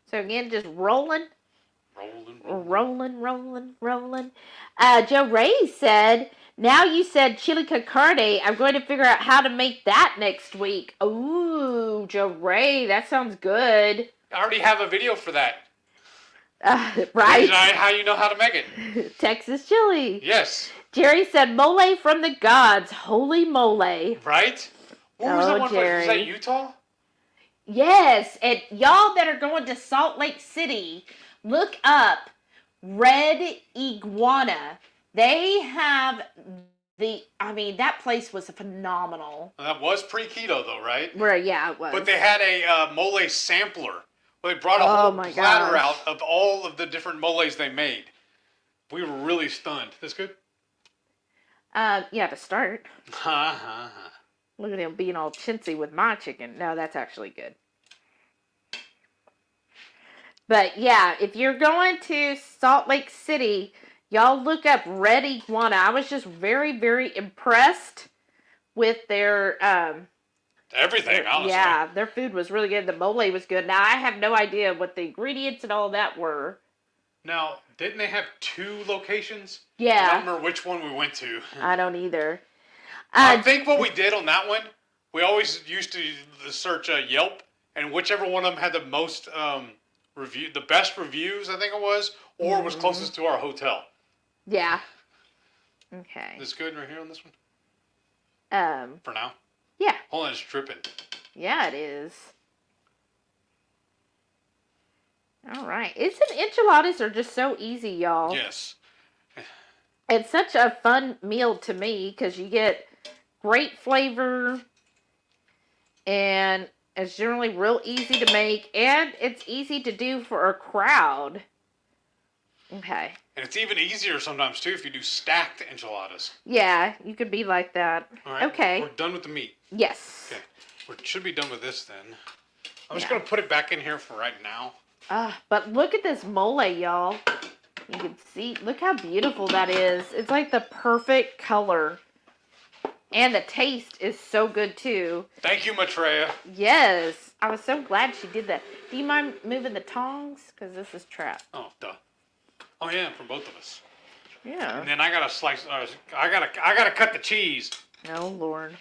A: So again, just rolling. Rolling. Joe Ray said, now you said chili con carne. I'm going to figure out how to make that next week. Ooh, Joe Ray, that sounds good.
C: I already have a video for that.
A: Right?
C: How you know how to make it?
A: Texas chili.
C: Yes.
A: Jerry said, mole from the gods. Holy mole.
C: Right? Where was that one place? Was that Utah?
A: Yes. And y'all that are going to Salt Lake City, look up Red Iguana. They have that place was phenomenal.
C: That was pre-keto though, right?
A: Yeah, it was.
C: But they had a mole sampler. They brought a whole platter out of all of the different moles they made. We were really stunned. This good?
A: Yeah, to start. Look at him being all chintzy with my chicken. No, that's actually good. But yeah, if you're going to Salt Lake City, y'all look up Red Iguana. I was just very, very impressed with their
C: everything, honestly.
A: Yeah, their food was really good. The mole was good. Now, I have no idea what the ingredients and all that were.
C: Now, didn't they have 2 locations?
A: Yeah.
C: I don't remember which one we went to.
A: I don't either.
C: I think what we did on that one, we always used to search Yelp, and whichever one of them had the most the best reviews, I think it was, or was closest to our hotel.
A: Yeah. Okay.
C: Is this good right here on this one? For now?
A: Yeah.
C: Hold on, it's dripping.
A: Yeah, it is. All right. Isn't enchiladas are just so easy, y'all?
C: Yes.
A: It's such a fun meal to me because you get great flavor and it's generally real easy to make and it's easy to do for a crowd. Okay.
C: And it's even easier sometimes too if you do stacked enchiladas.
A: Yeah, you could be like that.
C: All right.
A: Okay.
C: We're done with the meat.
A: Yes.
C: Okay. We should be done with this then. I'm just going to put it back in here for right now.
A: But look at this mole, y'all. You can see, look how beautiful that is. It's like the perfect color. And the taste is so good too.
C: Thank you, Maitreya.
A: Yes. I was so glad she did that. Do you mind moving the tongs? Because this is trapped.
C: Oh, duh. Oh yeah, for both of us.
A: Yeah.
C: And then I gotta slice. I gotta cut the cheese.
A: Oh Lord.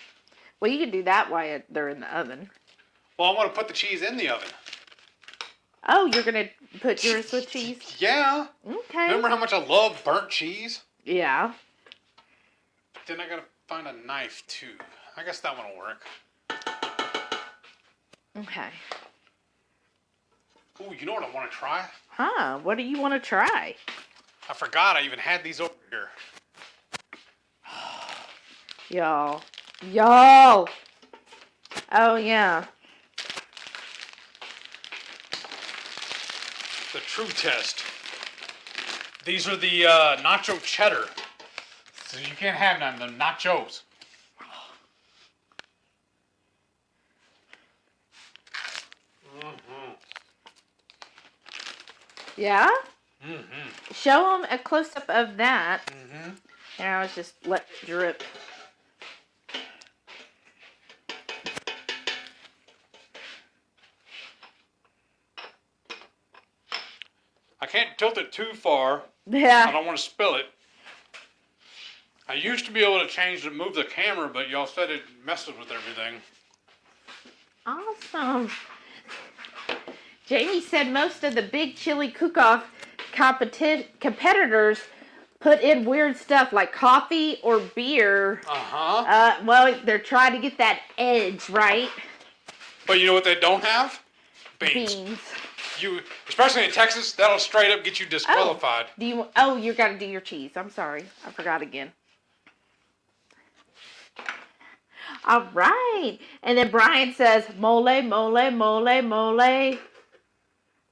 A: Well, you can do that while they're in the oven.
C: Well, I want to put the cheese in the oven.
A: Oh, you're gonna put yours with cheese?
C: Yeah.
A: Okay.
C: Remember how much I love burnt cheese?
A: Yeah.
C: Then I gotta find a knife too. I guess that one will work.
A: Okay.
C: Ooh, you know what I want to try?
A: Huh? What do you want to try?
C: I forgot I even had these over here.
A: Y'all. Y'all. Oh, yeah.
C: The true test. These are the nacho cheddar. So you can't have none of the nachos. Mm-hmm.
A: Yeah?
C: Mm-hmm.
A: Show them a close-up of that.
C: Mm-hmm.
A: And I was just let it drip.
C: I can't tilt it too far.
A: Yeah.
C: I don't want to spill it. I used to be able to move the camera, but y'all said it messes with everything.
A: Awesome. Jamie said most of the big chili cook-off competitors put in weird stuff like coffee or beer.
C: Uh-huh.
A: Well, they're trying to get that edge, right?
C: But you know what they don't have? Beans. Especially in Texas, that'll straight up get you disqualified.
A: You got to do your cheese. I'm sorry. I forgot again. All right. And then Brian says, mole, mole, mole, mole.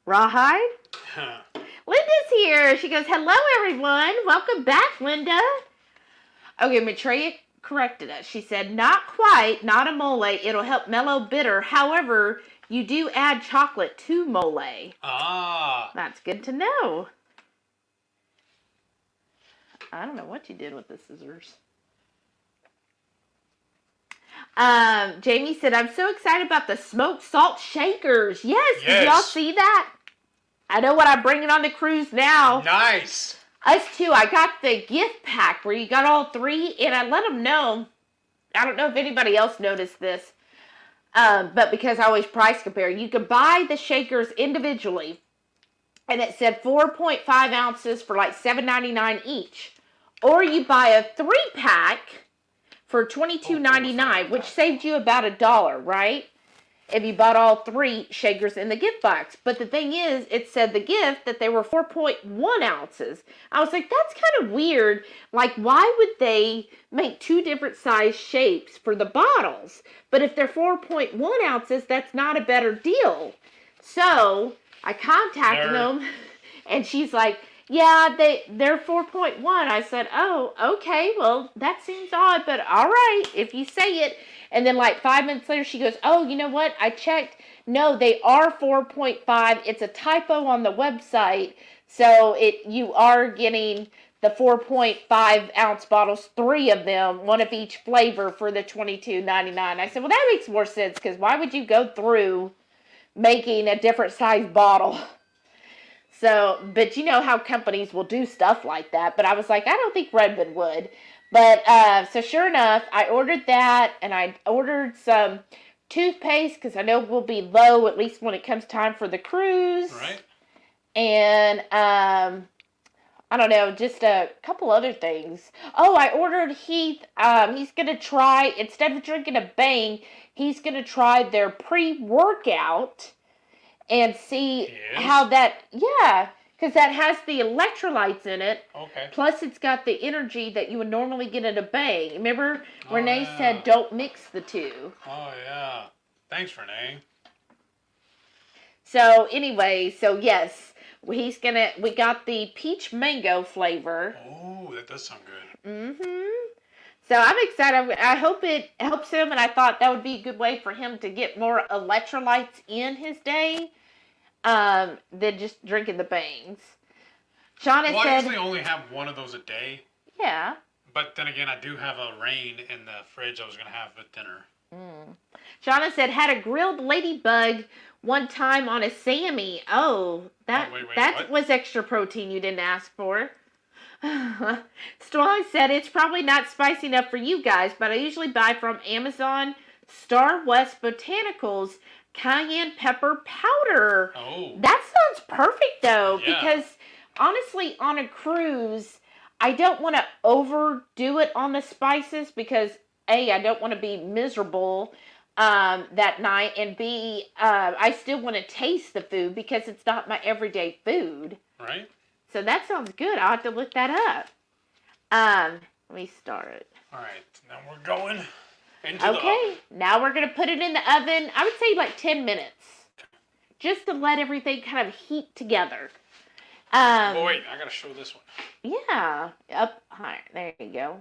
A: Rawhide?
C: Huh.
A: Linda's here. She goes, hello, everyone. Welcome back, Linda. Okay, Maitreya corrected us. She said, not quite, not a mole. It'll help mellow bitter. However, you do add chocolate to mole.
C: Ah.
A: That's good to know. I don't know what you did with the scissors. Jamie said, I'm so excited about the smoked salt shakers. Yes. Did y'all see that? I know what I'm bringing on the cruise now.
C: Nice.
A: Us too. I got the gift pack where you got all 3, and I let them know. I don't know if anybody else noticed this, but because I always price compare, you could buy the shakers individually, and it said 4.5 ounces for like $7.99 each, or you buy a 3-pack for $22.99, which saved you about $1, right? If you bought all 3 shakers in the gift box. But the thing is, it said the gift that they were 4.1 ounces. I was like, that's kind of weird. Like, why would they make 2 different size shapes for the bottles? But if they're 4.1 ounces, that's not a better deal. So I contacted them, and she's like, yeah, they're 4.1. I said, oh, okay, well, that seems odd, but all right, if you say it. And then like 5 minutes later, she goes, oh, you know what? I checked. No, they are 4.5. It's a typo on the website. So you are getting the 4.5 ounce bottles, 3 of them, 1 of each flavor for the $22.99. I said, well, that makes more sense, because why would you go through making a different size bottle? So, but you know how companies will do stuff like that. But I was like, I don't think Redmond would. But, so sure enough, I ordered that, and I ordered some toothpaste, because I know we'll be low, at least when it comes time for the cruise.
C: Right.
A: And, I don't know, just a couple other things. Oh, I ordered Heath, he's going to try, instead of drinking a Bang, he's going to try their pre-workout and see how that, because that has the electrolytes in it.
C: Okay.
A: Plus, it's got the energy that you would normally get at a Bang. Remember, Renee said don't mix the 2.
C: Oh, yeah. Thanks, Renee.
A: So, anyway, so yes, we got the peach mango flavor.
C: Oh, that does sound good.
A: Mm-hmm. So, I'm excited. I hope it helps him, and I thought that would be a good way for him to get more electrolytes in his day. Than just drinking the Bangs. Shauna said,
C: I actually only have 1 of those a day.
A: Yeah.
C: But then again, I do have a rain in the fridge I was going to have at dinner.
A: Shauna said, had a grilled ladybug one time on a Sammy. Oh, that was extra protein you didn't ask for. Storm said, it's probably not spicy enough for you guys, but I usually buy from Amazon Star West Botanicals cayenne pepper powder.
C: Oh.
A: That sounds perfect, though, because honestly, on a cruise, I don't want to overdo it on the spices because, A, I don't want to be miserable that night, and B, I still want to taste the food because it's not my everyday food.
C: Right.
A: So that sounds good. I'll have to look that up. Let me start.
C: All right. Now we're going into the
A: oven. Now we're going to put it in the oven. I would say like 10 minutes. Just to let everything kind of heat together.
C: Oh, wait. I got to show this one.
A: Yeah. Up high. There you go.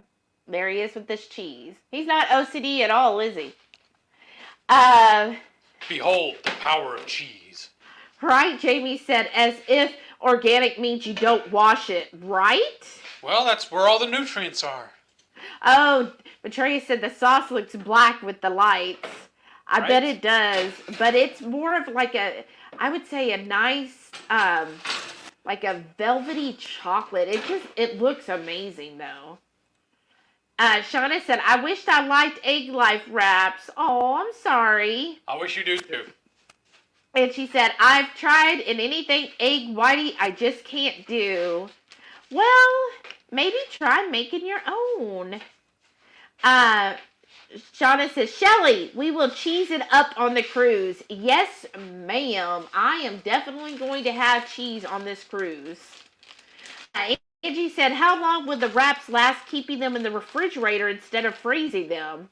A: There he is with this cheese. He's not OCD at all, is he?
C: Behold the power of cheese.
A: Right, Jamie said, as if organic means you don't wash it, right?
C: Well, that's where all the nutrients are.
A: Oh, Betrayal said the sauce looks black with the lights. I bet it does, but it's more of like I would say a nice, like a velvety chocolate. It looks amazing though. Shauna said, I wished I liked Egg Life wraps. Oh, I'm sorry.
C: I wish you do too.
A: And she said, I've tried, and anything egg whitey I just can't do. Well, maybe try making your own. Shauna says, Shelly, we will cheese it up on the cruise. Yes, ma'am. I am definitely going to have cheese on this cruise. Angie said, how long would the wraps last keeping them in the refrigerator instead of freezing them?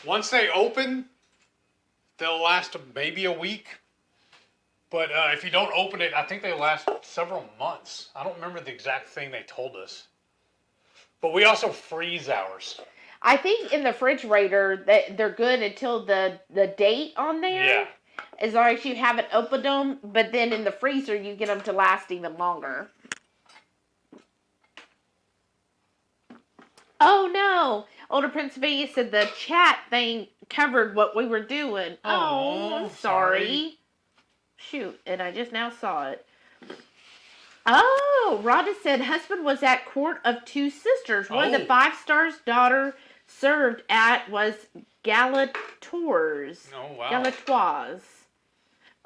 C: Once they open, they'll last maybe a week. But if you don't open it, I think they last several months. I don't remember the exact thing they told us. But we also freeze ours.
A: I think in the refrigerator, they're good until the date on there.
C: Yeah.
A: As long as you haven't opened them. But then in the freezer, you get them to last even longer. Oh, no. Older Pennsylvania said the chat thing covered what we were doing. Oh, I'm sorry. Shoot, and I just now saw it. Oh, Rhonda said husband was at Court of Two Sisters. One of the 5 stars daughter served at was Galatours.
C: Oh, wow.
A: Galatoires.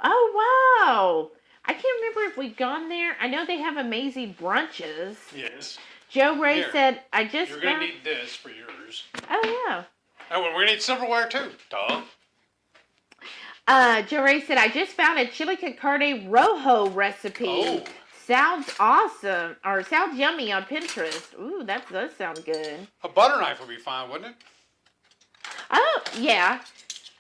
A: Oh, wow. I can't remember if we've gone there. I know they have amazing brunches.
C: Yes.
A: Joe Ray
C: Here,
A: said, I just
C: You're going to need this for yours.
A: Oh, yeah.
C: Oh, we're going to need silverware too, dog.
A: Joe Ray said, I just found a chili con carne rojo recipe.
C: Oh.
A: Sounds awesome. Or sounds yummy on Pinterest. Ooh, that does sound good.
C: A butter knife would be fine, wouldn't it?
A: Oh, yeah.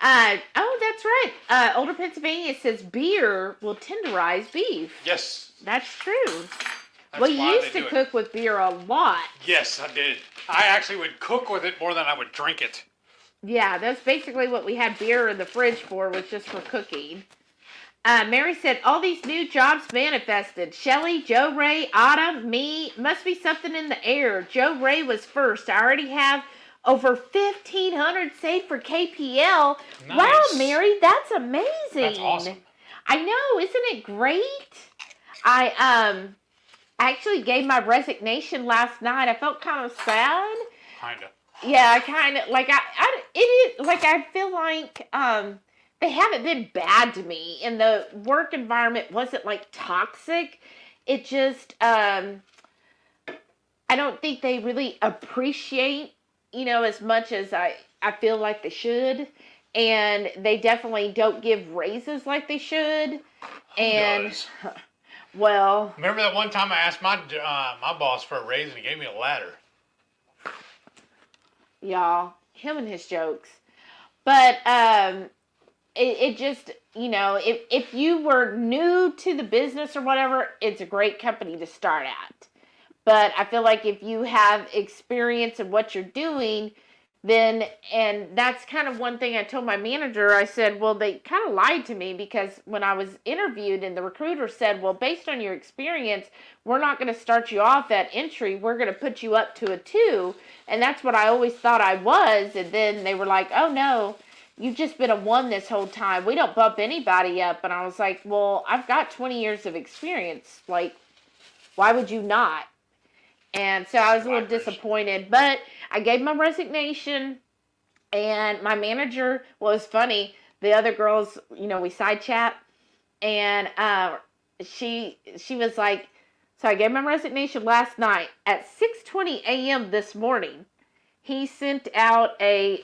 A: Oh, that's right. Older Pennsylvania says beer will tenderize beef.
C: Yes.
A: That's true.
C: That's
A: Well, you
C: why
A: used
C: they
A: to
C: do
A: cook with beer a lot.
C: Yes, I did. I actually would cook with it more than I would drink it.
A: Yeah, that's basically what we had beer in the fridge for, was just for cooking. Mary said, all these new jobs manifested. Shelly, Joe Ray, Autumn, me. Must be something in the air. Joe Ray was first. I already have over 1,500 saved for KPL.
C: Nice.
A: Wow, Mary, that's amazing.
C: That's awesome.
A: I know, isn't it great? I actually gave my resignation last night. I felt kind of sad.
C: Kinda.
A: Yeah, kind of like I feel like they haven't been bad to me, and the work environment wasn't like toxic. It just I don't think they really appreciate, as much as I feel like they should, and they definitely don't give raises like they should. And
C: does?
A: well,
C: Remember that one time I asked my boss for a raise and he gave me a ladder?
A: y'all, him and his jokes. But it just, if you were new to the business or whatever, it's a great company to start at. But I feel like if you have experience in what you're doing, then, and that's kind of one thing I told my manager. I said, well, they kind of lied to me, because when I was interviewed and the recruiter said, well, based on your experience, we're not going to start you off at entry. We're going to put you up to a 2. And that's what I always thought I was. And then they were like, oh, no, you've just been a 1 this whole time. We don't bump anybody up. And I was like, well, I've got 20 years of experience. Like, why would you not? And so I was a little disappointed, but I gave my resignation, and my manager, well, it was funny, the other girls, we side chat, and she was like, so I gave my resignation last night. At 6:20 a.m. this morning, he sent out a,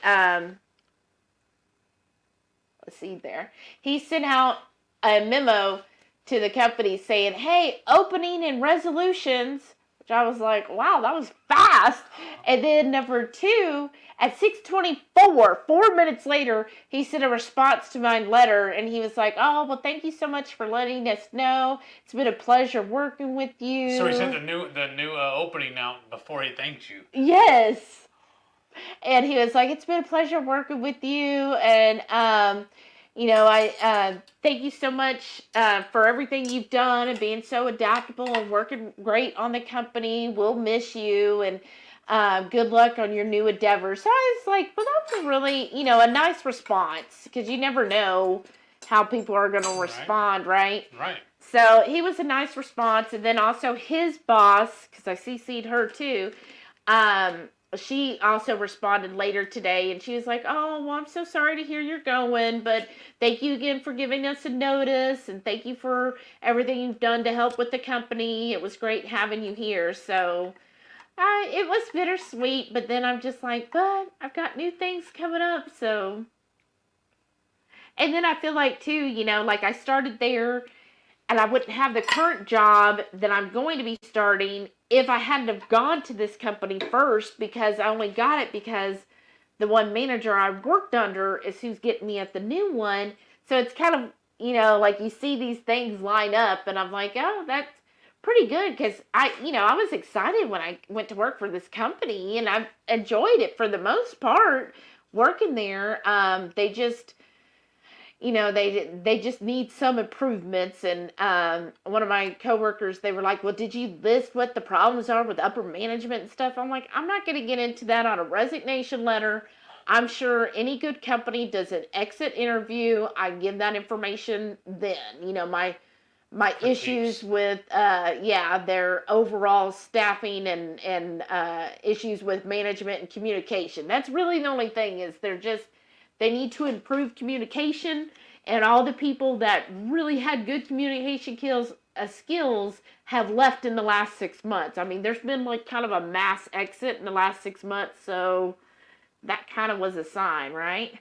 A: he sent out a memo to the company saying, hey, opening and resolutions. I was like, wow, that was fast. And then number 2, at 6:24, 4 minutes later, he sent a response to my letter, and he was like, oh, well, thank you so much for letting us know. It's been a pleasure working with you.
C: So he sent the new opening out before he thanked you.
A: Yes. And he was like, it's been a pleasure working with you, and I thank you so much for everything you've done and being so adaptable and working great on the company. We'll miss you, and good luck on your new endeavors. So I was like, well, that's a really, a nice response, because you never know how people are going to respond, right?
C: Right.
A: So he was a nice response. And then also his boss, because I CC'd her too, she also responded later today, and she was like, oh, well, I'm so sorry to hear you're going, but thank you again for giving us a notice, and thank you for everything you've done to help with the company. It was great having you here. So it was bittersweet, but then I'm just like, but I've got new things coming up. So, and then I feel like too, like I started there, and I wouldn't have the current job that I'm going to be starting if I hadn't have gone to this company first, because I only got it because the one manager I worked under is who's getting me at the new one. So it's kind of, like you see these things line up, and I'm like, oh, that's pretty good, because I was excited when I went to work for this company, and I've enjoyed it for the most part working there. They just, they just need some improvements. And one of my coworkers, they were like, well, did you list what the problems are with upper management and stuff? I'm like, I'm not going to get into that on a resignation letter. I'm sure any good company does an exit interview. I give that information then. my issues with their overall staffing and issues with management and communication. That's really the only thing is they need to improve communication, and all the people that really had good communication skills have left in the last 6 months. I mean, there's been like kind of a mass exit in the last 6 months, so that kind of was a sign, right?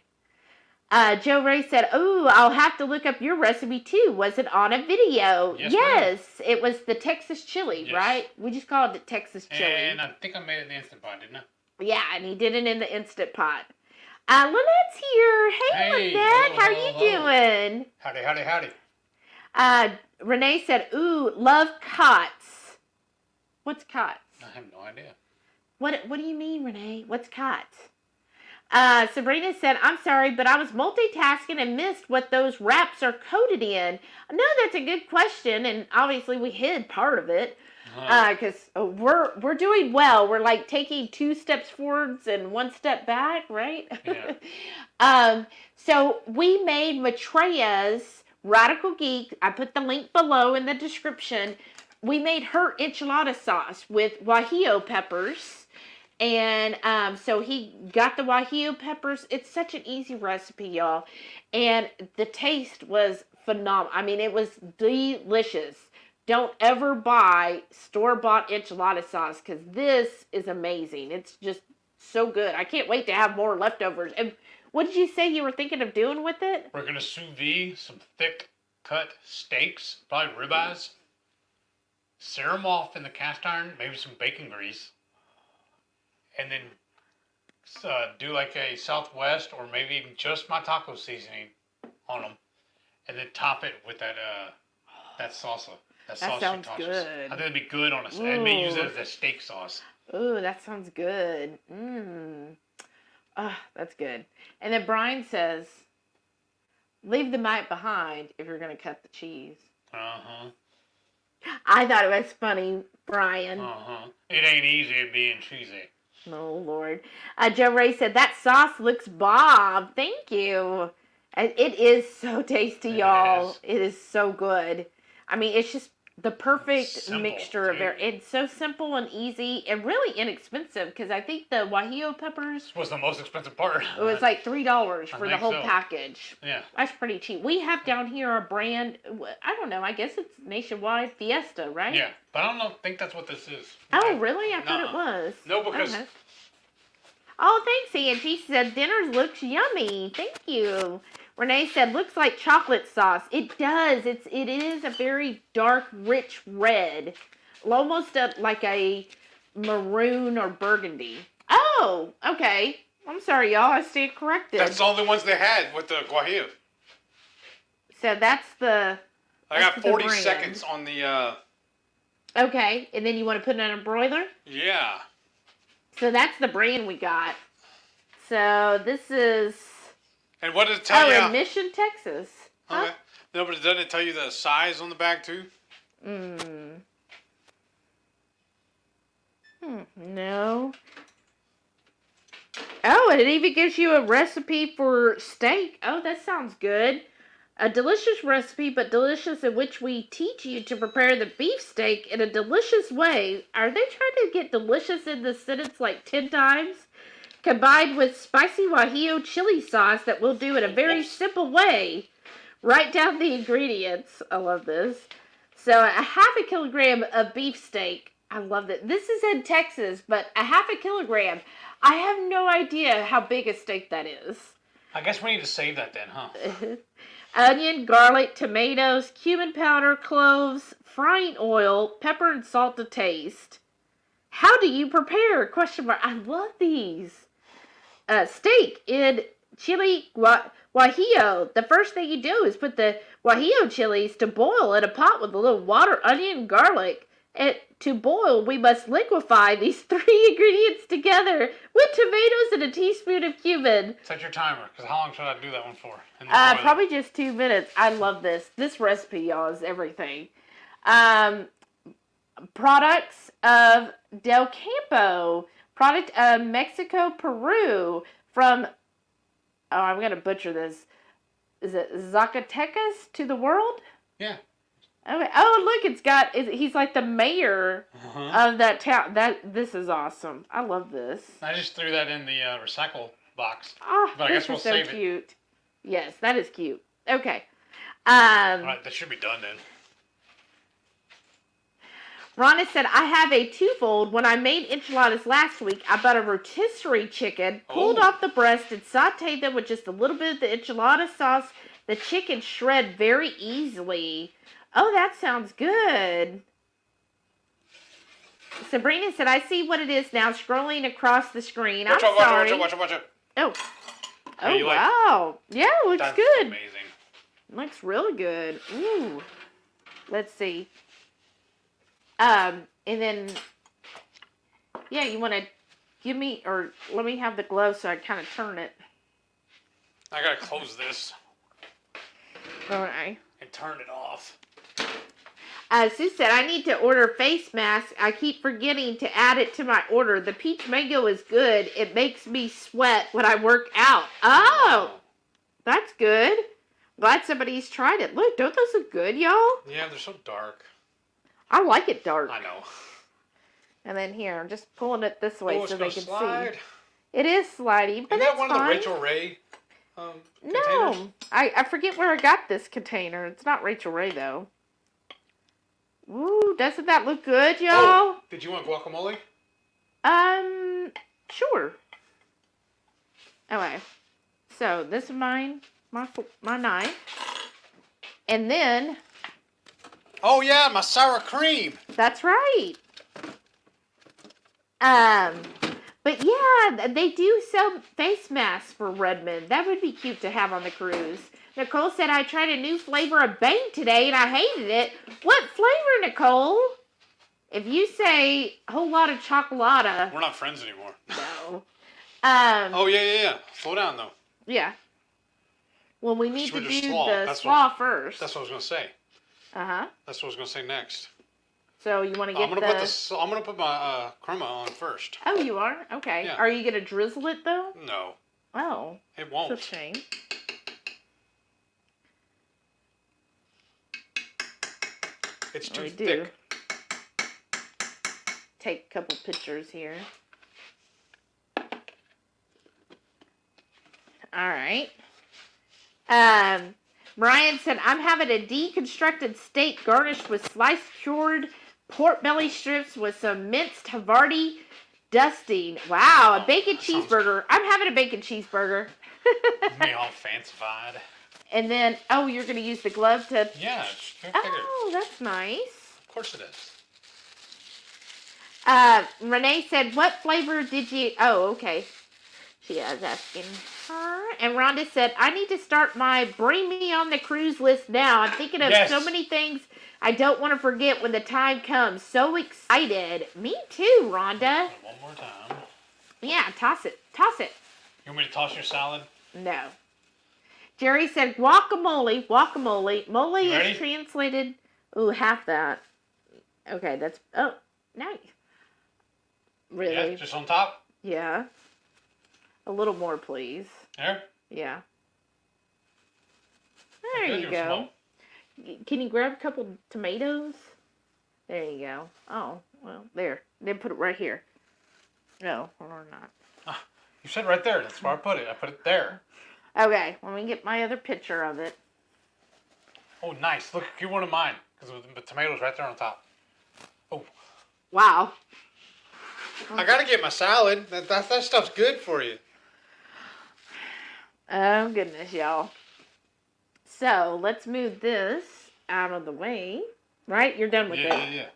A: Joe Ray said, "Oh, I'll have to look up your recipe too. Was it on a video?" Yes, it was the Texas chili, right? We just called it Texas chili.
B: And I think I made it in the Instant Pot, didn't I?
A: Yeah, and he did it in the Instant Pot. Lynette's here. Hey, Lynette, how are you doing?
B: Howdy.
A: Renee said, "Ooh, love cots." What's cots?
B: I have no idea.
A: What do you mean, Renee? What's cots? Sabrina said, "I'm sorry, but I was multitasking and missed what those wraps are coated in." No, that's a good question, and obviously we hid part of it because we're doing well. We're like taking 2 steps forwards and 1 step back, right?
B: Yeah.
A: So we made Matreya's RadicalGeek. I put the link below in the description. We made her enchilada sauce with guajillo peppers. And so he got the guajillo peppers. It's such an easy recipe, y'all. And the taste was phenomenal. I mean, it was delicious. Don't ever buy store-bought enchilada sauce because this is amazing. It's just so good. I can't wait to have more leftovers. And what did you say you were thinking of doing with it?
B: We're going to sous vide some thick cut steaks, probably ribeyes. Sear them off in the cast iron, maybe some bacon grease. And then do like a Southwest or maybe even just my taco seasoning on them. And then top it with that salsa. That
A: sounds good.
B: I think it'd be good on a... I may use it as a steak sauce.
A: Ooh, that sounds good. That's good. And then Brian says, leave the mite behind if you're going to cut the cheese.
B: Uh-huh.
A: I thought it was funny, Brian.
B: Uh-huh. It ain't easy being cheesy.
A: Oh, Lord. Joe Ray said, that sauce looks bomb. Thank you. It is so tasty, y'all. It is so good. I mean, it's just the perfect mixture of it. It's so simple and easy and really inexpensive because I think the guajillo peppers
B: was the most expensive part.
A: It was like $3 for the whole package.
B: Yeah.
A: That's pretty cheap. We have down here a brand, I don't know, I guess it's nationwide Fiesta, right?
B: Yeah, but I don't think that's what this is.
A: Oh, really? I thought it was.
B: No, because...
A: Okay. Oh, thanks, Angie. She said, dinner looks yummy. Thank you. Renee said, looks like chocolate sauce. It does. It is a very dark, rich red. Almost like a maroon or burgundy. Oh, okay. I'm sorry, y'all. I stand corrected.
C: That's the only ones they had with the guajillo.
A: So that's the...
C: I got 40 seconds on the...
A: Okay, and then you want to put it in a broiler?
C: Yeah.
A: So that's the brand we got. So this is...
C: And what does it tell you?
A: Oh, in Mission, Texas. Huh?
C: Okay. No, but doesn't it tell you the size on the bag too?
A: No. Oh, and it even gives you a recipe for steak. Oh, that sounds good. A delicious recipe, but delicious in which we teach you to prepare the beef steak in a delicious way. Are they trying to get delicious in this sentence like 10 times? Combined with spicy guajillo chili sauce that we'll do in a very simple way. Write down the ingredients. I love this. So a half a kilogram of beef steak. I love that. This is in Texas, but a half a kilogram. I have no idea how big a steak that is.
B: I guess we need to save that then, huh?
A: Onion, garlic, tomatoes, cumin powder, cloves, frying oil, pepper and salt to taste. How do you prepare? Question mark. I love these. Steak in chili guajillo. The first thing you do is put the guajillo chilies to boil in a pot with a little water, onion, and garlic. And to boil, we must liquefy these 3 ingredients together with tomatoes and a teaspoon of cumin.
B: Set your timer, because how long should I do that one for?
A: Probably just 2 minutes. I love this. This recipe, y'all, is everything. Products of Del Campo. Product of Mexico, Peru. From, I'm going to butcher this. Is it Zacatecas to the world?
B: Yeah.
A: Okay. Oh, look, he's like the mayor of that town. This is awesome. I love this.
B: I just threw that in the recycle box.
A: Oh,
B: but I guess we'll save
A: cute. It. Yes, that is cute. Okay.
B: All right, that should be done then.
A: Rhonda said, I have a twofold. When I made enchiladas last week, I bought a rotisserie chicken, pulled off the breast, and sauteed them with just a little bit of the enchilada sauce. The chicken shred very easily. Oh, that sounds good. Sabrina said, I see what it is now, scrolling across the screen. I'm sorry.
B: Watch it.
A: Oh. Oh, wow. Yeah, looks
B: That's
A: good.
B: Amazing.
A: Looks really good. Ooh. Let's see. And then, yeah, you want to give me, or let me have the glove so I kind of turn it.
B: I got to close this.
A: Okay.
B: And turn it off.
A: Sue said, I need to order face masks. I keep forgetting to add it to my order. The peach mango is good. It makes me sweat when I work out. Oh, that's good. Glad somebody's tried it. Look, don't those look good, y'all?
B: Yeah, they're so dark.
A: I like it dark.
B: I know.
A: And then here, I'm just pulling it this way so they can
B: slide.
A: see. It is slidey, but
B: Isn't
A: that's
B: that one
A: fine.
B: of the Rachel Ray containers?
A: No, I forget where I got this container. It's not Rachel Ray, though. Ooh, doesn't that look good, y'all?
B: Oh, did you want guacamole?
A: Sure. Okay. So, this is my knife. And then...
C: Oh, yeah, my sour cream.
A: That's right. But yeah, they do sell face masks for Redmond. That would be cute to have on the cruise. Nicole said, I tried a new flavor of Bang today and I hated it. What flavor, Nicole? If you say a whole lot of chocolata.
B: We're not friends anymore.
A: No.
C: Oh, yeah. Slow down, though.
A: Yeah. Well, we need to do
C: slaw.
A: the slaw first.
C: That's what I was going to say.
A: Uh-huh.
C: That's what I was going to say next.
A: So you want to get
C: I'm gonna put my crema on first.
A: Oh, you are? Okay.
C: Yeah.
A: Are you going to drizzle it, though?
C: No.
A: Oh.
C: It won't.
A: That's a shame.
C: It's too thick.
A: Take a couple pictures here. All right. Brian said, I'm having a deconstructed steak garnished with sliced cured pork belly strips with some minced Havarti dusting. Wow, a bacon cheeseburger. I'm having a bacon cheeseburger.
B: Me all fancified.
A: And then, oh, you're going to use the glove to...
B: Yeah, it's bigger.
A: Oh, that's nice.
B: Of course it is.
A: Renee said, what flavor did you... Oh, okay. She is asking her. And Rhonda said, I need to start my Bring Me on the Cruise list now. I'm thinking of so many things I don't want to forget when the time comes. So excited. Me too, Rhonda.
B: One more time.
A: Yeah, toss it. Toss it.
B: You want me to toss your salad?
A: No. Jerry said, guacamole. Guacamole. Mole is translated... Ooh, half that. Okay, that's... Oh, nice. Really?
B: Yeah, just on top?
A: Yeah. A little more, please.
B: There?
A: Yeah. There you go. Can you grab a couple tomatoes? There you go. Oh, well, there. Then put it right here. No, or not.
B: Ah, you said right there. That's where I put it. I put it there.
A: Okay, let me get my other picture of it.
B: Oh, nice. Look, get one of mine. Because the tomatoes right there on top. Oh.
A: Wow.
C: I got to get my salad. That stuff's good for you.
A: Oh, goodness, y'all. So, let's move this out of the way. Right? You're done with it?
B: Yeah.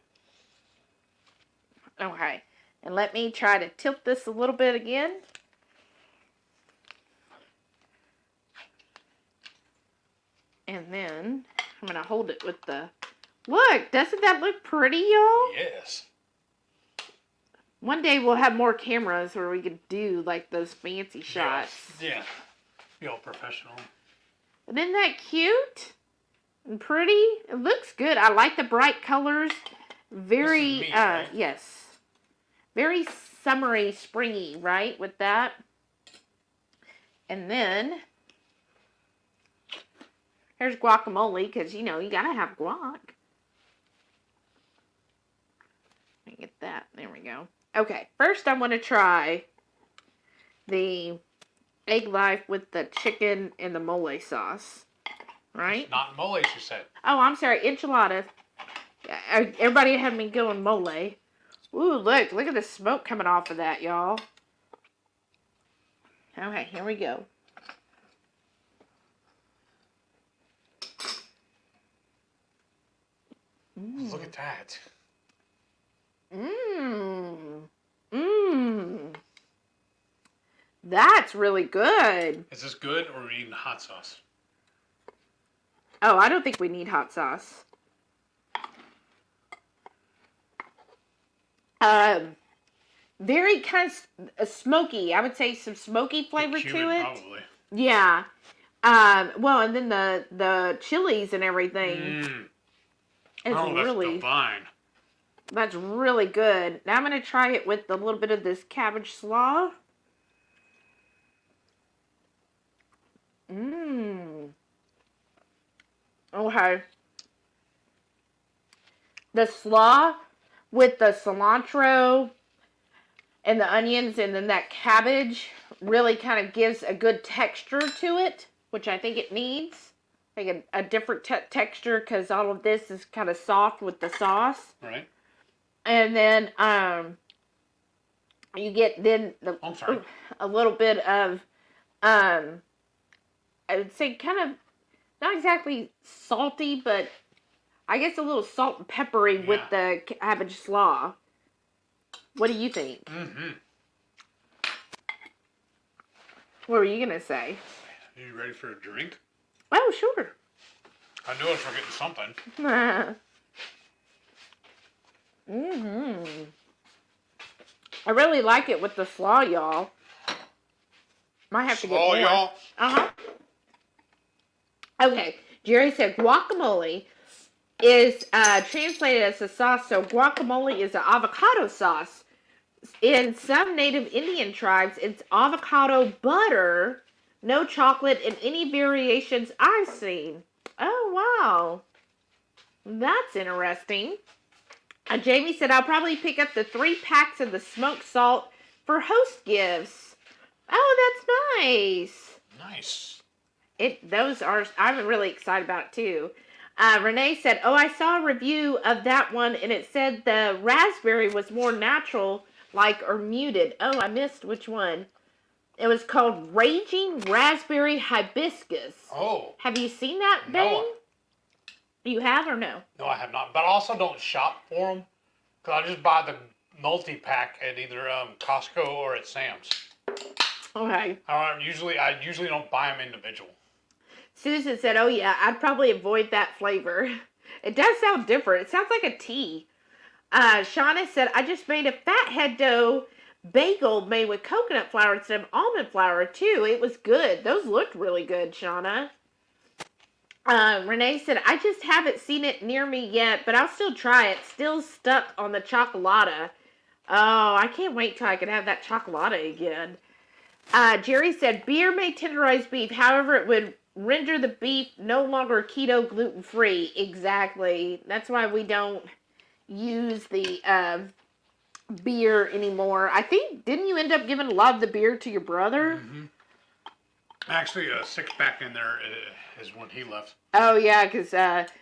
A: Okay. And let me try to tilt this a little bit again. And then, I'm going to hold it with the... Look! Doesn't that look pretty, y'all?
B: Yes.
A: One day we'll have more cameras where we could do, like, those fancy shots.
B: Yeah. Be all professional.
A: And isn't that cute? And pretty? It looks good. I like the bright colors. Very,
B: This is me, right?
A: yes. Very summery, springy, right? With that. And then, here's guacamole, because, you know, you gotta have guac. get that. There we go. Okay, first I want to try the egg life with the chicken and the mole sauce. Right?
B: It's not mole, she said.
A: Oh, I'm sorry. Enchiladas. Everybody had me going mole. Ooh, look at the smoke coming off of that, y'all. Okay, here we go.
B: Look at that.
A: That's really good.
B: Is this good, or are we eating hot sauce?
A: Oh, I don't think we need hot sauce. Very kind of smoky. I would say some smoky flavor to it.
B: Probably.
A: Yeah. Well, and then the chilies and everything. It's really
B: divine.
A: That's really good. Now I'm gonna try it with a little bit of this cabbage slaw. Okay. The slaw with the cilantro and the onions and then that cabbage really kind of gives a good texture to it, which I think it needs. Like a different texture because all of this is kind of soft with the sauce.
B: Right.
A: And then you get then a little bit of I would say kind of not exactly salty, but I guess a little salt and peppery with the cabbage slaw. What do you think? What were you gonna say?
B: Are you ready for a drink?
A: Oh, sure.
B: I knew I was forgetting something.
A: I really like it with the slaw, y'all. Might have to get more.
C: Y'all.
A: Okay, Jerry said guacamole is translated as a sauce, so guacamole is an avocado sauce. In some native Indian tribes, it's avocado butter, no chocolate, and any variations I've seen. Oh, wow. That's interesting. Jamie said, I'll probably pick up the 3 packs of the smoked salt for host gifts. Oh, that's nice.
B: Nice.
A: I'm really excited about it too. Renee said, oh, I saw a review of that one and it said the raspberry was more natural, or muted. Oh, I missed which one. It was called Raging Raspberry Hibiscus.
B: Oh.
A: Have you seen that, Bane?
B: No.
A: You have or no?
B: No, I have not. But I also don't shop for them. Because I just buy the multi-pack at either Costco or at Sam's.
A: Okay.
B: I usually don't buy them individual.
A: Susan said, oh yeah, I'd probably avoid that flavor. It does sound different. It sounds like a tea. Shauna said, I just made a fathead dough bagel made with coconut flour instead of almond flour too. It was good. Those looked really good, Shauna. Renee said, I just haven't seen it near me yet, but I'll still try it. Still stuck on the chocolata. Oh, I can't wait till I can have that chocolata again. Jerry said, beer may tenderize beef. However, it would render the beef no longer keto gluten-free. Exactly. That's why we don't use the beer anymore. I think, didn't you end up giving a lot of the beer to your brother?
B: Mm-hmm. Actually, a 6-pack in there is when he left.
A: Oh, yeah, because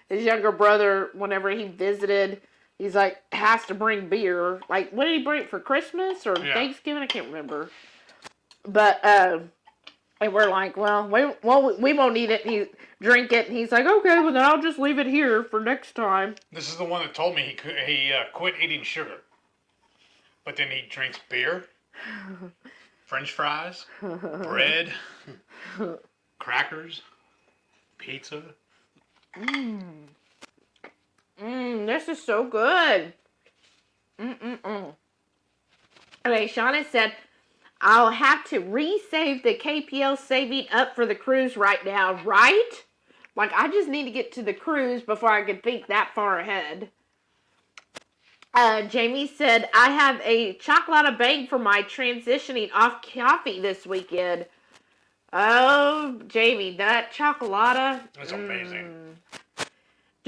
A: his younger brother, whenever he visited, he's like, has to bring beer. Like, what did he bring for Christmas or Thanksgiving? I can't remember. But, and we're like, well, we won't eat it. He drink it. And he's like, okay, well, then I'll just leave it here for next time.
B: This is the one that told me he quit eating sugar. But then he drinks beer, French fries, bread, crackers, pizza.
A: This is so good. Okay, Shauna said, I'll have to resave the KPL saving up for the cruise right now, right? Like, I just need to get to the cruise before I can think that far ahead. Jamie said, I have a chocolate bag for my transitioning off coffee this weekend. Oh, Jamie, that chocolate.
B: It's amazing.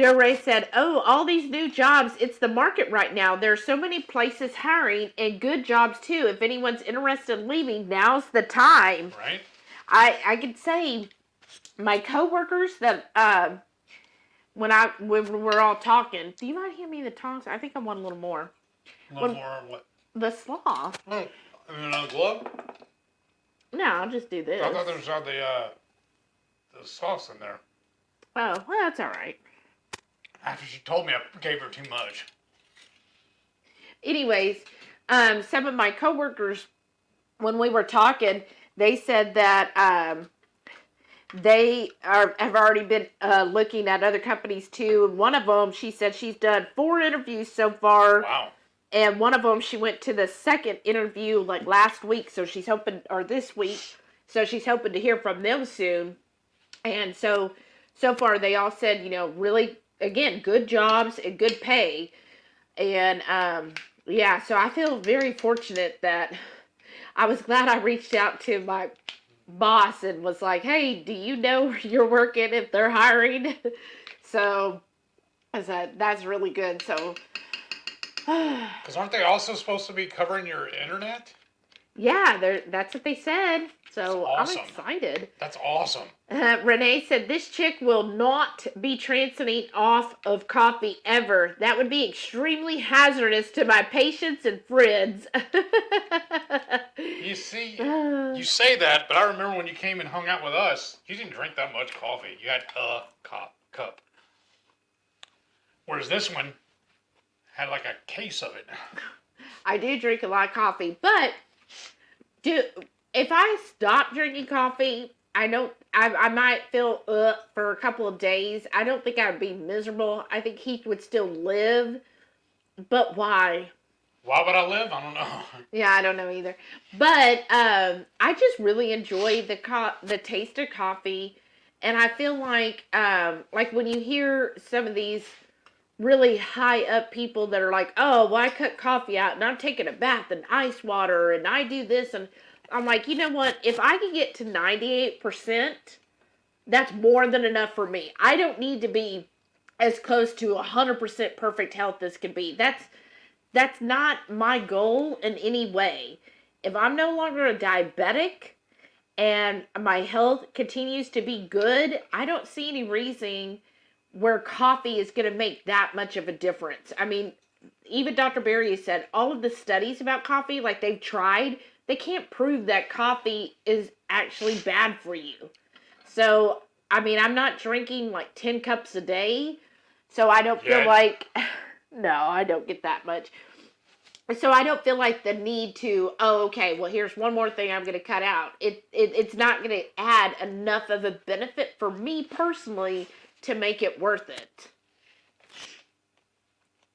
A: Joe Ray said, "Oh, all these new jobs, it's the market right now. There are so many places hiring and good jobs too. If anyone's interested in leaving, now's the time."
B: Right?
A: I could say my coworkers that when we're all talking, do you mind handing me the tongs? I think I want a little more.
B: A little more what?
A: The slaw.
B: Oh, another glove?
A: No, I'll just do this.
B: I thought there was the sauce in there.
A: Oh, well, that's all right.
B: After she told me I gave her too much.
A: Anyways, some of my coworkers, when we were talking, they said that they have already been looking at other companies too. And one of them, she said she's done 4 interviews so far.
B: Wow.
A: And one of them, she went to the second interview like last week, so she's hoping, or this week, so she's hoping to hear from them soon. And so far they all said, really, again, good jobs and good pay. And yeah, so I feel very fortunate that I was glad I reached out to my boss and was like, "Hey, do you know where you're working if they're hiring?" So I said, that's really good. So
B: because aren't they also supposed to be covering your internet?
A: yeah, that's what they said. So
B: That's awesome.
A: I'm excited.
B: That's awesome.
A: Renee said, "This chick will not be transiting off of coffee ever. That would be extremely hazardous to my patients and friends."
B: You see, you say that, but I remember when you came and hung out with us, you didn't drink that much coffee. You had a cup. Whereas this one had like a case of it.
A: I do drink a lot of coffee, but if I stop drinking coffee, I might feel for a couple of days. I don't think I would be miserable. I think Heath would still live, but why?
B: Why would I live? I don't know.
A: Yeah, I don't know either. But I just really enjoy the taste of coffee, and I feel like when you hear some of these really high up people that are like, "Oh, well, I cut coffee out and I'm taking a bath in ice water and I do this," and I'm like, you know what? If I can get to 98%, that's more than enough for me. I don't need to be as close to 100% perfect health as can be. That's not my goal in any way. If I'm no longer a diabetic and my health continues to be good, I don't see any reason where coffee is going to make that much of a difference. I mean, even Dr. Berry said all of the studies about coffee, like they've tried, they can't prove that coffee is actually bad for you. So, I mean, I'm not drinking like 10 cups a day, so I don't feel like, no, I don't get that much. So I don't feel like the need to, okay, well, here's one more thing I'm going to cut out. It's not going to add enough of a benefit for me personally to make it worth it.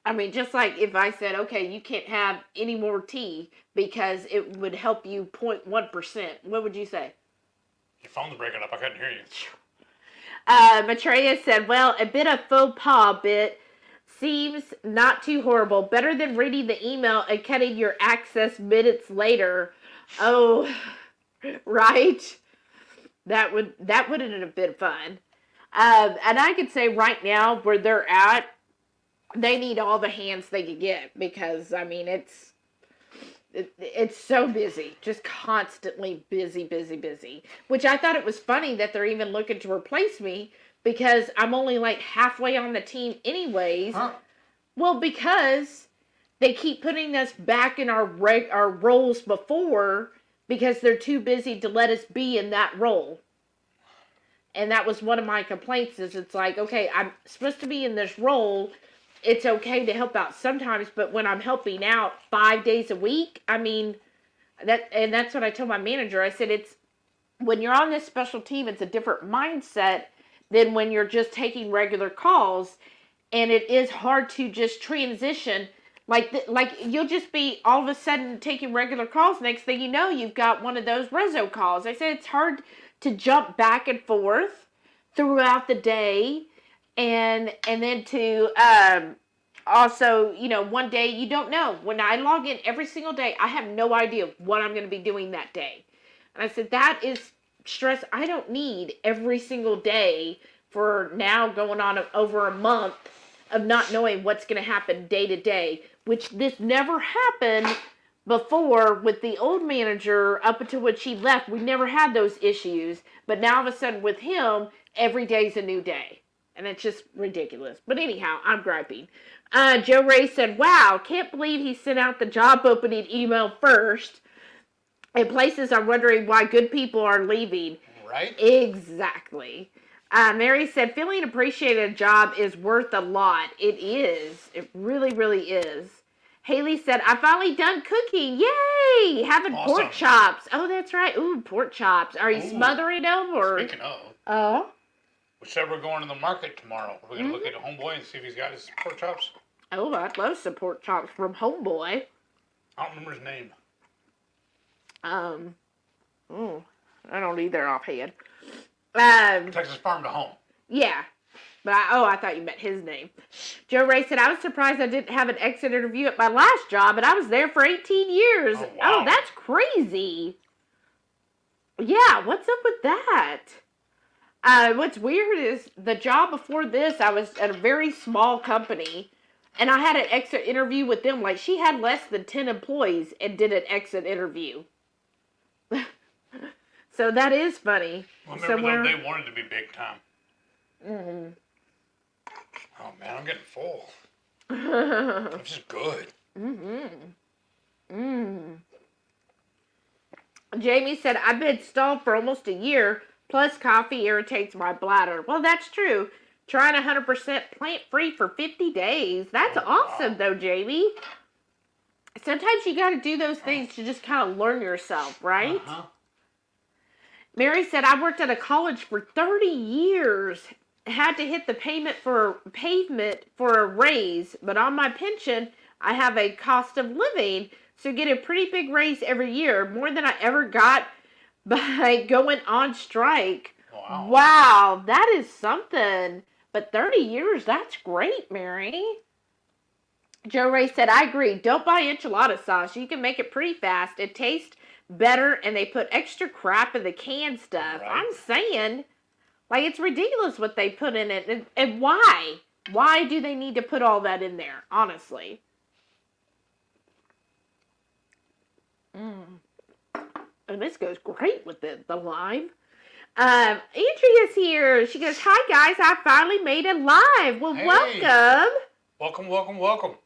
A: I mean, just like if I said, okay, you can't have any more tea because it would help you 0.1%. What would you say?
B: Your phone's breaking up. I couldn't hear you.
A: Maitreya said, "Well, a bit of faux pas bit seems not too horrible. Better than reading the email and cutting your access minutes later." Oh, right. That wouldn't have been fun. And I could say right now where they're at, they need all the hands they can get because, I mean, it's so busy, just constantly busy, which I thought it was funny that they're even looking to replace me because I'm only like halfway on the team anyways.
B: Huh?
A: Well, because they keep putting us back in our roles before because they're too busy to let us be in that role. And that was one of my complaints is it's like, okay, I'm supposed to be in this role. It's okay to help out sometimes, but when I'm helping out 5 days a week, I mean, that's what I told my manager. I said, when you're on this special team, it's a different mindset than when you're just taking regular calls. And it is hard to just transition. Like you'll just be all of a sudden taking regular calls. Next thing you know, you've got one of those reso calls. I said, it's hard to jump back and forth throughout the day. And then to also, one day you don't know. When I log in every single day, I have no idea what I'm going to be doing that day. And I said, that is stress I don't need every single day for now going on over a month of not knowing what's going to happen day to day, which this never happened before with the old manager up until when she left. We never had those issues, but now all of a sudden with him, every day's a new day. And it's just ridiculous. But anyhow, I'm griping. Joe Ray said, wow, can't believe he sent out the job opening email first. In places, I'm wondering why good people are leaving.
B: Right?
A: Exactly. Mary said, feeling appreciated a job is worth a lot. It is. It really, really is. Haley said, I finally done cooking. Yay! Having pork chops. Oh, that's right. Ooh, pork chops. Are you smothering them? Or?
B: Speaking of.
A: Oh?
B: We said we're going to the market tomorrow. We're going to look at a homeboy and see if he's got his pork chops.
A: Oh, I'd love some pork chops from homeboy.
B: I don't remember his name.
A: I don't either offhand.
B: Texas Farm to Home.
A: Yeah. But I thought you meant his name. Joe Ray said, I was surprised I didn't have an exit interview at my last job, and I was there for 18 years.
B: Oh, wow.
A: That's crazy. Yeah, what's up with that? What's weird is the job before this, I was at a very small company, and I had an exit interview with them. Like, she had less than 10 employees and did an exit interview. So that is funny.
B: Well, remember they wanted to be big time.
A: Mm-hmm.
B: Oh, man, I'm getting full. This is good.
A: Jamie said, I've been stalled for almost a year, plus coffee irritates my bladder. Well, that's true. Trying 100% plant-free for 50 days. That's awesome, though, Jamie. Sometimes you got to do those things to just kind of learn yourself, right?
B: Uh-huh.
A: Mary said, I worked at a college for 30 years. Had to hit the pavement for a raise, but on my pension, I have a cost of living, so get a pretty big raise every year, more than I ever got by going on strike. Wow, that is something. But 30 years, that's great, Mary. Joe Ray said, I agree. Don't buy enchilada sauce. You can make it pretty fast. It tastes better, and they put extra crap in the canned stuff.
B: Right.
A: I'm saying, like, it's ridiculous what they put in it. And why? Why do they need to put all that in there, honestly? And this goes great with the lime. Andrea's here. She goes, hi, guys. I finally made it live. Well,
B: Hey.
A: welcome.
B: Welcome, welcome, welcome.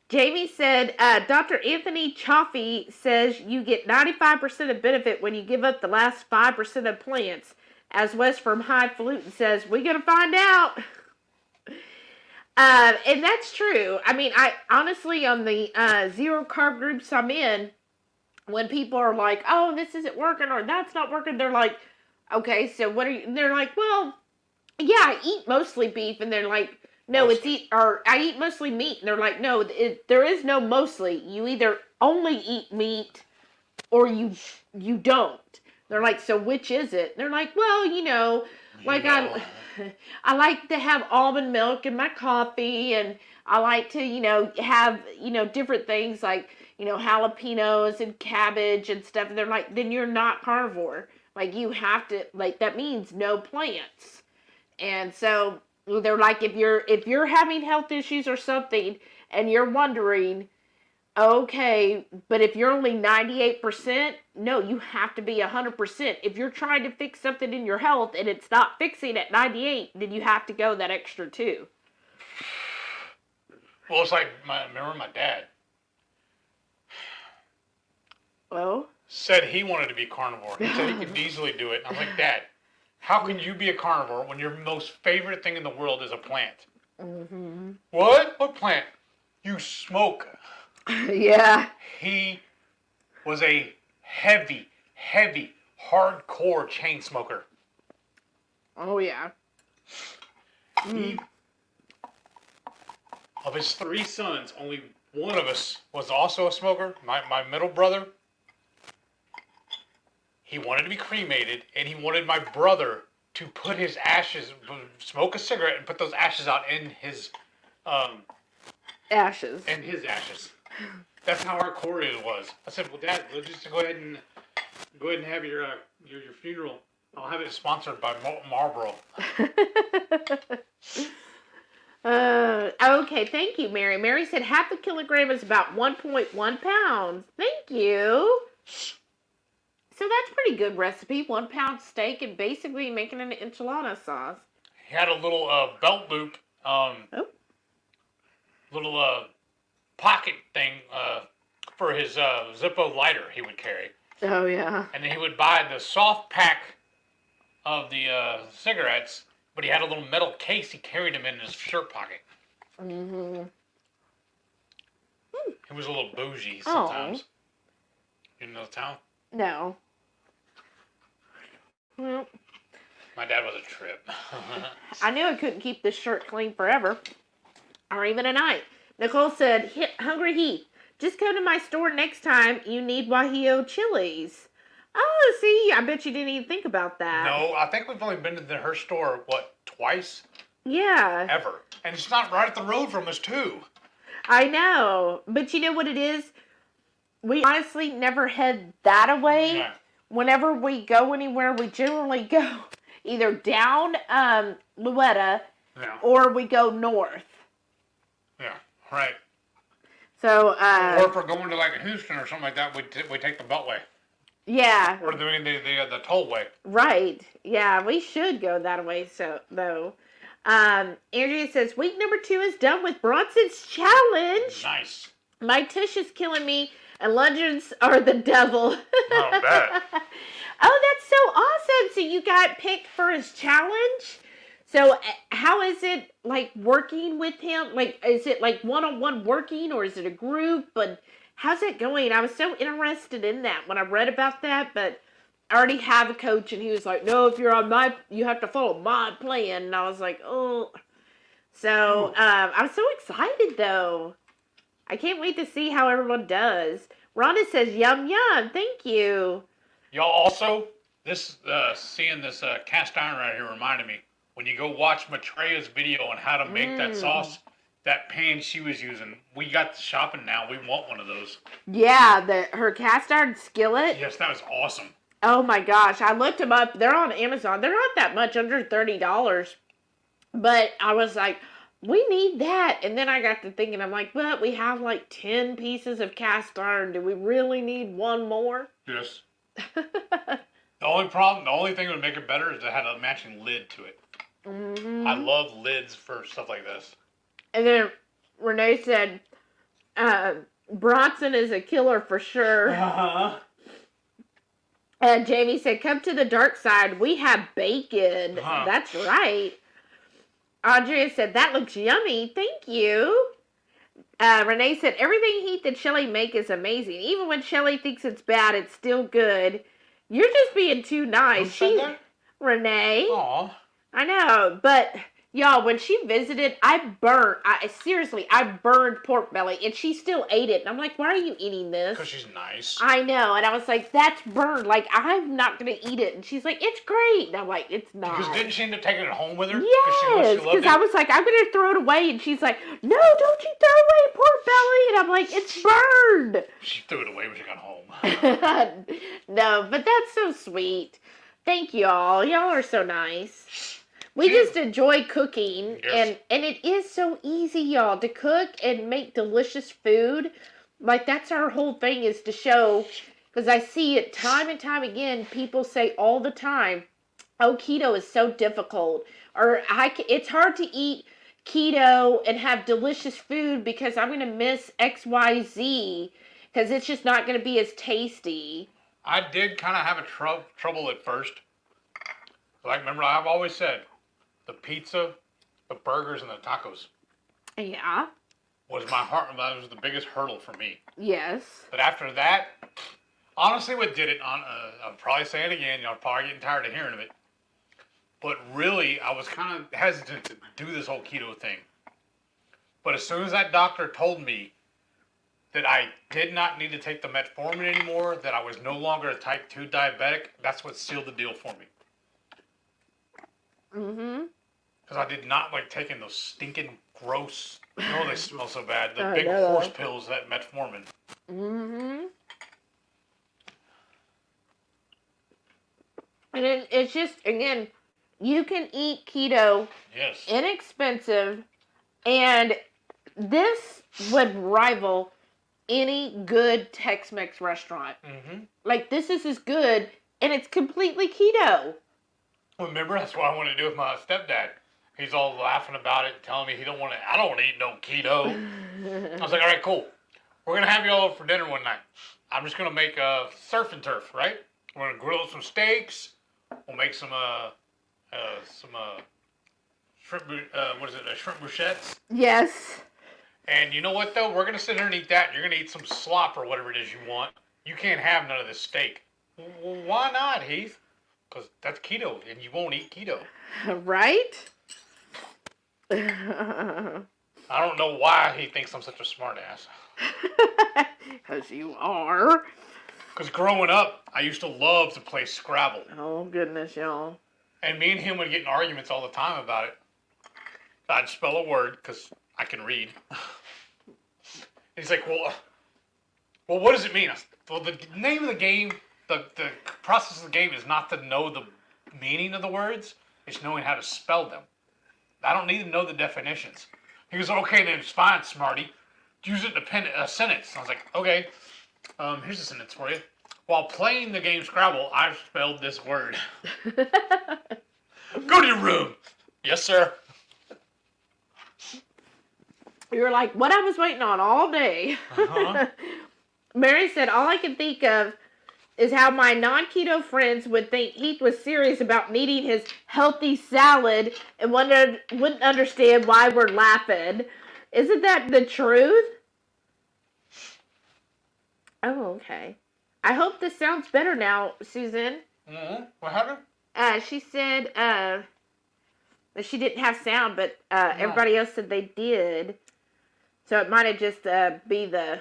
A: Jamie said, Dr. Anthony Chaffee says you get 95% of benefit when you give up the last 5% of plants. As Wes from Highfalutin says, we're going to find out. And that's true. I mean, I honestly, on the zero carb groups I'm in, when people are like, oh, this isn't working or that's not working, they're like, okay, so what are you, they're like, well, yeah, I eat mostly beef. And they're like, no, I eat mostly meat. And they're like, no, there is no mostly. You either only eat meat or you don't. They're like, so which is it? They're like, well, I like to have almond milk in my coffee, and I like to, have, different things like, jalapenos and cabbage and stuff. And they're like, then you're not carnivore. Like, you have to, like, that means no plants. And so they're like, if you're having health issues or something and you're wondering, okay, but if you're only 98%, no, you have to be 100%. If you're trying to fix something in your health and it's not fixing at 98, then you have to go that extra too.
B: Well, it's like, remember my dad said he wanted to be carnivore. He said he could easily do it. And I was like, Dad, how can you be a carnivore when your most favorite thing in the world is a plant? Mm-hmm. What? What plant? You smoke.
A: Yeah.
B: He was a heavy, hardcore chain smoker.
A: Oh, yeah.
B: Of his 3 sons, only one of us was also a smoker. My middle brother. He wanted to be cremated, and he wanted my brother to put his ashes, smoke a cigarette, and put those ashes out in his
A: ashes.
B: In his ashes. That's how hardcore it was. I said, "Well, Dad, we'll just go ahead and have your funeral I'll have it sponsored by Marlboro.
A: Okay, thank you, Mary. Mary said half a kilogram is about 1.1 pounds. Thank you. So that's a pretty good recipe. 1 pound steak and basically making an enchilada sauce.
B: He had a little belt loop, little pocket thing for his Zippo lighter he would carry.
A: Oh, yeah.
B: And then he would buy the soft pack of the cigarettes, but he had a little metal case he carried them in his shirt pocket.
A: Mm-hmm.
B: He was a little bougie sometimes. You know the town?
A: No. Well,
B: my dad was a trip.
A: I knew I couldn't keep this shirt clean forever, or even a night. Nicole said, HungryHeath, just go to my store next time you need Guajillo chilies. Oh, see, I bet you didn't even think about that.
B: No, I think we've only been to her store, twice?
A: Yeah.
B: Ever. And it's not right up the road from us, too.
A: I know. But you know what it is? We honestly never head that away.
B: Yeah.
A: Whenever we go anywhere, we generally go either down Louetta or we go north.
B: Yeah, right.
A: So,
B: or if we're going to like Houston or something like that, we take the Beltway.
A: Yeah.
B: We're doing the tollway.
A: Right. Yeah, we should go that way. So though, Andrea says week number 2 is done with Bronson's challenge.
B: Nice.
A: My tush is killing me, and luncheons are the devil.
B: Oh, bet.
A: Oh, that's so awesome! So you got picked for his challenge. So how is it like working with him? Like, is it like one-on-one working, or is it a group? And how's it going? I was so interested in that when I read about that, but I already have a coach, and he was like, no, if you're on you have to follow my plan. And I was like, oh. So, I'm so excited, though. I can't wait to see how everyone does. Rhonda says, yum, yum. Thank you.
B: Y'all also, seeing this cast iron right here reminded me, when you go watch Matreya's video on how to make that sauce, that pan she was using, we got the shopping now. We want one of those.
A: Yeah, her cast iron skillet.
B: Yes, that was awesome.
A: Oh my gosh, I looked them up. They're on Amazon. They're not that much, under $30. But I was like, we need that. And then I got to thinking, I'm like, but we have like 10 pieces of cast iron. Do we really need one more?
B: Yes. The only thing that would make it better is it had a matching lid to it. Mm-hmm. I love lids for stuff like this.
A: And then Renee said, Bronson is a killer for sure.
B: Uh-huh.
A: And Jamie said, come to the dark side. We have bacon.
B: Uh-huh.
A: That's right. Andrea said, that looks yummy. Thank you. Renee said, everything Heath and Shelly make is amazing. Even when Shelly thinks it's bad, it's still good. You're just being too nice.
B: Who said that?
A: Renee.
B: Aw.
A: I know, but y'all, when she visited, I burned pork belly, and she still ate it. And I'm like, why are you eating this?
B: Because she's nice.
A: I know, and I was like, that's burned. Like, I'm not going to eat it. And she's like, it's great. And I'm like, it's not.
B: Because didn't she end up taking it home with her?
A: Yes, because I was like, I'm going to throw it away. And she's like, no, don't you throw away pork belly. And I'm like, it's burned.
B: She threw it away when she got home.
A: No, but that's so sweet. Thank y'all. Y'all are so nice. We just enjoy cooking,
B: yes.
A: and it is so easy, y'all, to cook and make delicious food. Like, that's our whole thing, is to show, because I see it time and time again, people say all the time, oh, keto is so difficult, or it's hard to eat keto and have delicious food because I'm going to miss XYZ, because it's just not going to be as tasty.
B: I did kind of have a trouble at first. Like, remember, I've always said, the pizza, the burgers, and the tacos.
A: Yeah.
B: Was the biggest hurdle for me.
A: Yes.
B: But after that, honestly, what did it, I'll probably say it again, y'all are probably getting tired of hearing of it. But really, I was kind of hesitant to do this whole keto thing. But as soon as that doctor told me that I did not need to take the metformin anymore, that I was no longer a type 2 diabetic, that's what sealed the deal for me. Mm-hmm. Because I did not like taking those stinking gross, they smell so bad, the big horse pills, that metformin. Mm-hmm.
A: And it's just, again, you can eat keto,
B: Yes.
A: inexpensive, and this would rival any good Tex-Mex restaurant.
B: Mm-hmm.
A: Like, this is as good, and it's completely keto.
B: Remember, that's what I want to do with my stepdad. He's all laughing about it, telling me I don't want to eat no keto. I was like, all right, cool. We're going to have you all over for dinner one night. I'm just going to make a surf and turf, right? We're going to grill some steaks. We'll make some shrimp, shrimp bruschettes.
A: Yes.
B: And you know what, though? We're going to sit here and eat that. You're going to eat some slop or whatever it is you want. You can't have none of this steak. Well, why not, Heath? Because that's keto, and you won't eat keto.
A: Right?
B: I don't know why he thinks I'm such a smart ass.
A: Because you are.
B: Because growing up, I used to love to play Scrabble.
A: Oh, goodness, y'all.
B: And me and him would get in arguments all the time about it. I'd spell a word, because I can read. He's like, well, what does it mean? I said, well, the name of the game, the process of the game is not to know the meaning of the words. It's knowing how to spell them. I don't need to know the definitions. He goes, okay, then it's fine, smarty. Use it in a sentence. I was like, okay, here's a sentence for you. While playing the game Scrabble, I've spelled this word. Go to your room. Yes, sir.
A: You were like, what I was waiting on all day.
B: Uh-huh.
A: Mary said, all I can think of is how my non-keto friends would think Heath was serious about needing his healthy salad and wouldn't understand why we're laughing. Isn't that the truth? Oh, okay. I hope this sounds better now, Susan.
B: Mm-hmm. What happened?
A: She said that she didn't have sound, but everybody else said they did. So it might have just be the,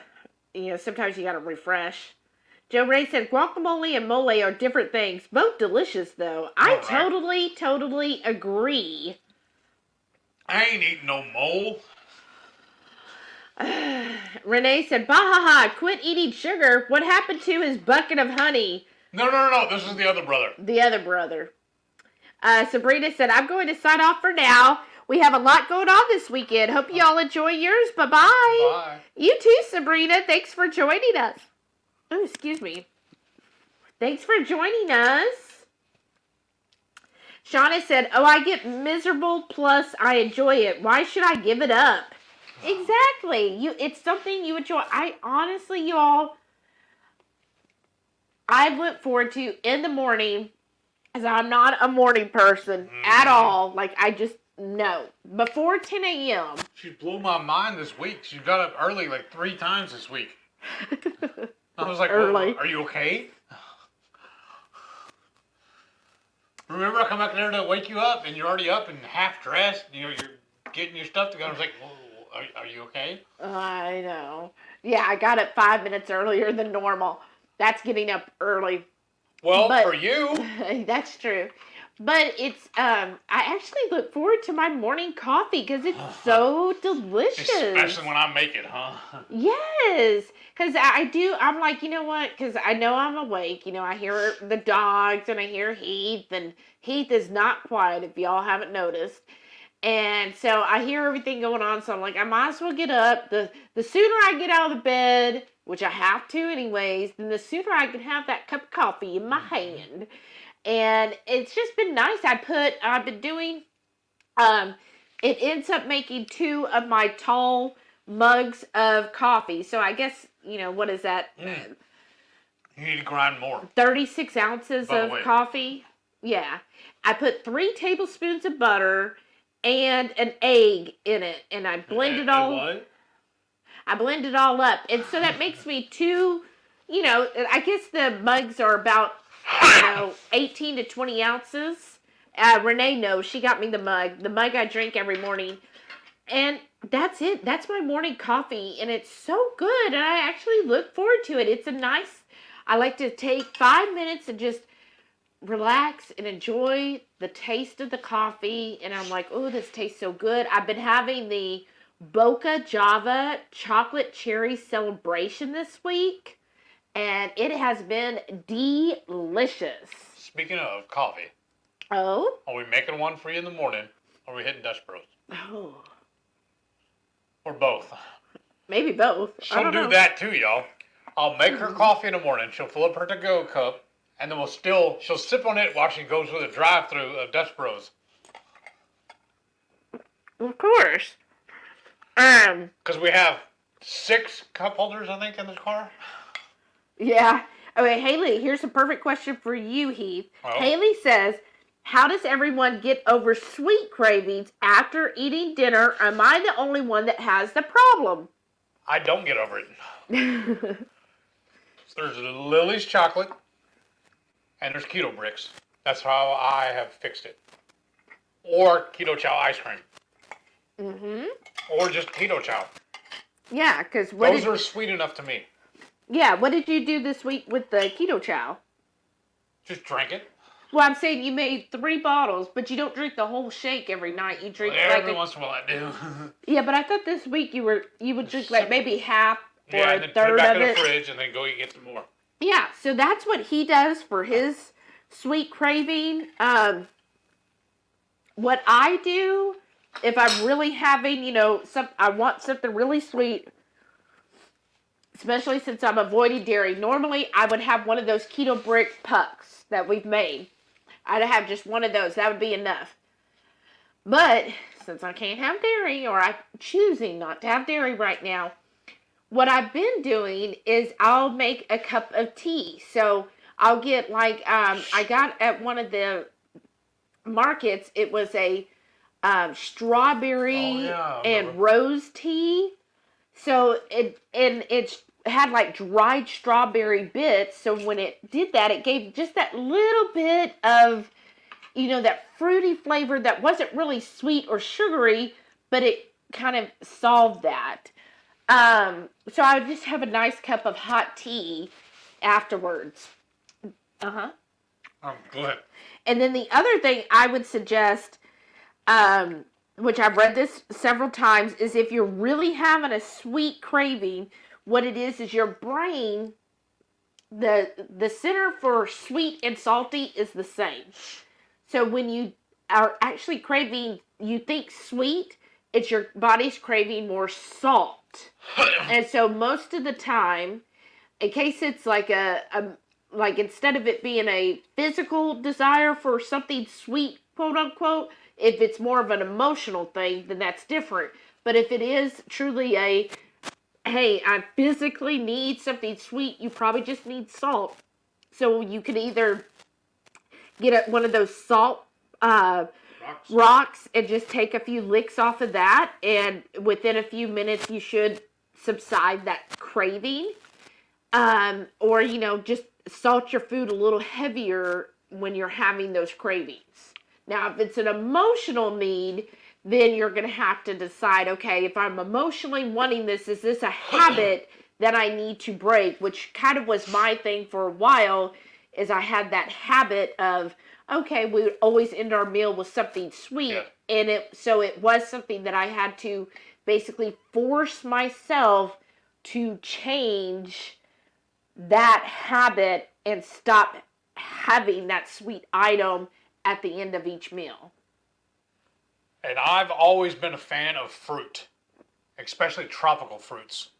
A: sometimes you got to refresh. Joe Ray said, guacamole and mole are different things. Both delicious, though. I totally agree.
B: I ain't eating no mole.
A: Renee said, bahaha, quit eating sugar. What happened to his bucket of honey?
B: No. This is the other brother.
A: The other brother. Sabrina said, I'm going to sign off for now. We have a lot going on this weekend. Hope you all enjoy yours. Bye-bye.
B: Bye.
A: You too, Sabrina. Thanks for joining us. Oh, excuse me. Thanks for joining us. Shauna said, oh, I get miserable plus I enjoy it. Why should I give it up? Exactly. It's something you enjoy. I honestly, y'all, I look forward to in the morning, because I'm not a morning person at all. Like, I just, no. Before 10 a.m.
B: She blew my mind this week. She got up early like 3 times this week. I was like,
A: early.
B: Well, are you okay? Remember I come back there to wake you up and you're already up and half dressed. You're getting your stuff together. I was like, well, are you okay?
A: I know. Yeah, I got up 5 minutes earlier than normal. That's getting up early.
B: Well, for you.
A: That's true. But it's, I actually look forward to my morning coffee because it's so delicious.
B: Especially when I make it, huh?
A: Yes. Because I'm like, you know what? Because I know I'm awake. I hear the dogs and I hear Heath. And Heath is not quiet if y'all haven't noticed. And so I hear everything going on. So I'm like, I might as well get up. The sooner I get out of the bed, which I have to anyways, then the sooner I can have that cup of coffee in my hand. And it's just been nice. I've been doing, it ends up making 2 of my tall mugs of coffee. So I guess, what is that?
B: You need to grind more.
A: 36 ounces of coffee. Yeah. I put 3 tablespoons of butter and an egg in it. And I blend it all.
B: What?
A: I blend it all up. And so that makes me 2, I guess the mugs are about, 18 to 20 ounces. Renee knows. She got me the mug. The mug I drink every morning. And that's it. That's my morning coffee. And it's so good. And I actually look forward to it. I like to take 5 minutes and just relax and enjoy the taste of the coffee. And I'm like, oh, this tastes so good. I've been having the Boca Java chocolate cherry celebration this week. And it has been delicious.
B: speaking of coffee,
A: Oh?
B: are we making one for you in the morning, or are we hitting Dutch Bros?
A: Oh.
B: Or both?
A: Maybe both. I
B: She'll
A: don't
B: do
A: know.
B: that too, y'all. I'll make her coffee in the morning. She'll fill up her to-go cup, and then she'll sip on it while she goes through the drive-thru of Dutch Bros.
A: Of course.
B: Because we have 6 cup holders, I think, in this car.
A: Yeah. Okay, Haley, here's a perfect question for you, Heath.
B: Oh.
A: Haley says, how does everyone get over sweet cravings after eating dinner? Am I the only one that has the problem?
B: I don't get over it. There's Lily's chocolate, and there's keto bricks. That's how I have fixed it. Or Ketochow ice cream.
A: Mm-hmm.
B: Or just Ketochow.
A: Yeah, because
B: those are sweet enough to me.
A: Yeah, what did you do this week with the Ketochow?
B: Just drank it.
A: Well, I'm saying you made 3 bottles, but you don't drink the whole shake every night. You drink
B: every once in a while I do.
A: Yeah, but I thought this week you would drink like maybe half or
B: and
A: a
B: then
A: third
B: put it back
A: of
B: in
A: it.
B: the fridge and then go get some more.
A: Yeah, so that's what he does for his sweet craving. What I do, if I'm really having, I want something really sweet, especially since I'm avoiding dairy. Normally, I would have one of those keto brick pucks that we've made. I'd have just one of those. That would be enough. But since I can't have dairy, or I'm choosing not to have dairy right now, what I've been doing is I'll make a cup of tea. So I'll get I got at one of the markets, it was a strawberry and rose tea. So it had like dried strawberry bits. So when it did that, it gave just that little bit of, that fruity flavor that wasn't really sweet or sugary, but it kind of solved that. So I would just have a nice cup of hot tea afterwards. Uh-huh.
B: Oh, go ahead.
A: And then the other thing I would suggest, which I've read this several times, is if you're really having a sweet craving, what it is your brain, the center for sweet and salty is the same. So when you are actually craving, you think sweet, it's your body's craving more salt. And so most of the time, in case it's like like instead of it being a physical desire for something sweet, quote unquote, if it's more of an emotional thing, then that's different. But if it is truly hey, I physically need something sweet, you probably just need salt. So you can either get one of those salt rocks and just take a few licks off of that, and within a few minutes you should subside that craving. Or, just salt your food a little heavier when you're having those cravings. Now, if it's an emotional need, then you're going to have to decide, okay, if I'm emotionally wanting this, is this a habit that I need to break? Which kind of was my thing for a while, is I had that habit of, okay, we would always end our meal with something sweet. Yeah. And it was something that I had to basically force myself to change that habit and stop having that sweet item at the end of each meal.
B: And I've always been a fan of fruit, especially tropical fruits.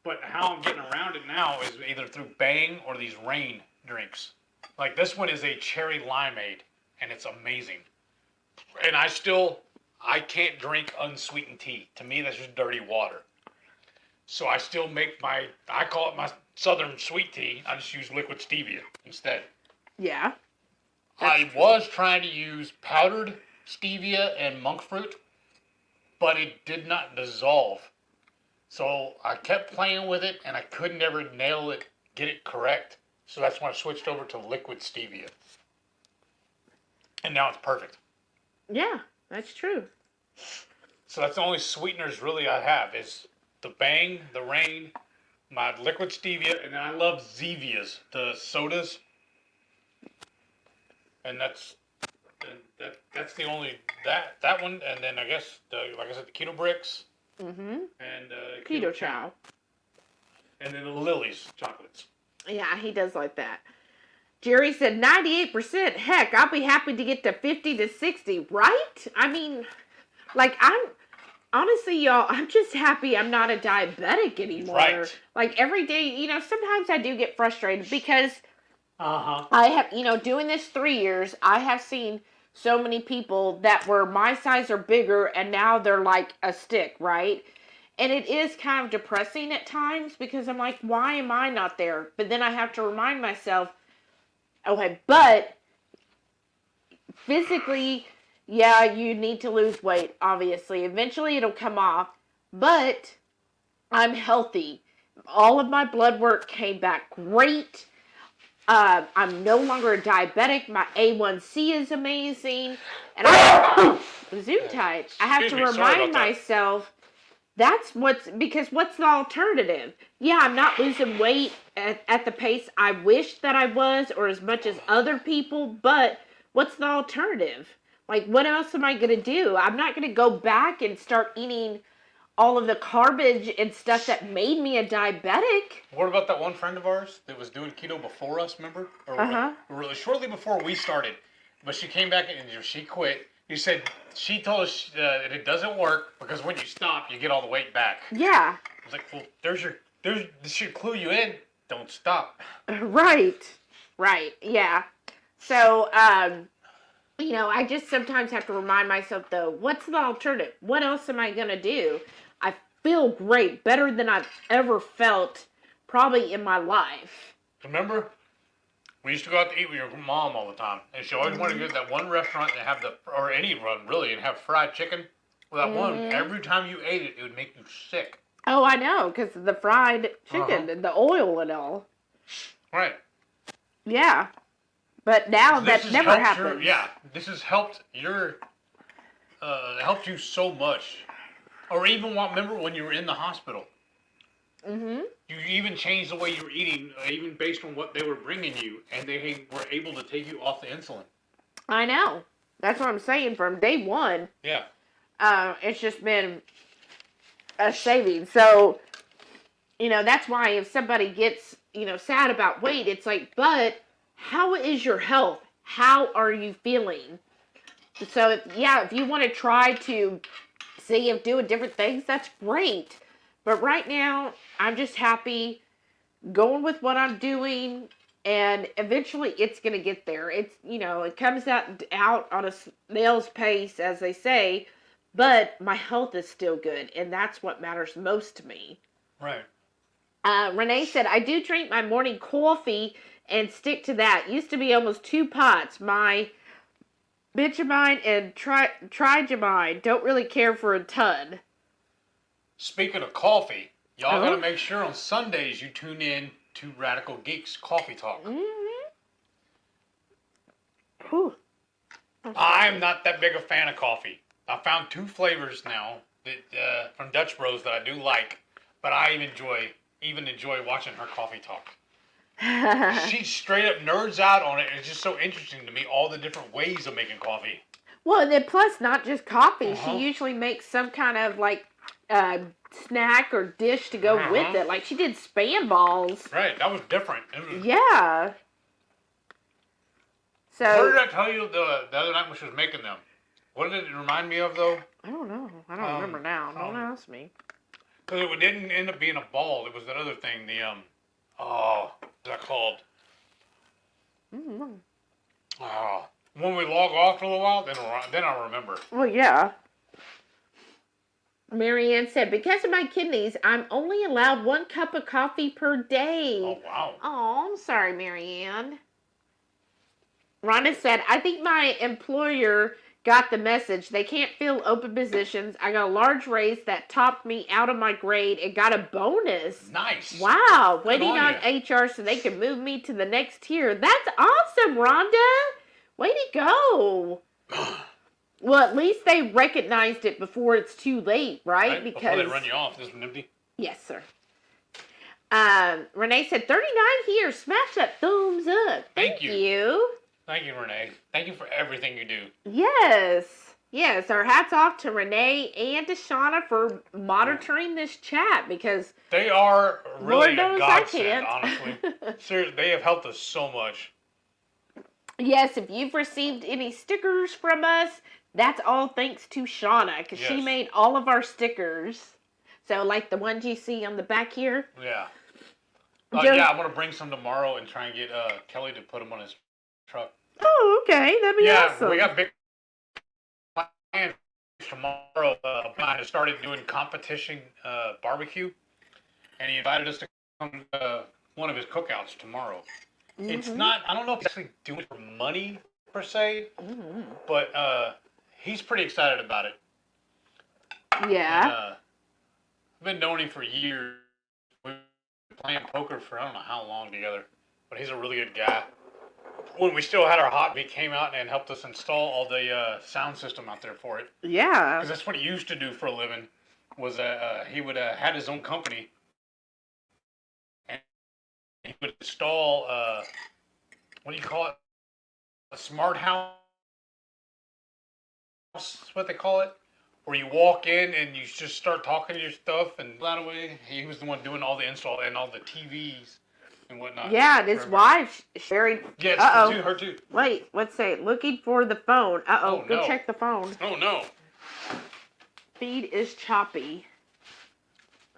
B: But how I'm getting around it now is either through Bang or these rain drinks. Like this one is a cherry limeade, and it's amazing. And I can't drink unsweetened tea. To me, that's just dirty water. So I still make I call it my Southern sweet tea. I just use liquid stevia instead.
A: Yeah.
B: I was trying to use powdered stevia and monk fruit, but it did not dissolve. So I kept playing with it, and I could never get it correct. So that's when I switched over to liquid stevia. And now it's perfect.
A: Yeah, that's true.
B: So that's the only sweeteners really I have is the Bang, the Rain, my liquid stevia, and then I love Zevias, the sodas. And that's the only that one, and then I guess like I said, the keto bricks.
A: Mm-hmm.
B: And
A: Ketochow.
B: And then the Lily's chocolates.
A: Yeah, he does like that. Jerry said 98%. Heck, I'll be happy to get to 50 to 60, right? I mean, like, honestly, y'all, I'm just happy I'm not a diabetic anymore.
B: Right.
A: Like, every day, sometimes I do get frustrated because
B: Uh-huh.
A: I have, doing this 3 years, I have seen so many people that were my size or bigger, and now they're like a stick, right? And it is kind of depressing at times because I'm like, why am I not there? But then I have to remind myself, okay, but physically, yeah, you need to lose weight, obviously. Eventually it'll come off, but I'm healthy. All of my blood work came back great. I'm no longer a diabetic. My A1C is amazing. And Gesundheit. I have to remind myself because what's the alternative? Yeah, I'm not losing weight at the pace I wish that I was or as much as other people, but what's the alternative? Like, what else am I going to do? I'm not going to go back and start eating all of the garbage and stuff that made me a diabetic.
C: What about that one friend of ours that was doing keto before us, remember? Or really shortly before we started. But she came back and she quit. You said she told us that it doesn't work because when you stop, you get all the weight back.
A: Yeah.
C: I was like, well, this should clue you in. Don't stop.
A: Right. Yeah. So, I just sometimes have to remind myself, though, what's the alternative? What else am I going to do? I feel great, better than I've ever felt probably in my life.
C: Remember? We used to go out to eat with your mom all the time, and she always wanted to go to that one restaurant and have or any run really, and have fried chicken. Well, that one, every time you ate it, it would make you sick.
A: Oh, I know, because of the fried chicken and the oil and all.
C: Right.
A: Yeah. But now that never happens.
C: This has helped helped you so much. Or even remember when you were in the hospital.
A: Mm-hmm.
C: You even changed the way you were eating, even based on what they were bringing you, and they were able to take you off the insulin.
A: I know. That's what I'm saying. From day one.
C: Yeah.
A: It's just been a saving. So, that's why if somebody gets, sad about weight, it's like, but how is your health? How are you feeling? So, if you want to try to see if doing different things, that's great. But right now, I'm just happy going with what I'm doing, and eventually it's going to get there. It's, it comes out on a snail's pace, as they say, but my health is still good, and that's what matters most to me.
C: Right.
A: Renee said, I do drink my morning coffee and stick to that. Used to be almost 2 pots. My Benjamin and Trigemine don't really care for a ton.
C: Speaking of coffee, y'all gotta make sure on Sundays you tune in to Radical Geek's Coffee Talk.
A: Mm-hmm. Whew.
C: I'm not that big a fan of coffee. I found 2 flavors now that from Dutch Bros that I do like, but I even enjoy watching her coffee talk. She straight up nerds out on it, and it's just so interesting to me, all the different ways of making coffee.
A: Well, and then plus not just coffee. She usually makes some kind of like snack or dish to go with it. Like she did Spam balls.
C: Right, that was different.
A: Yeah. So.
C: What did I tell you the other night when she was making them? What did it remind me of, though?
A: I don't know. I don't remember now. Don't ask me.
C: Because it didn't end up being a ball. It was that other thing. What's that called? When we log off for a little while, then I'll remember.
A: Well, yeah. Marianne said, because of my kidneys, I'm only allowed 1 cup of coffee per day.
C: Oh, wow.
A: Oh, I'm sorry, Marianne. Rhonda said, I think my employer got the message. They can't fill open positions. I got a large raise that topped me out of my grade and got a bonus.
C: Nice.
A: Wow. Waiting on HR so they can move me to the next tier. That's awesome, Rhonda. Way to go. Well, at least they recognized it before it's too late, right? Because
C: before they run you off. This one empty?
A: Yes, sir. Renee said, 39 here. Smash that thumbs up. Thank you.
C: Thank you, Renee. Thank you for everything you do.
A: Yes. Yes, our hats off to Renee and to Shauna for monitoring this chat because
C: they are really a godsend,
A: honestly.
C: Seriously, they have helped us so much.
A: Yes, if you've received any stickers from us, that's all thanks to Shauna, because she
B: Yes.
A: made all of our stickers. So, like the ones you see on the back here.
B: Yeah.
A: Joe-
B: Yeah, I'm going to bring some tomorrow and try and get Kelly to put them on his truck.
A: Oh, okay. That'd be awesome.
B: We got big plans tomorrow. Brian has started doing competition barbecue, and he invited us to come to one of his cookouts tomorrow. It's not, I don't know if he's actually doing it for money, per se, but he's pretty excited about it.
A: Yeah.
B: And, I've been knowing him for years. We've been playing poker for I don't know how long together, but he's a really good guy. When we still had our hot, he came out and helped us install all the sound system out there for it.
A: Yeah.
B: Because that's what he used to do for a living. Was he would had his own company, and he would install what do you call it? A smart house. That's what they call it. Where you walk in and you just start talking to your stuff, and that way he was the one doing all the install and all the TVs and whatnot.
A: Yeah, and his wife, Sherry.
B: Yes, her too.
A: Wait, let's say looking for the phone.
B: Oh,
A: Go
B: no.
A: check the phone.
B: Oh no.
A: Feed is choppy.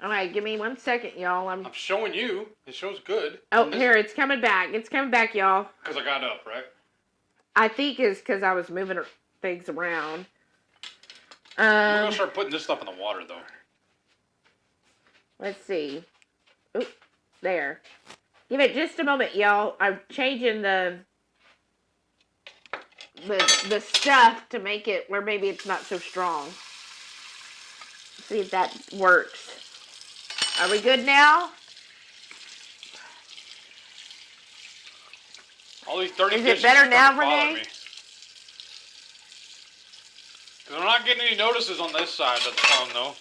A: All right, give me 1 second, y'all.
C: I'm showing you. It shows good.
A: Oh, here, it's coming back. It's coming back, y'all.
C: Because I got up, right?
A: I think it's because I was moving things around.
C: We're going to start putting this stuff in the water, though.
A: Let's see. Oop, there. Give it just a moment, y'all. I'm changing the stuff to make it where maybe it's not so strong. See if that works. Are we good now?
C: All these dirty
A: Is it
C: dishes
A: better
C: are
A: now,
C: starting to bother
A: Renee?
C: me. 'Cause I'm not getting any notices on this side of the phone, though.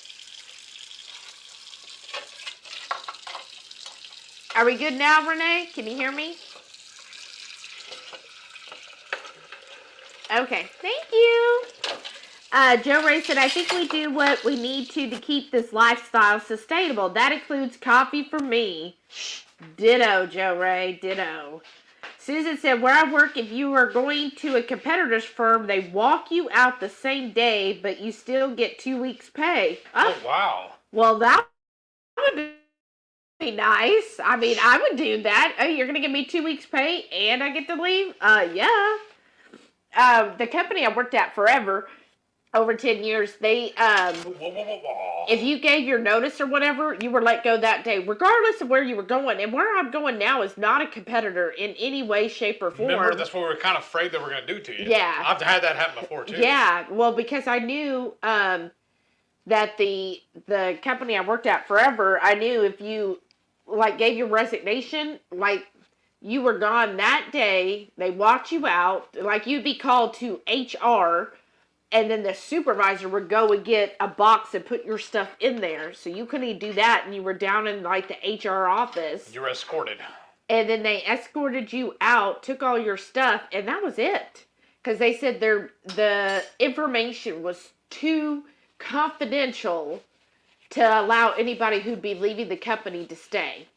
A: Are we good now, Renee? Can you hear me? Okay, thank you. Joe Ray said, I think we do what we need to keep this lifestyle sustainable. That includes coffee for me. Ditto, Joe Ray, ditto. Susan said, where I work, if you are going to a competitor's firm, they walk you out the same day, but you still get 2 weeks' pay.
B: Oh, wow.
A: Well, that would be nice. I mean, I would do that. Oh, you're going to give me 2 weeks' pay and I get to leave? Yeah. The company I worked at forever, over 10 years, they, if you gave your notice or whatever, you were let go that day, regardless of where you were going. And where I'm going now is not a competitor in any way, shape, or form.
B: Remember, that's what we were kind of afraid they were going to do to you.
A: Yeah.
B: I've had that happen before, too.
A: Yeah, well, because I knew that the company I worked at forever, I knew if you, like, gave your resignation, like, you were gone that day, they walked you out, like, you'd be called to HR, and then the supervisor would go and get a box and put your stuff in there. So you couldn't do that, and you were down in, like, the HR office.
B: You were escorted.
A: And then they escorted you out, took all your stuff, and that was it. Because they said the information was too confidential to allow anybody who'd be leaving the company to stay.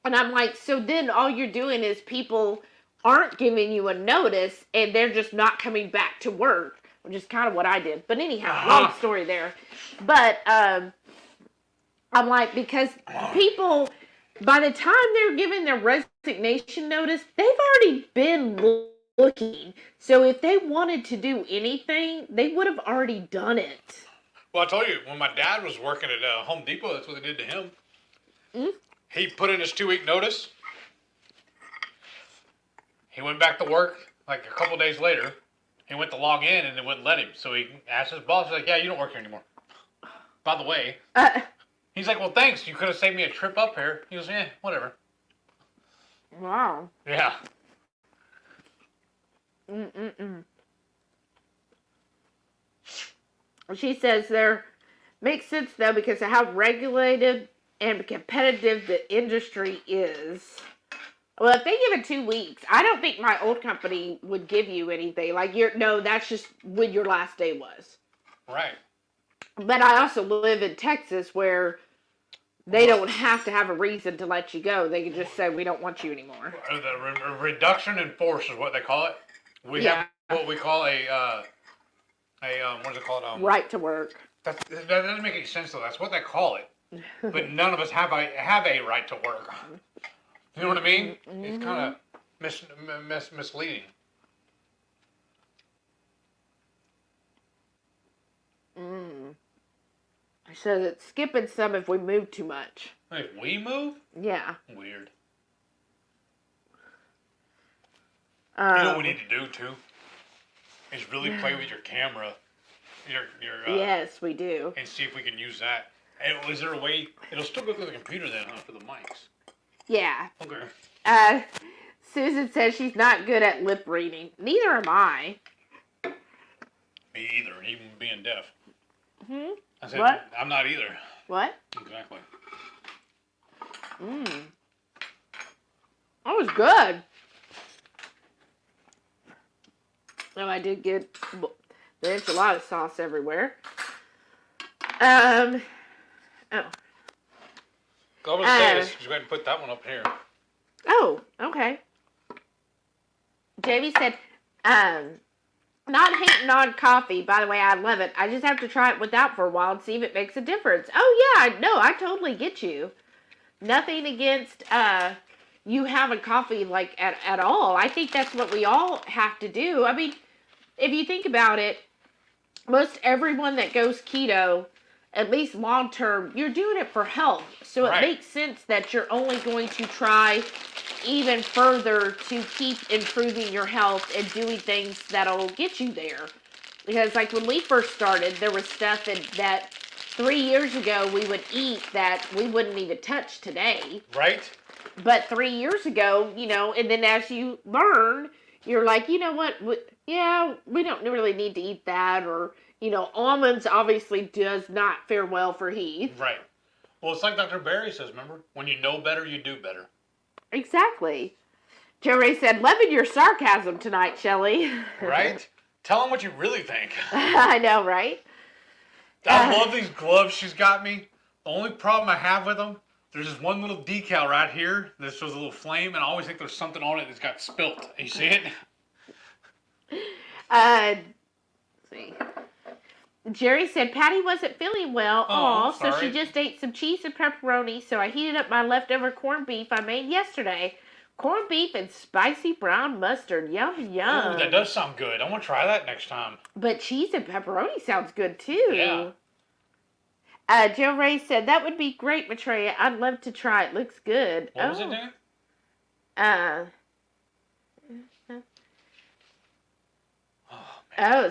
A: And I'm like, so then all you're doing is people aren't giving you a notice, and they're just not coming back to work. Which is kind of what I did. But anyhow, long story there. But I'm like, because people, by the time they're giving their resignation notice, they've already been looking. So if they wanted to do anything, they would have already done it.
B: Well, I told you, when my dad was working at Home Depot, that's what they did to him. Mm-hmm. He put in his 2-week notice. He went back to work like a couple days later. He went to log in and they wouldn't let him. So he asked his boss, he's like, yeah, you don't work here anymore. By the way. He's like, well, thanks. You could have saved me a trip up here. He goes, yeah, whatever.
A: Wow.
B: Yeah.
A: She says there makes sense, though, because of how regulated and competitive the industry is. Well, if they give it 2 weeks, I don't think my old company would give you anything. Like, that's just when your last day was.
B: Right.
A: But I also live in Texas where They don't have to have a reason to let you go. They can just say, we don't want you anymore.
B: The reduction in force is what they call it. We have what we call a what is it called?
A: Right to work.
B: That doesn't make any sense though. That's what they call it. But none of us have a right to work. You know what I mean? Mm-hmm. It's kind of misleading.
A: So it's skipping some if we move too much.
B: If we move?
A: Yeah.
B: Weird. You know what we need to do too? Is really play with your camera.
A: Yes, we do.
B: And see if we can use that. And is there a way? It'll still go through the computer then, huh? For the mics.
A: Yeah.
B: Okay.
A: Susan says she's not good at lip reading. Neither am I.
B: Me either, even being deaf.
A: Hmm?
B: I said,
A: What?
B: I'm not either.
A: What?
B: Exactly.
A: That was good. Oh, I did get the enchilada sauce everywhere. Oh.
B: All I'm going to say is, just go ahead and put that one up here.
A: Oh, okay. Jamie said, not hating on coffee. By the way, I love it. I just have to try it without for a while and see if it makes a difference. Oh, yeah. No, I totally get you. Nothing against you having coffee like at all. I think that's what we all have to do. I mean, if you think about it, most everyone that goes keto, at least long term, you're doing it for health. So it makes sense that you're only going to try even further to keep improving your health and doing things that'll get you there. Because like when we first started, there was stuff that 3 years ago we would eat that we wouldn't even touch today.
B: Right.
A: But 3 years ago, and then as you learn, you're like, you know what? We don't really need to eat that. Or, almonds obviously does not fare well for Heath.
B: Right. Well, it's like Dr. Barry says, remember? When you know better, you do better.
A: Exactly. Joe Ray said, loving your sarcasm tonight, Shelly.
B: Right? Tell them what you really think.
A: I know, right?
B: I love these gloves she's got me. The only problem I have with them, there's this one little decal right here that shows a little flame, and I always think there's something on it that's got spilt. You see it?
A: Let's see. Jerry said Patty wasn't feeling well. So she just ate some cheese and pepperoni. So I heated up my leftover corned beef I made yesterday. Corned beef and spicy brown mustard. Yum, yum.
B: Ooh, that does sound good. I want to try that next time.
A: But cheese and pepperoni sounds good too.
B: Yeah.
A: Joe Ray said that would be great, Maitreya. I'd love to try it. Looks good.
B: What was it, Dan?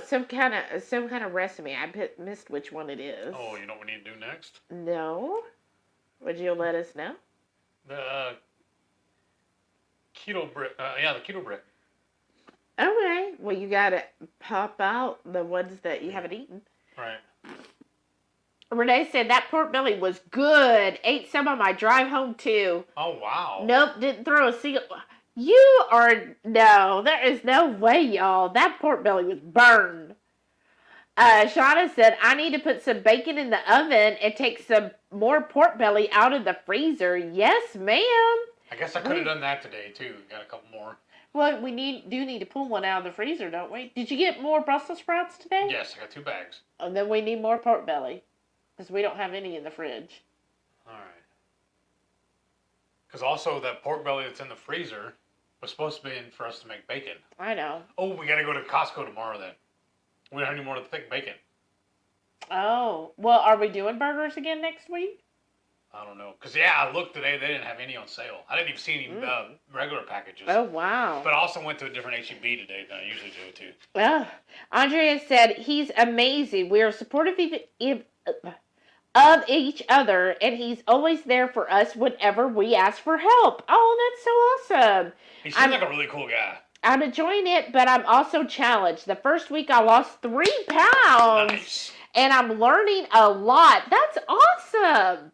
A: some kind of recipe. I missed which one it is.
B: Oh, you know what we need to do next?
A: No. Would you let us know?
B: The keto brick. The keto brick.
A: Okay. Well, you gotta pop out the ones that you haven't eaten.
B: Right.
A: Renee said that pork belly was good. Ate some on my drive home too.
B: Oh wow.
A: Nope, didn't throw a single. There is no way, y'all. That pork belly was burned. Shauna said, I need to put some bacon in the oven and take some more pork belly out of the freezer. Yes, ma'am.
B: I guess I could have done that today, too. Got a couple more.
A: Well, we do need to pull one out of the freezer, don't we? Did you get more Brussels sprouts today?
B: Yes, I got 2 bags.
A: And then we need more pork belly. Because we don't have any in the fridge.
B: All right. Because also that pork belly that's in the freezer was supposed to be in for us to make bacon.
A: I know.
B: Oh, we got to go to Costco tomorrow then. We don't have any more to thick bacon.
A: Oh. Well, are we doing burgers again next week?
B: I don't know. Because, I looked today. They didn't have any on sale. I didn't even see any regular packages.
A: Oh, wow.
B: But I also went to a different H-E-B today than I usually do, too.
A: Well, Andrea said, he's amazing. We are supportive of each other, and he's always there for us whenever we ask for help. Oh, that's so awesome.
B: He seems like a really cool guy.
A: I'm enjoying it, but I'm also challenged. The first week I lost 3 pounds.
B: Nice.
A: And I'm learning a lot. That's awesome.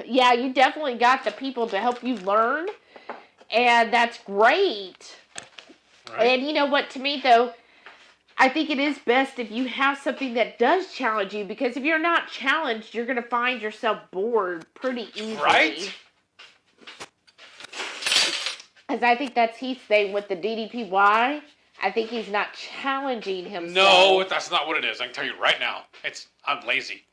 A: Yeah, you definitely got the people to help you learn, and that's great. Right. And you know what, to me, though, I think it is best if you have something that does challenge you, because if you're not challenged, you're going to find yourself bored pretty easily.
C: Right?
A: Because I think that's Heath's thing with the DDPY. I think he's not challenging himself.
C: No, that's not what it is. I can tell you right now. I'm lazy.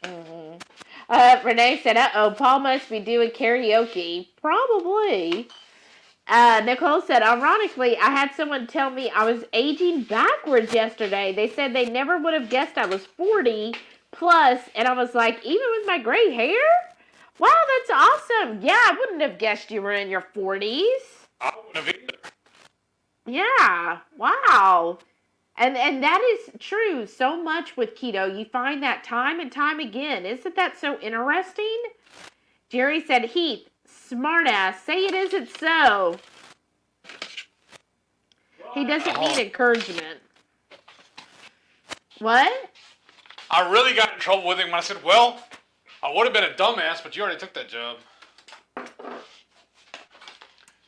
A: Mm-hmm. Renee said, uh-oh, Paul must be doing karaoke. Probably. Nicole said, ironically, I had someone tell me I was aging backwards yesterday. They said they never would have guessed I was 40 plus, and I was like, even with my gray hair? Wow, that's awesome. Yeah, I wouldn't have guessed you were in your 40s.
C: I wouldn't have either.
A: Yeah, wow. And that is true so much with keto. You find that time and time again. Isn't that so interesting? Jerry said, Heath, smartass, say it isn't so. He doesn't need encouragement. What?
C: I really got in trouble with him when I said, well, I would have been a dumbass, but you already took that job.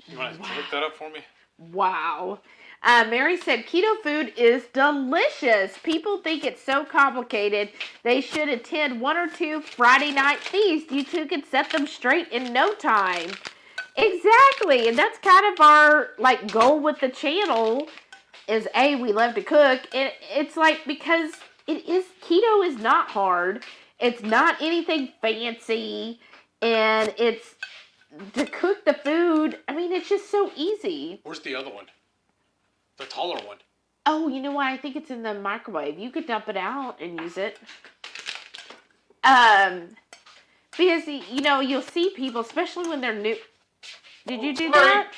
C: You want to look that up for me?
A: Wow. Mary said, keto food is delicious. People think it's so complicated. They should attend 1 or 2 Friday night feasts. You two could set them straight in no time. Exactly. And that's kind of our goal with the channel is we love to cook. And it's because keto is not hard. It's not anything fancy. And it's to cook the food. I mean, it's just so easy.
C: Where's the other one? The taller one.
A: Oh, you know what? I think it's in the microwave. You could dump it out and use it. Because, you'll see people, especially when they're new. Did you do that?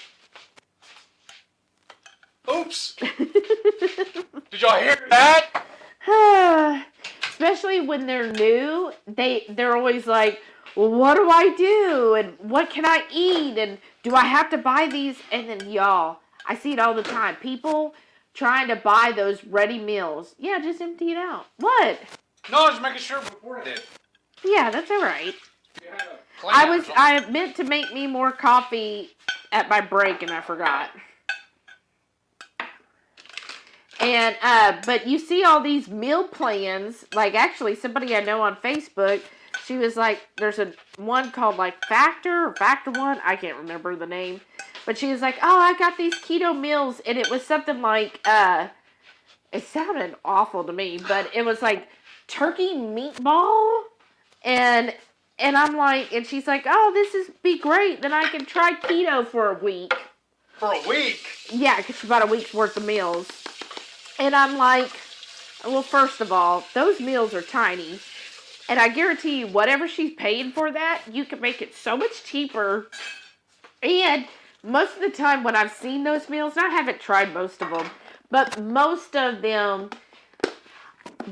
C: Oops. Did y'all hear that?
A: Especially when they're new, they're always like, well, what do I do? And what can I eat? And do I have to buy these? And then, y'all, I see it all the time. People trying to buy those ready meals. Yeah, just empty it out. What?
C: No, I was making sure before I did.
A: Yeah, that's all right. I meant to make me more coffee at my break and I forgot. And, but you see all these meal plans, actually somebody I know on Facebook, she was there's one called Factor or Factor One, I can't remember the name, but she was like, oh, I got these keto meals, and it was something it sounded awful to me, but it was turkey meatball, and I'm and she's like, oh, this is be great, then I can try keto for a week.
C: For a week?
A: Yeah, it's about a week's worth of meals. And I'm well, first of all, those meals are tiny. And I guarantee you, whatever she's paying for that, you can make it so much cheaper. And most of the time when I've seen those meals, and I haven't tried most of them, but most of them,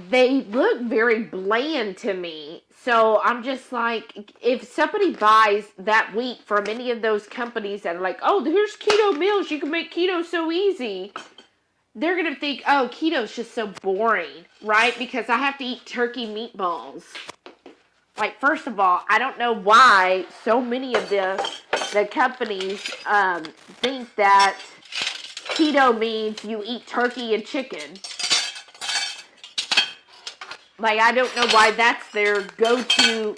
A: they look very bland to me. So I'm just if somebody buys that week from any of those companies that are oh, here's keto meals, you can make keto so easy, they're going to think, oh, keto's just so boring, right? Because I have to eat turkey meatballs. First of all, I don't know why so many of the companies think that keto means you eat turkey and chicken. I don't know why that's their go-to.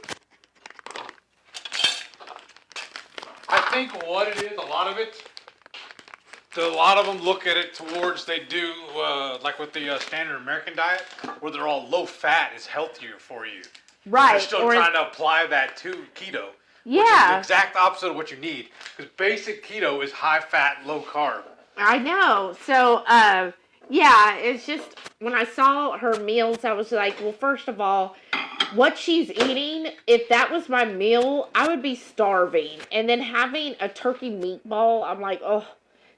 C: I think what it is, a lot of them look at it towards, they do, with the standard American diet, where they're all low fat is healthier for you.
A: Right.
C: They're still trying to apply that to keto.
A: Yeah.
C: Which is the exact opposite of what you need. Because basic keto is high fat, low carb.
A: I know. So, yeah, it's just, when I saw her meals, I was well, first of all, what she's eating, if that was my meal, I would be starving. And then having a turkey meatball, I'm oh.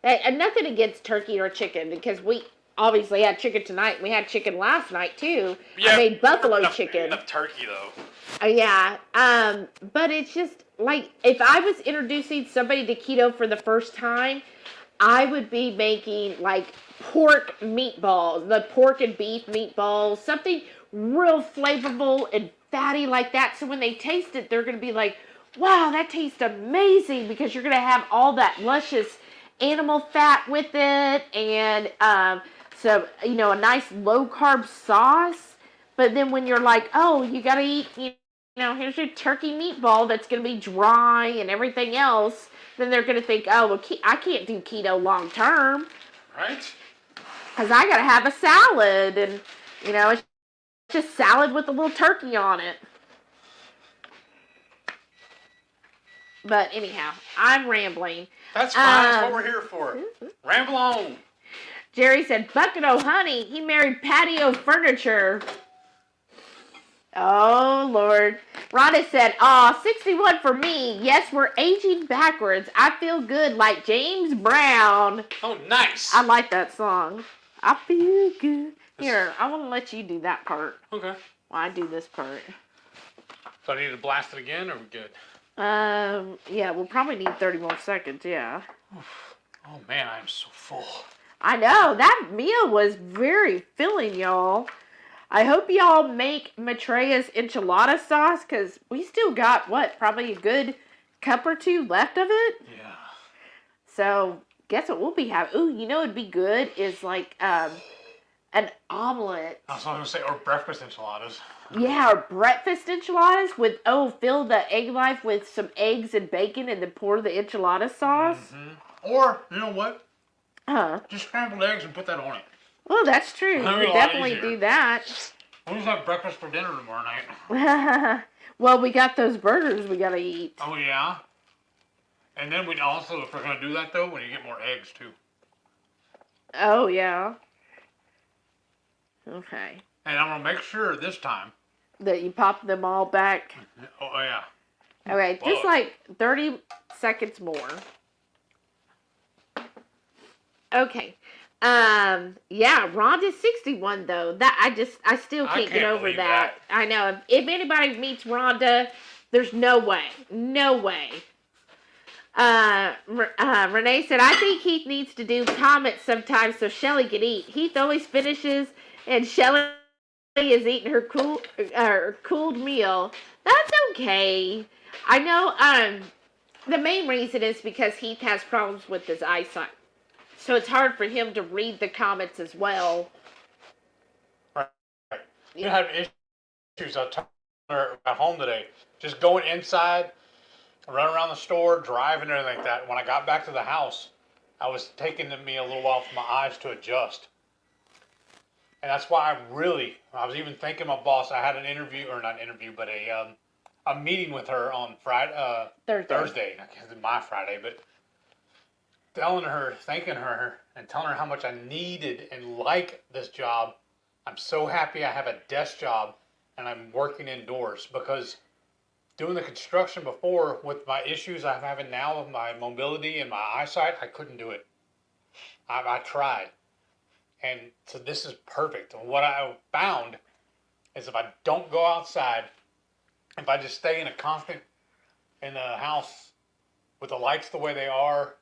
A: And nothing against turkey or chicken, because we obviously had chicken tonight. We had chicken last night, too. Yeah, I made buffalo chicken.
C: Enough turkey, though.
A: Yeah. But it's just, if I was introducing somebody to keto for the first time, I would be making, pork meatballs, the pork and beef meatballs, something real flavorful and fatty like that. So when they taste it, they're going to be wow, that tastes amazing, because you're going to have all that luscious animal fat with it, and So, a nice low-carb sauce. But then when you're like, oh, you got to eat, here's your turkey meatball that's going to be dry and everything else, then they're going to think, oh, well, I can't do keto long term.
C: Right.
A: Because I got to have a salad. And, it's just salad with a little turkey on it. But anyhow, I'm rambling.
C: That's fine. That's what we're here for. Ramble on.
A: Jerry said, Bucket o' honey. He married patio furniture. Oh, Lord. Rhonda said, 61 for me. Yes, we're aging backwards. I feel good like James Brown.
C: Oh, nice.
A: I like that song. I feel good. Here, I want to let you do that part.
C: Okay.
A: While I do this part.
C: So I need to blast it again, or are we good?
A: Yeah, we'll probably need 30 more seconds, yeah.
C: Oh, man, I'm so full.
A: I know. That meal was very filling, y'all. I hope y'all make Matreya's enchilada sauce, because we still got, probably a good cup or two left of it?
C: Yeah.
A: So, guess what we'll be having? Ooh, it'd be good is like, an omelet.
C: I was going to say, or breakfast enchiladas.
A: Yeah, or breakfast enchiladas with, fill the egg life with some eggs and bacon and then pour the enchilada sauce.
C: Mm-hmm. Or, you know what?
A: Huh?
C: Just scrambled eggs and put that on it.
A: Well, that's true. You could definitely do that.
C: We'll just have breakfast for dinner tomorrow night.
A: Well, we got those burgers we got to eat.
C: Oh, yeah? And then we'd also, if we're going to do that, though, when you get more eggs, too.
A: Oh, yeah. Okay.
C: And I'm going to make sure this time
A: that you pop them all back.
C: Oh, yeah.
A: Okay, just like 30 seconds more. Okay. Yeah, Rhonda's 61 though. I still can't get over that. I know. If anybody meets Rhonda, there's no way. No way. Renee said, I think Heath needs to do comments sometimes so Shelly can eat. Heath always finishes and Shelly is eating her cooled meal. That's okay. I know the main reason is because Heath has problems with his eyesight. So it's hard for him to read the comments as well.
C: Right. You had issues I told her at home today. Just going inside, running around the store, driving, and everything like that. When I got back to the house, I was taking me a little while for my eyes to adjust. And that's why I was even thinking my boss, I had an interview, or not an interview, but a meeting with her on Thursday. I guess it's my Friday, but thanking her, and telling her how much I needed and like this job. I'm so happy I have a desk job and I'm working indoors, because doing the construction before with my issues I'm having now with my mobility and my eyesight, I couldn't do it. I tried. And so this is perfect. And what I found is if I don't go outside, if I just stay in the house with the lights the way they are,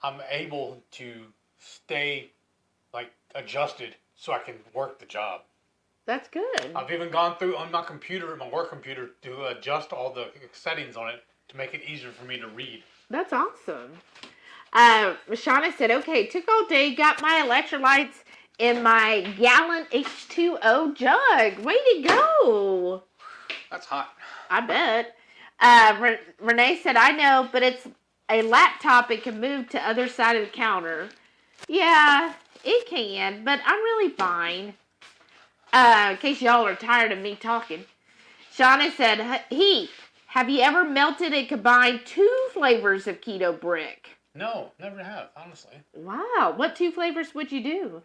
C: I'm able to stay adjusted so I can work the job.
A: That's good.
C: I've even gone through on my work computer, to adjust all the settings on it to make it easier for me to read.
A: That's awesome. Shauna said, okay, took all day, got my electrolytes in my gallon H2O jug. Way to go.
C: That's hot.
A: I bet. Renee said, I know, but it's a laptop. It can move to other side of the counter. Yeah, it can, but I'm really fine. In case y'all are tired of me talking. Shauna said, Heath, have you ever melted and combined 2 flavors of keto brick?
C: No, never have, honestly.
A: Wow. What 2 flavors would you do?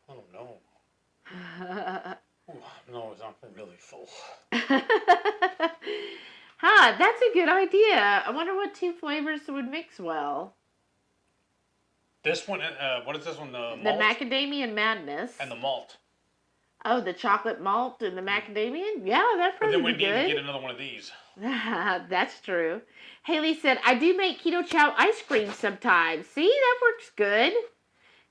C: I don't know. No, I'm really full.
A: Huh, that's a good idea. I wonder what 2 flavors would mix well.
C: This one, what is this one? The malt?
A: The macadamia madness.
C: And the malt.
A: Oh, the chocolate malt and the macadamia? Yeah, that'd probably be good.
C: But then we need to get another one of these.
A: That's true. Haley said, I do make Ketochow ice cream sometimes. See, that works good.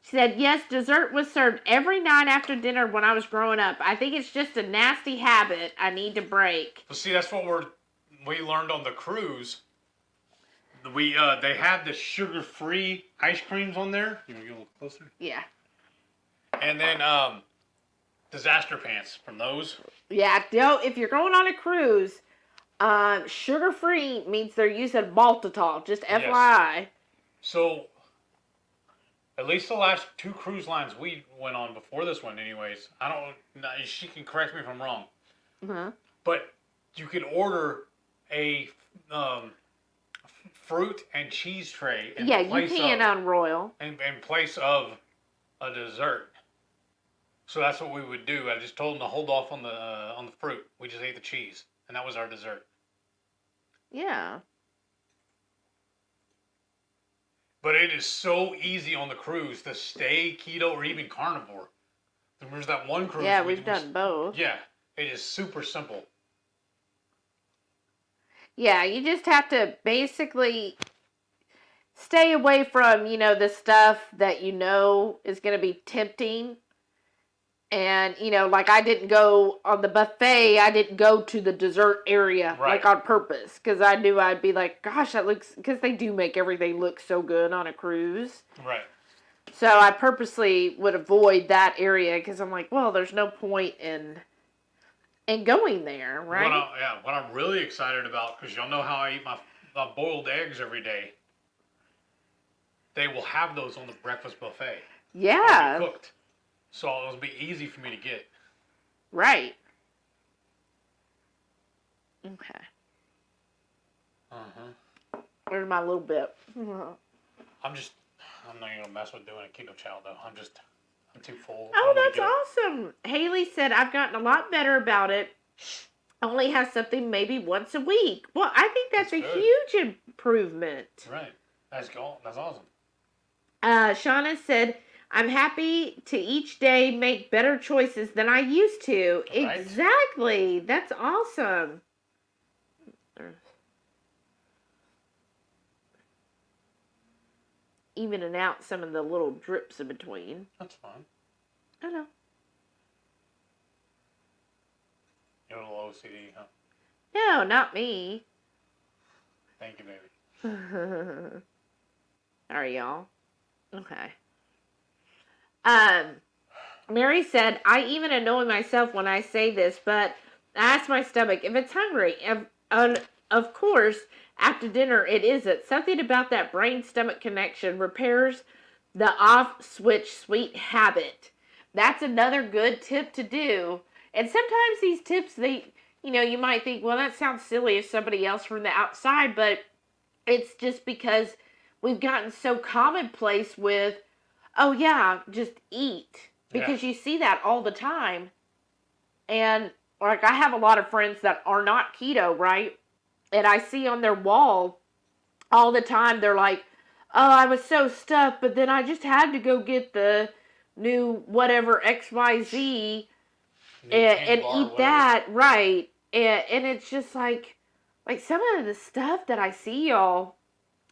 A: She said, yes, dessert was served every night after dinner when I was growing up. I think it's just a nasty habit I need to break.
C: Well, see, that's what we learned on the cruise. They had the sugar-free ice creams on there. You want to get a little closer?
A: Yeah.
B: And then disaster pants from those.
A: Yeah, if you're going on a cruise, sugar-free means they're using maltitol, just FYI.
B: So, at least the last 2 cruise lines we went on before this one anyways, she can correct me if I'm wrong, but you could order a fruit and cheese tray in place
A: you can on Royal.
B: In place of a dessert. So that's what we would do. I just told them to hold off on the fruit. We just ate the cheese, and that was our dessert.
A: Yeah.
B: But it is so easy on the cruise to stay keto or even carnivore. There's that one cruise.
A: Yeah, we've done both.
B: Yeah, it is super simple.
A: Yeah, you just have to basically stay away from, the stuff that is going to be tempting. And, like I didn't go on the buffet, I didn't go to the dessert area, like on purpose. Because I knew I'd be like, gosh, because they do make everything look so good on a cruise.
B: Right.
A: So I purposely would avoid that area because I'm like, well, there's no point in going there, right?
B: What I'm really excited about, because y'all know how I eat my boiled eggs every day. They will have those on the breakfast buffet.
A: Yeah.
B: Already cooked. So it'll be easy for me to get.
A: Right. Okay. Where's my little bit?
B: I'm not going to mess with doing a Ketochow, though. I'm too full.
A: Oh, that's awesome. Haley said, I've gotten a lot better about it. Only have something maybe once a week. Well, I think that's a huge improvement.
B: Right. That's awesome.
A: Shauna said, I'm happy to each day make better choices than I used to. Right. Exactly. That's awesome. Evening out some of the little drips in between.
B: That's fine.
A: I know.
B: You're a little OCD, huh?
A: No, not me.
B: Thank you, baby.
A: All right, y'all. Okay. Mary said, I even annoy myself when I say this, but I ask my stomach if it's hungry. Of course, after dinner, it isn't. Something about that brain-stomach connection repairs the off-switch sweet habit. That's another good tip to do. And sometimes these tips, you might think, well, that sounds silly if somebody else from the outside, but it's just because we've gotten so commonplace with, oh yeah, just eat. Because you see that all the time. And like I have a lot of friends that are not keto, right? And I see on their wall all the time, they're like, oh, I was so stuffed, but then I just had to go get the new whatever XYZ and eat that, right? And it's just like some of the stuff that I see y'all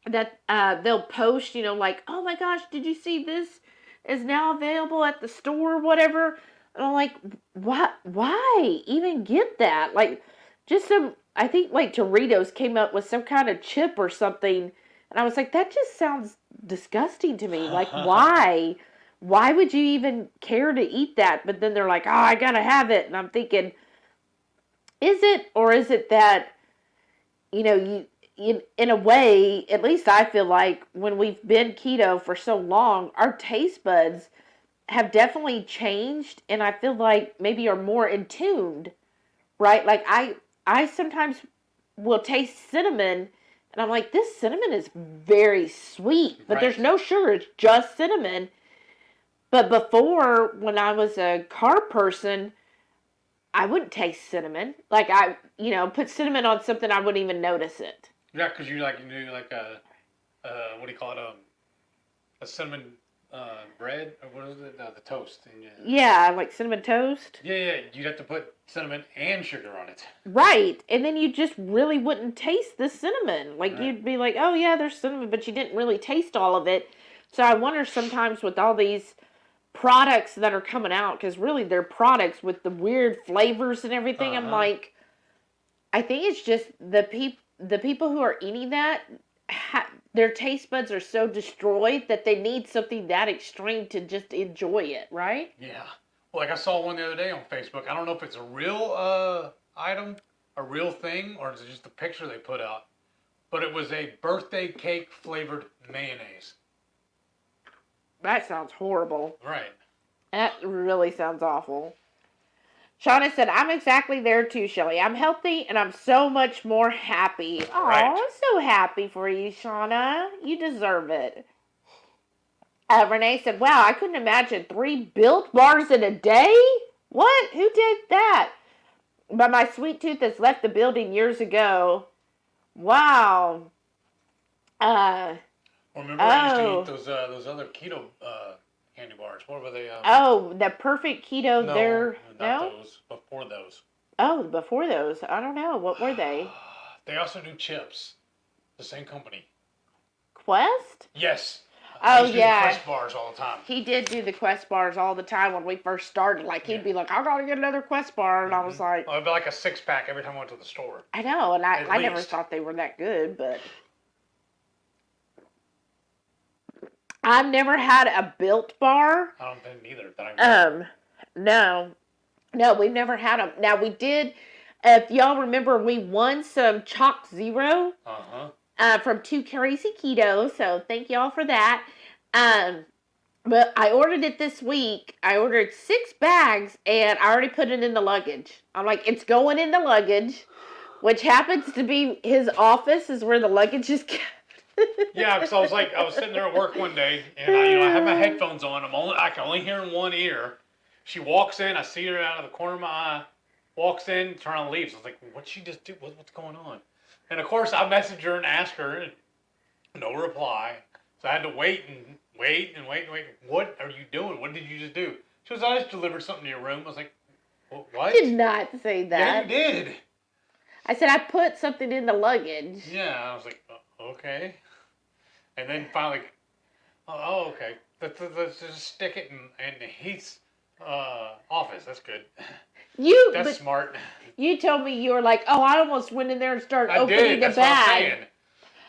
A: that they'll post, like, oh my gosh, did you see this is now available at the store or whatever? And I'm like, what? Why even get that? Like, just I think like Doritos came up with some kind of chip or something. And I was like, that just sounds disgusting to me. Like, why? Why would you even care to eat that? But then they're like, oh, I gotta have it. And I'm thinking, is it that, you in a way, at least I feel like when we've been keto for so long, our taste buds have definitely changed. And I feel like maybe are more in tuned, right? Like I sometimes will taste cinnamon and I'm like, this cinnamon is very sweet, but there's no sugar. It's just cinnamon. But before, when I was a carb person, I wouldn't taste cinnamon. Like I, put cinnamon on something, I wouldn't even notice it.
B: Yeah, because you do like what do you call it? A cinnamon bread or what is it? The toast.
A: Yeah, like cinnamon toast.
B: Yeah. You'd have to put cinnamon and sugar on it.
A: Right, and then you just really wouldn't taste the cinnamon. Like you'd be like, oh yeah, there's cinnamon, but you didn't really taste all of it. So I wonder sometimes with all these products that are coming out, because really they're products with the weird flavors and everything. I'm like, I think it's just the people who are eating that their taste buds are so destroyed that they need something that extreme to just enjoy it, right?
B: Yeah. Well, like I saw one the other day on Facebook. I don't know if it's a real item, a real thing, or is it just a picture they put out. But it was a birthday cake flavored mayonnaise.
A: That sounds horrible.
B: Right.
A: That really sounds awful. Shauna said, I'm exactly there too, Shelly. I'm healthy and I'm so much more happy. Oh,
B: Right.
A: I'm so happy for you, Shauna. You deserve it. Renee said, wow, I couldn't imagine 3 Built Bars in a day? What? Who did that? But my sweet tooth has left the building years ago. Wow.
B: Remember I used to eat those other keto candy bars. What were they?
A: The perfect keto.
B: Not those. Before those.
A: Oh, before those. I don't know. What were they?
B: They also do chips. The same company.
A: Quest?
B: Yes.
A: Oh,
B: I used to do the Quest bars all the time.
A: He did do the Quest bars all the time when we first started. Like, he'd be like, I gotta get another Quest bar. And I was like...
B: Well, it'd be like a 6-pack every time I went to the store.
A: I know, and I never thought they were that good, but... I've never had a Built bar.
B: I don't think neither. That I
A: remember. No, we've never had them. Now, we did... If y'all remember, we won some Chalk Zero. From 2 Crazy Keto, so thank y'all for that. But I ordered it this week. I ordered 6 bags, and I already put it in the luggage. I'm like, it's going in the luggage, which happens to be his office is where the luggage is kept.
B: Yeah, because I was sitting there at work one day, and I have my headphones on. I can only hear in one ear. She walks in, I see her out of the corner of my eye. Walks in, turns around and leaves. I was like, what'd she just do? What's going on? And of course, I messaged her and asked her, and no reply. So I had to wait. What are you doing? What did you just do? She goes, I just delivered something to your room. I was like, what?
A: I did not say that.
B: Yeah, you did.
A: I said I put something in the luggage.
B: Yeah, I was like, okay. And then finally, okay. Let's just stick it in Heath's office. That's good. That's smart.
A: You told me you were like, oh, I almost went in there and started opening the bag.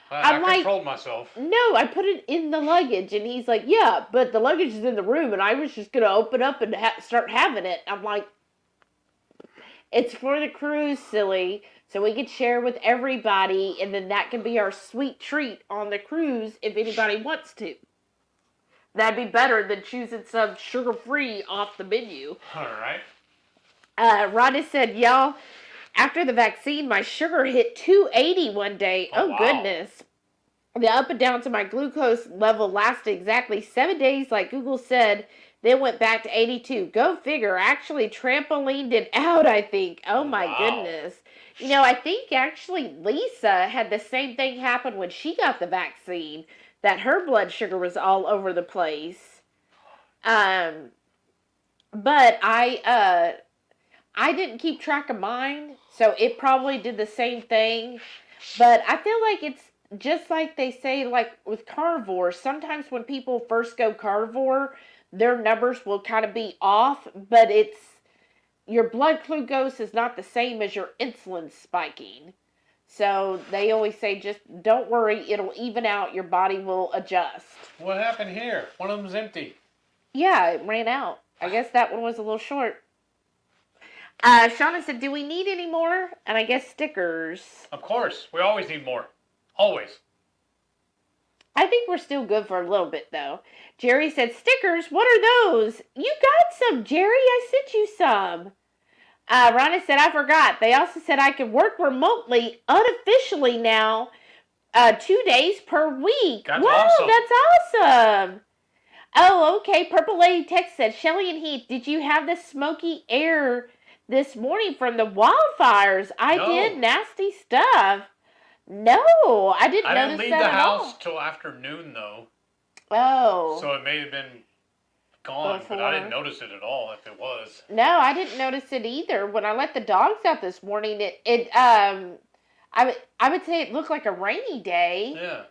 B: What I'm saying. I controlled myself.
A: No, I put it in the luggage, and he's like, yeah, but the luggage is in the room, and I was just going to open up and start having it. I'm like, it's for the cruise, silly, so we could share with everybody, and then that can be our sweet treat on the cruise if anybody wants to. That'd be better than choosing some sugar-free off the menu.
B: All right.
A: Rhonda said, y'all, after the vaccine, my sugar hit 280 one day. Oh, wow. Goodness. The up and down to my glucose level lasted exactly 7 days, like Google said, then went back to 82. Go figure. Actually trampolined it out, I think. Oh, my goodness. You know, I think actually Lisa had the same thing happen when she got the vaccine, that her blood sugar was all over the place. But I didn't keep track of mine, so it probably did the same thing. But I feel like it's just like they say, like with carnivore, sometimes when people first go carnivore, their numbers will kind of be off, but your blood glucose is not the same as your insulin spiking. So they always say, just don't worry, it'll even out, your body will adjust.
B: What happened here? One of them's empty.
A: Yeah, it ran out. I guess that one was a little short. Shauna said, do we need any more? And I guess stickers.
B: Of course. We always need more. Always.
A: I think we're still good for a little bit, though. Jerry said, stickers? What are those? You got some, Jerry. I sent you some. Rhonda said, I forgot. They also said I can work remotely unofficially now 2 days per week.
B: That's
A: wow,
B: awesome.
A: That's awesome. Oh, okay. Purple Lady text said, Shelly and Heath, did you have the smoky air this morning from the wildfires? I did. Nasty stuff. No, I didn't notice that at all. I didn't leave the house
B: till afternoon, though.
A: Oh.
B: So it may have been gone, but I didn't notice it at all if it was.
A: No, I didn't notice it either. When I let the dogs out this morning, I would say it looked like a rainy day.
B: Yeah.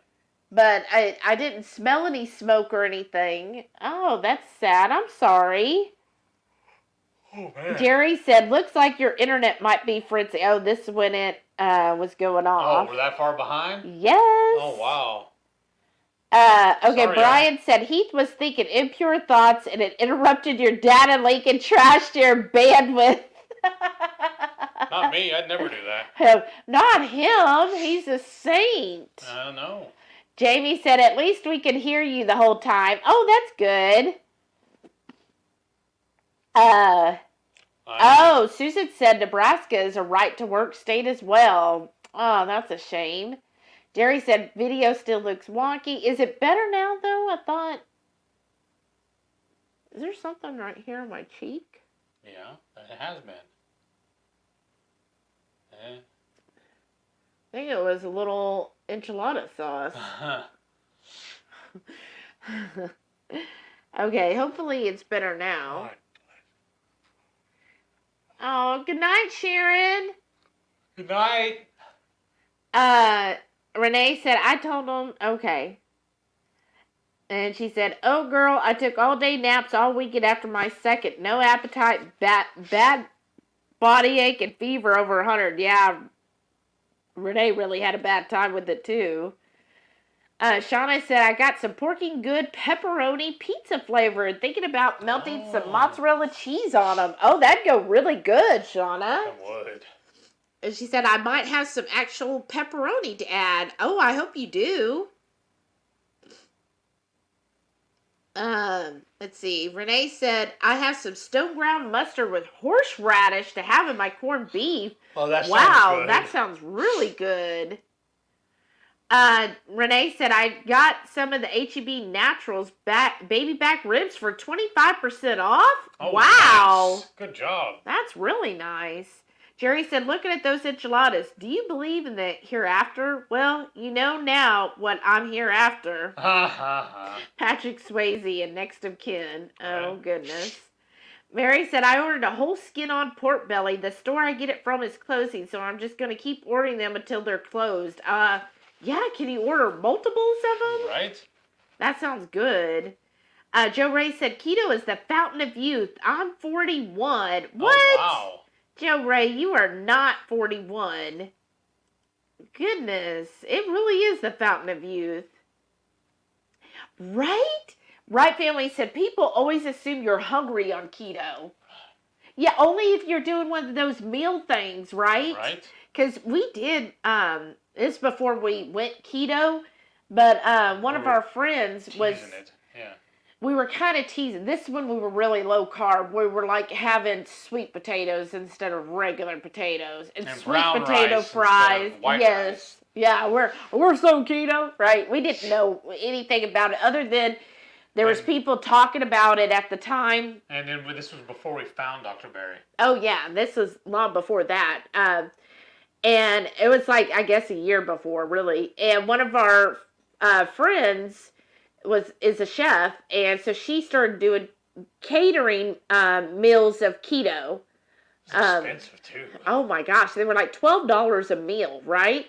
A: But I didn't smell any smoke or anything. Oh, that's sad. I'm sorry.
B: Oh, man.
A: Jerry said, looks like your internet might be fritzy. Oh, this is when it was going off.
B: Oh, we're that far behind?
A: Yes.
B: Oh, wow.
A: Okay,
B: Sorry,
A: Brian said Heath was thinking impure thoughts and it interrupted your data link and trashed your bandwidth.
B: Not me. I'd never do that.
A: Not him. He's a saint.
B: I don't know.
A: Jamie said, at least we can hear you the whole time. Oh, that's good. Susan said Nebraska is a right-to-work state as well. Oh, that's a shame. Jerry said video still looks wonky. Is it better now, though? I thought... Is there something right here on my cheek?
B: Yeah, it has been.
A: I think it was a little enchilada sauce. Okay, hopefully it's better now. Oh, good night, Sharon.
B: Good night.
A: Renee said, I told him, okay. And she said, oh, girl, I took all-day naps all weekend after my second. No appetite, bad body ache, and fever over 100. Yeah, Renee really had a bad time with it, too. Shauna said, I got some porking good pepperoni pizza flavor and thinking about melting some mozzarella cheese on them. Oh, that'd go really good, Shauna.
B: It would.
A: And she said, I might have some actual pepperoni to add. Oh, I hope you do. Let's see. Renee said, I have some stone ground mustard with horseradish to have in my corned beef.
B: Oh, that
A: wow,
B: sounds good.
A: That sounds really good. Renee said, I got some of the H-E-B Naturals baby back ribs for 25% off.
B: Oh,
A: wow.
B: Nice. Good job.
A: That's really nice. Jerry said, looking at those enchiladas, do you believe in the hereafter? Well, you know now what I'm hereafter. Patrick Swayze and next of kin. Oh, goodness. Mary said, I ordered a whole skin-on pork belly. The store I get it from is closing, so I'm just going to keep ordering them until they're closed. Yeah, can you order multiples of them?
B: Right.
A: That sounds good. Joe Ray said, keto is the fountain of youth. I'm 41. What?
B: Oh, wow. Joe
A: Ray, you are not 41. Goodness, it really is the fountain of youth. Right? Right Family said, people always assume you're hungry on keto. Yeah, only if you're doing one of those meal things, right?
B: Right.
A: Because we did, this before we went keto, but one of our friends was...
B: It. Yeah.
A: We were kind of teasing. This one we were really low carb. We were like having sweet potatoes instead of regular potatoes and sweet potato fries. Yes, rice. Yeah, we're so keto, right? We didn't know anything about it other than there was people talking about it at the time.
B: And then this was before we found Dr. Berry.
A: Oh yeah, this was long before that. And it was like I guess a year before, really. And one of our friends is a chef, and so she started doing catering meals of keto.
B: It's expensive too.
A: Oh my gosh, they were like $12 a meal, right?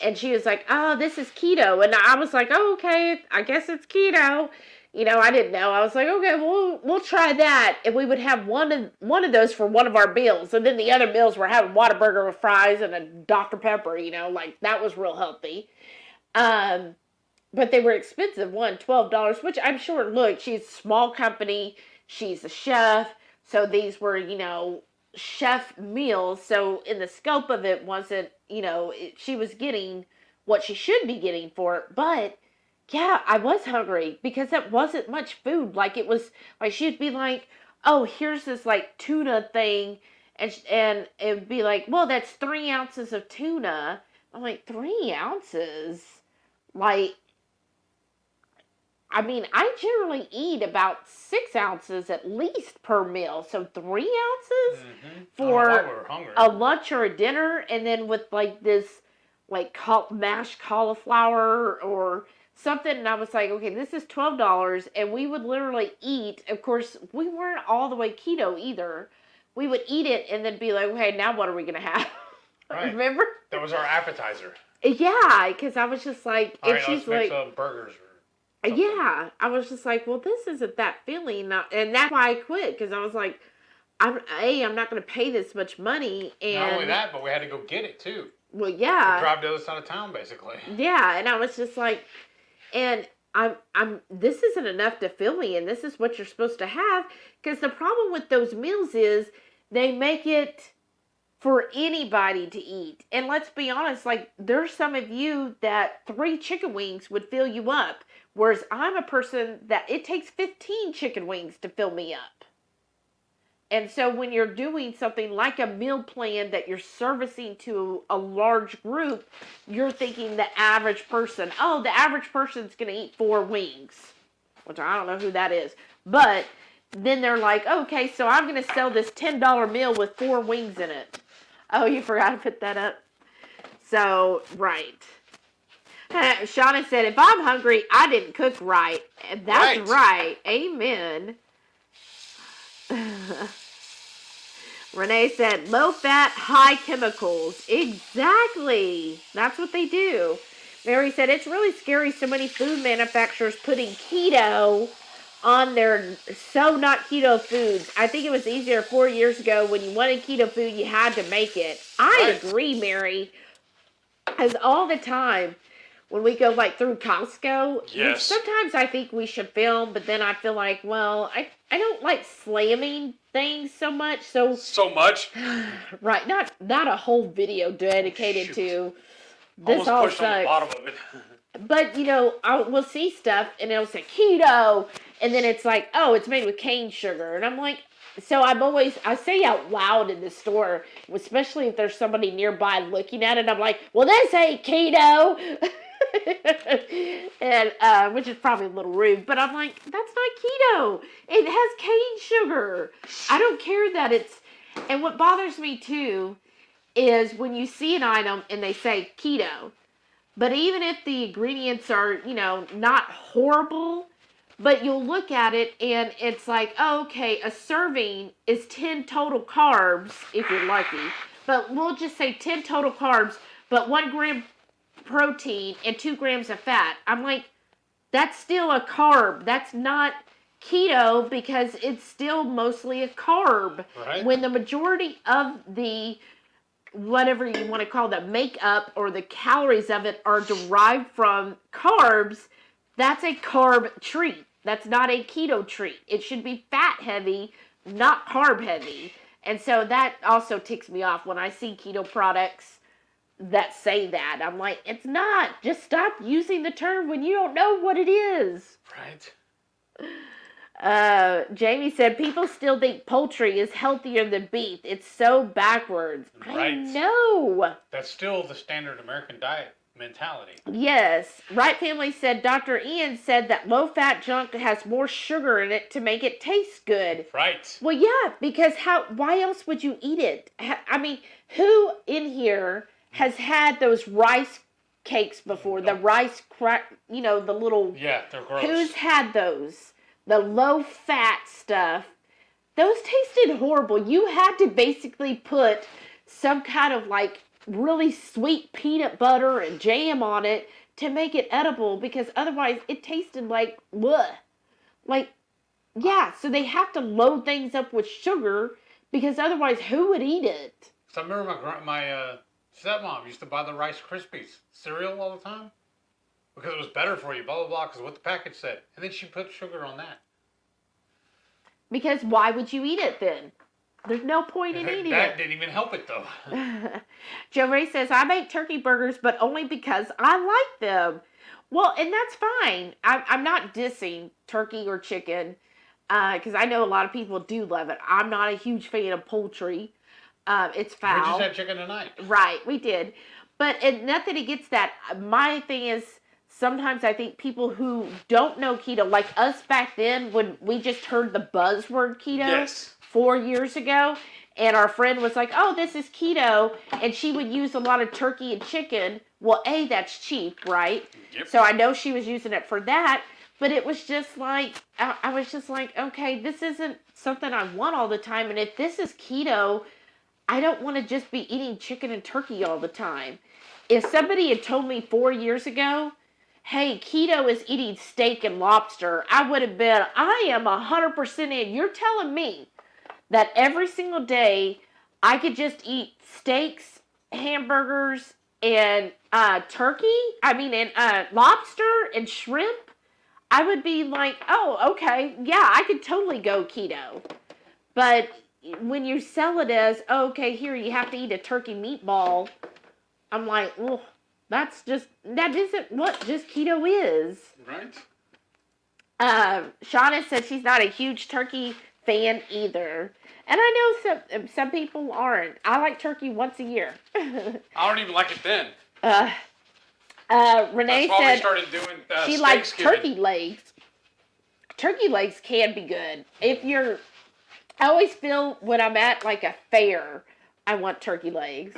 A: And she was like, "Oh, this is keto," and I was like, "Oh, okay, I guess it's keto." You know, I didn't know. I was like, "Okay, we'll try that," and we would have one of those for one of our meals, and then the other meals were having Whataburger with fries and a Dr. Pepper. You know, like that was real healthy. But they were expensive. One, $12, which I'm sure, look, she's a small company. She's a chef. So these were, you know, chef meals. So in the scope of it wasn't, you know, she was getting what she should be getting for it. But, yeah, I was hungry because that wasn't much food. Like, it was, like, she'd be like, oh, here's this, like, tuna thing. And it would be like, well, that's 3 ounces of tuna. I'm like, 3 ounces? Like, I mean, I generally eat about 6 ounces at least per meal. So 3 ounces for a lunch or a dinner. And then with like this like mashed cauliflower or something. And I was like, okay, this is $12. And we would literally eat. Of course, we weren't all the way keto either. We would eat it and then be like, okay, now what are we going to have?
B: Right.
A: Remember?
B: That was our appetizer.
A: Yeah, because I was just like,
B: all
A: and
B: right,
A: she's
B: let's
A: like,
B: make some burgers.
A: Yeah, I was just like, well, this isn't that feeling, and that's why I quit, because I was like, I'm not going to pay this much money. And
B: not only that, but we had to go get it too.
A: Well, yeah.
B: We drive to the other side of town, basically.
A: Yeah, and I was just like, and this isn't enough to fill me, and this is what you're supposed to have. Because the problem with those meals is they make it for anybody to eat. And let's be honest, like, there's some of you that 3 chicken wings would fill you up. Whereas I'm a person that it takes 15 chicken wings to fill me up. And so when you're doing something like a meal plan that you're servicing to a large group, you're thinking the average person, the average person's going to eat 4 wings, which I don't know who that is. But then they're like, okay, so I'm going to sell this $10 meal with 4 wings in it. Oh, you forgot to put that up? So, right. Shauna said, if I'm hungry, I didn't cook right. And that's right. Amen. Renee said, low fat, high chemicals. Exactly. That's what they do. Mary said, it's really scary so many food manufacturers putting keto on their not keto foods. I think it was easier 4 years ago when you wanted keto food, you had to make it. I agree, Mary. Because all the time, when we go like through Costco,
C: yes.
A: Sometimes I think we should film, but then I feel like, well, I don't like slamming things so much. So
C: much?
A: Right, not a whole video dedicated to this.
C: Almost
A: all
C: pushed on the bottom of it.
A: But, we'll see stuff, and it'll say keto, and then it's like, oh, it's made with cane sugar. And I'm like, so I say out loud in the store, especially if there's somebody nearby looking at it, I'm like, well, this ain't keto. And which is probably a little rude, but I'm like, that's not keto. It has cane sugar. I don't care that it's, and what bothers me too is when you see an item and they say keto, but even if the ingredients are, not horrible, but you'll look at it and it's like, oh, okay, a serving is 10 total carbs if you're lucky, but we'll just say 10 total carbs, but 1 gram protein and 2 grams of fat. I'm like, that's still a carb. That's not keto because it's still mostly a carb.
B: Right.
A: When the majority of the, whatever you want to call the makeup or the calories of it are derived from carbs, that's a carb treat. That's not a keto treat. It should be fat heavy, not carb heavy. And so that also ticks me off when I see keto products that say that. I'm like, it's not. Just stop using the term when you don't know what it is.
B: Right.
A: Jamie said, people still think poultry is healthier than beef. It's so backwards.
B: Right.
A: I know.
B: That's still the standard American diet mentality.
A: Yes. Right Family said, Dr. Ian said that low-fat junk has more sugar in it to make it taste good.
B: Right.
A: Well, yeah, because why else would you eat it? I mean, who in here has had those rice cakes before? The rice crack, the little...
B: Yeah, they're gross.
A: Who's had those? The low-fat stuff. Those tasted horrible. You had to basically put some kind of, really sweet peanut butter and jam on it to make it edible, because otherwise it tasted like, bleh. So they have to load things up with sugar, because otherwise who would eat it?
B: So I remember my stepmom used to buy the Rice Krispies cereal all the time because it was better for you, blah, blah, blah, because of what the package said. And then she put sugar on that.
A: Because why would you eat it then? There's no point in eating it.
B: That didn't even help it, though.
A: Joe Ray says, I make turkey burgers, but only because I like them. Well, and that's fine. I'm not dissing turkey or chicken, because I know a lot of people do love it. I'm not a huge fan of poultry. It's foul.
B: We just had chicken tonight.
A: Right, we did. But nothing against that. My thing is, sometimes I think people who don't know keto, like us back then, when we just heard the buzzword keto 4 years ago, and our friend was like, oh, this is keto, and she would use a lot of turkey and chicken. Well, A, that's cheap, right?
C: Yep.
A: So I know she was using it for that, but it was just like, I was just like, okay, this isn't something I want all the time, and if this is keto, I don't want to just be eating chicken and turkey all the time. If somebody had told me 4 years ago, hey, keto is eating steak and lobster, I would have been, I am 100% in. You're telling me that every single day I could just eat steaks, hamburgers, and turkey. And lobster and shrimp. I would be like, oh, okay, yeah, I could totally go keto. But when you sell it as, oh, okay, here, you have to eat a turkey meatball, I'm like, well, that isn't what just keto is.
C: Right.
A: Shauna said she's not a huge turkey fan either. And I know some people aren't. I like turkey once a year.
C: I don't even like it then.
A: Renee
C: That's why we
A: said
C: started doing
A: she likes turkey legs. Turkey legs can be good. I always feel when I'm at like a fair, I want turkey legs.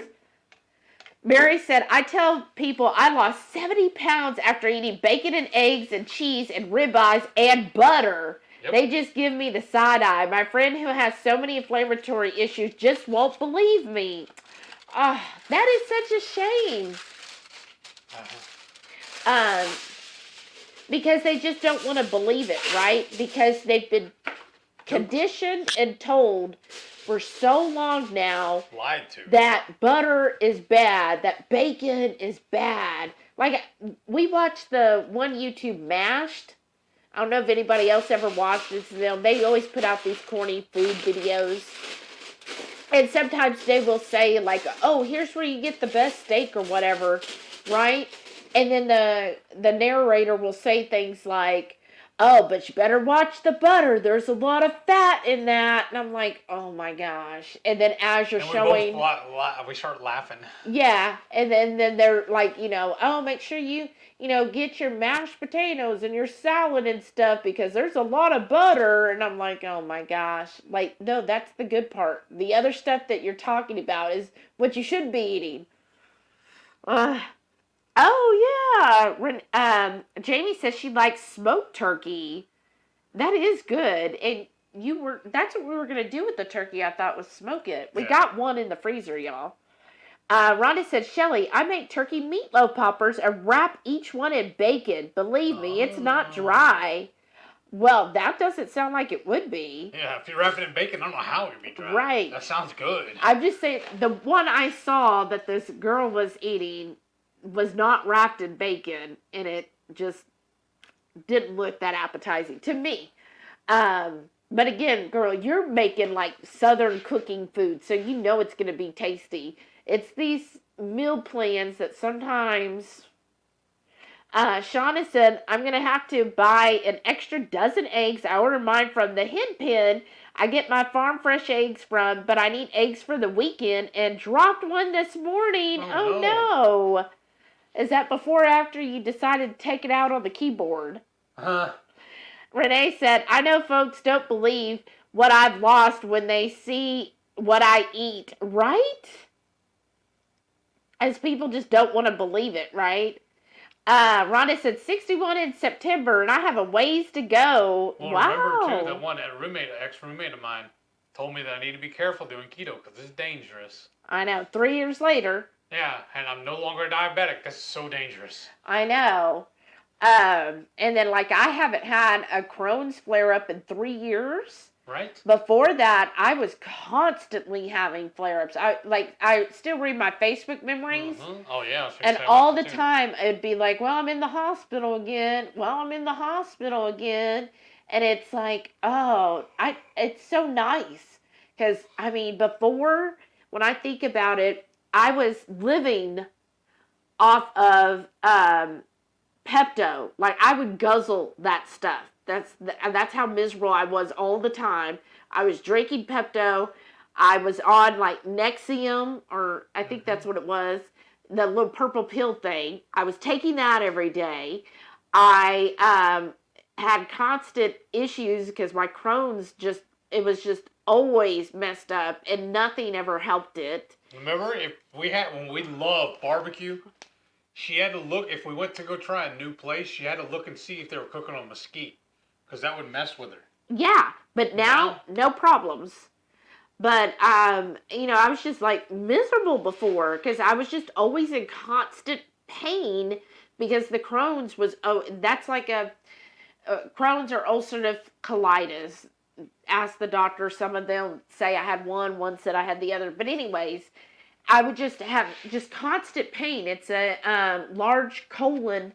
A: Mary said, I tell people I lost 70 pounds after eating bacon and eggs and cheese and ribeyes and butter. Yep. They just give me the side eye. My friend who has so many inflammatory issues just won't believe me. That is such a shame. Because they just don't want to believe it, right? Because they've been conditioned and told for so long now
C: lied to
A: that butter is bad, that bacon is bad. Like, we watched the one YouTube Mashed. I don't know if anybody else ever watched this. They always put out these corny food videos. And sometimes they will say, like, oh, here's where you get the best steak or whatever, right? And then the narrator will say things like, oh, but you better watch the butter. There's a lot of fat in that. And I'm like, oh my gosh. And then as you're showing...
C: we start laughing.
A: Yeah. And then they're like, oh, make sure you, get your mashed potatoes and your salad and stuff because there's a lot of butter. And I'm like, oh my gosh. Like, no, that's the good part. The other stuff that you're talking about is what you should be eating. Oh, yeah. Jamie says she likes smoked turkey. That is good. And that's what we were going to do with the turkey, I thought, was smoke it. We got one in the freezer, y'all. Rhonda said, Shelly, I make turkey meatloaf poppers and wrap each one in bacon. Believe me, it's not dry. Well, that doesn't sound like it would be.
C: Yeah, if you wrap it in bacon, I don't know how it would be dry.
A: Right.
C: That sounds good.
A: I'm just saying, the one I saw that this girl was eating was not wrapped in bacon, and it just didn't look that appetizing to me. But again, girl, you're making like Southern cooking food, so you know it's going to be tasty. It's these meal plans that sometimes... Shauna said, I'm going to have to buy an extra dozen eggs. I ordered mine from the hen pen I get my farm fresh eggs from, but I need eggs for the weekend and dropped one this morning. Oh no. Is that before or after you decided to take it out on the keyboard? Renee said, I know folks don't believe what I've lost when they see what I eat, right? As people just don't want to believe it, right? Rhonda said 61 in September, and I have a ways to go.
C: Well,
A: wow.
C: Remember, too, that one ex-roommate of mine told me that I need to be careful doing keto because it's dangerous.
A: I know. 3 years later.
C: Yeah, and I'm no longer diabetic. That's so dangerous.
A: I know. And then, like, I haven't had a Crohn's flare-up in 3 years.
C: Right.
A: Before that, I was constantly having flare-ups. I still read my Facebook memories.
C: Mm-hmm. Oh, yeah.
A: And all the time, it'd be like, well, I'm in the hospital again. Well, I'm in the hospital again. And it's like, it's so nice. Because, I mean, before, when I think about it, I was living off of Pepto. Like, I would guzzle that stuff. That's how miserable I was all the time. I was drinking Pepto. I was on, like, Nexium, or I think that's what it was, the little purple pill thing. I was taking that every day. I had constant issues because my Crohn's it was just always messed up, and nothing ever helped it.
C: Remember, when we loved barbecue, she had to look, if we went to go try a new place, she had to look and see if they were cooking on mesquite, because that would mess with her.
A: Yeah, but now, no problems. But, I was just, like, miserable before, because I was just always in constant pain, because the Crohn's was, that's like Crohn's or ulcerative colitis. ask the doctor. Some of them say I had one said I had the other. But anyways, I would just have just constant pain. It's a large colon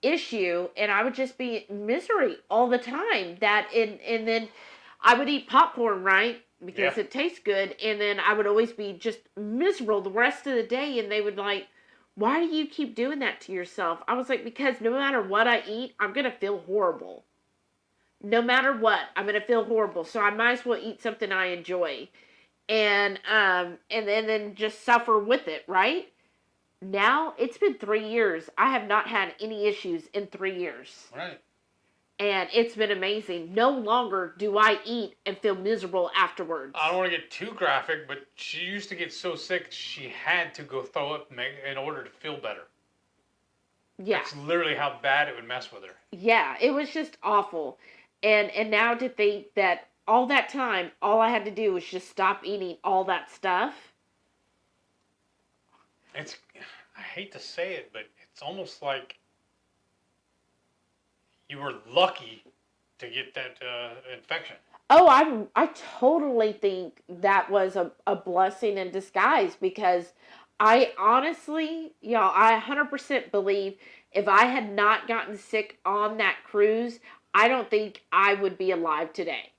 A: issue, and I would just be in misery all the time. And then I would eat popcorn, right? Because it tastes good, and then I would always be just miserable the rest of the day, and they would like, why do you keep doing that to yourself? I was like, because no matter what I eat, I'm going to feel horrible. No matter what, I'm going to feel horrible. So I might as well eat something I enjoy. And then just suffer with it, right? Now, it's been 3 years. I have not had any issues in 3 years.
B: Right.
A: And it's been amazing. No longer do I eat and feel miserable afterwards.
B: I don't want to get too graphic, but she used to get so sick she had to go throw up in order to feel better.
A: Yeah.
B: That's literally how bad it would mess with her.
A: Yeah, it was just awful. And now to think that all that time, all I had to do was just stop eating all that stuff.
B: I hate to say it, but it's almost like you were lucky to get that infection.
A: Oh, I totally think that was a blessing in disguise, because I honestly, I 100% believe if I had not gotten sick on that cruise, I don't think I would be alive today.